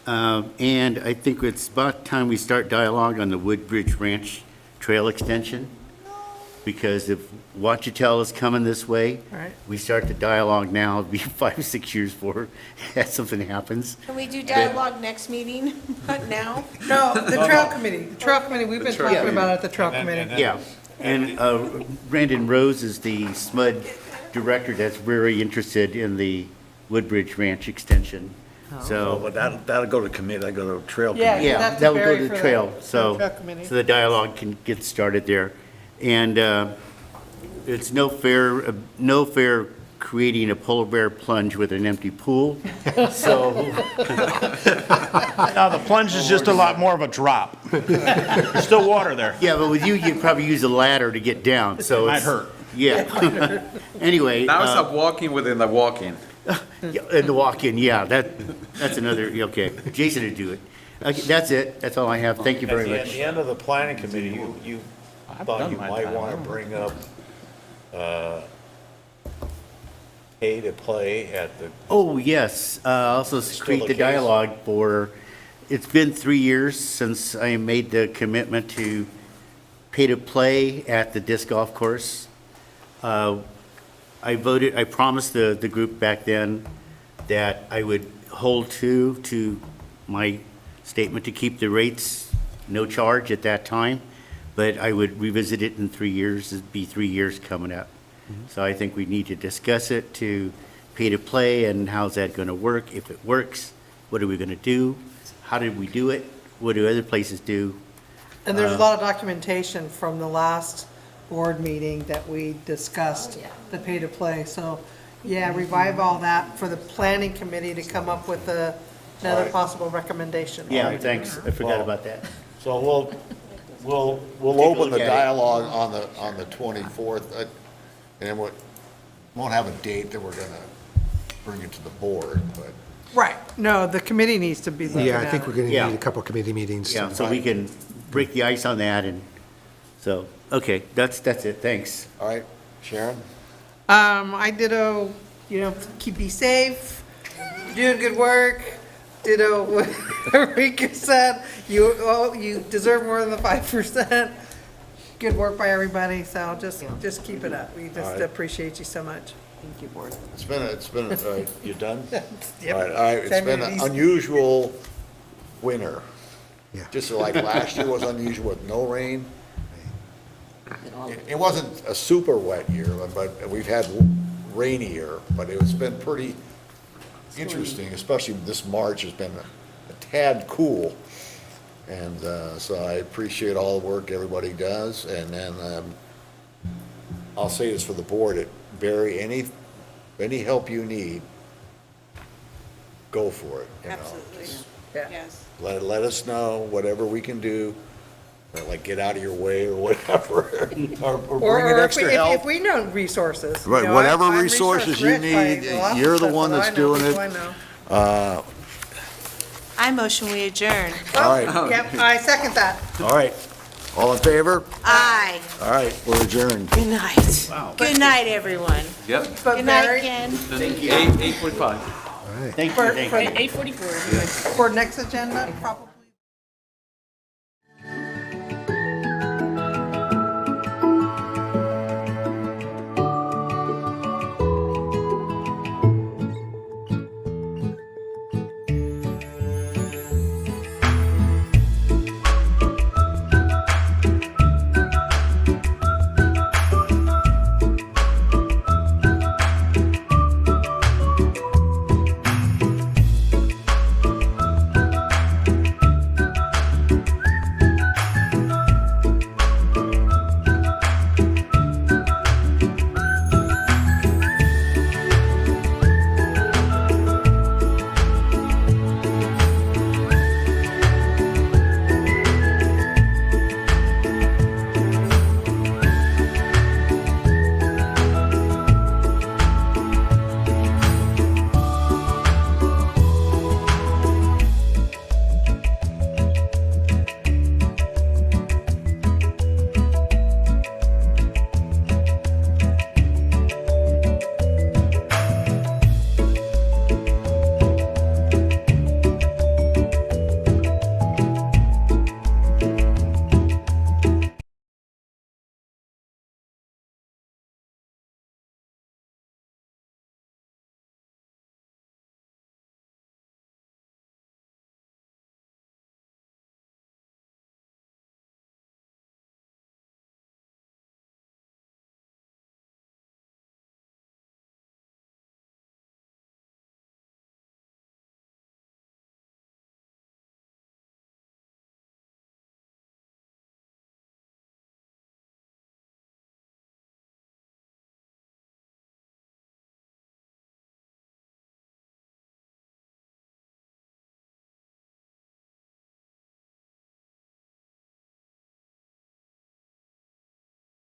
And I think it's about time we start dialogue on the Woodbridge Ranch Trail Extension. Because if Ouachita is coming this way, Right. we start the dialogue now, it'll be 5 or 6 years before something happens. Can we do dialogue next meeting, not now? No, the trail committee, we've been talking about it at the trail committee. Yeah, and Brandon Rose is the SMUD director that's very interested in the Woodbridge Ranch extension. So, But that'll go to committee, that'll go to trail Yeah. committee. yeah, that's that will go very to for the the- trail, for the so, trail committee. so the dialogue can get started there. And it's no fair creating a polar bear plunge with an empty pool, so, Now, the plunge is just a lot more of a drop. There's still water there. yeah, but with you, you'd probably use a ladder to get down, so. Might it's- hurt. Yeah. Anyway. Now it's not walking within the walking. Yeah, and the walk-in, yeah, that's another, okay, Jason would do it. Okay, that's it, that's all I have, thank you very At much. the end of the planning committee, you thought done you my might time. want to bring up, pay to play at the, Oh, yes, also create the the case? dialogue for, it's been 3 years since I made the commitment to pay to play at the disc golf course. I promised the group back then that I would hold to my statement to keep the rates no charge at that time, but I would revisit it in 3 years. It'd be 3 years coming up. So I think we need to discuss it to pay to play, and how's that going to work? If it works, what are we going to do? How did we do it? What do other places do? And there's a lot of documentation from the last board meeting that we discussed, the pay to play. So, yeah, revive all that for the planning committee to come up with another possible recommendation. Yeah, thanks. I forgot about that. So we'll a open look the at it. dialogue on the 24th, and we won't have a date that we're gonna bring it to the board, but. Right, no, the committee needs to be looking at it. Yeah, I think we're going to Yeah. need a couple committee meetings. Yeah, so we can break the ice on that, and so, okay, that's it. Thanks. All right, Sharon? I ditto, be safe, doing good work, ditto what Rika said, you deserve more than the 5%. Good work by everybody, so just keep it up. We All just right. appreciate you so much. Thank you, board. It's been, you done? Yep. All right, it's Send me been an these. unusual winter. Yeah. Just like last year was unusual with no rain. It wasn't a super wet year, but we've had rainier, but it's been pretty interesting, especially this March has been a tad cool. And so I appreciate all the work everybody does, and then I'll say this for the board, Barry, any help you need, go for it, you know. Absolutely, Just yes. let us know, whatever we can do, or like get out of your way or whatever, or bring in Or extra help. if we know resources. Right, I'm whatever resources you resource-rich by need, a lot of you're the stuff one that I that's know, doing people it. I know. I motion we adjourn. All right, Yep, I second that. all right. All in favor? Aye. All right, we're adjourned. Good night. Good night, everyone. Yep. But Good night, Barry, Ken. 8:45. Thank you, For- thank for- you. 8:44. for next agenda, probably.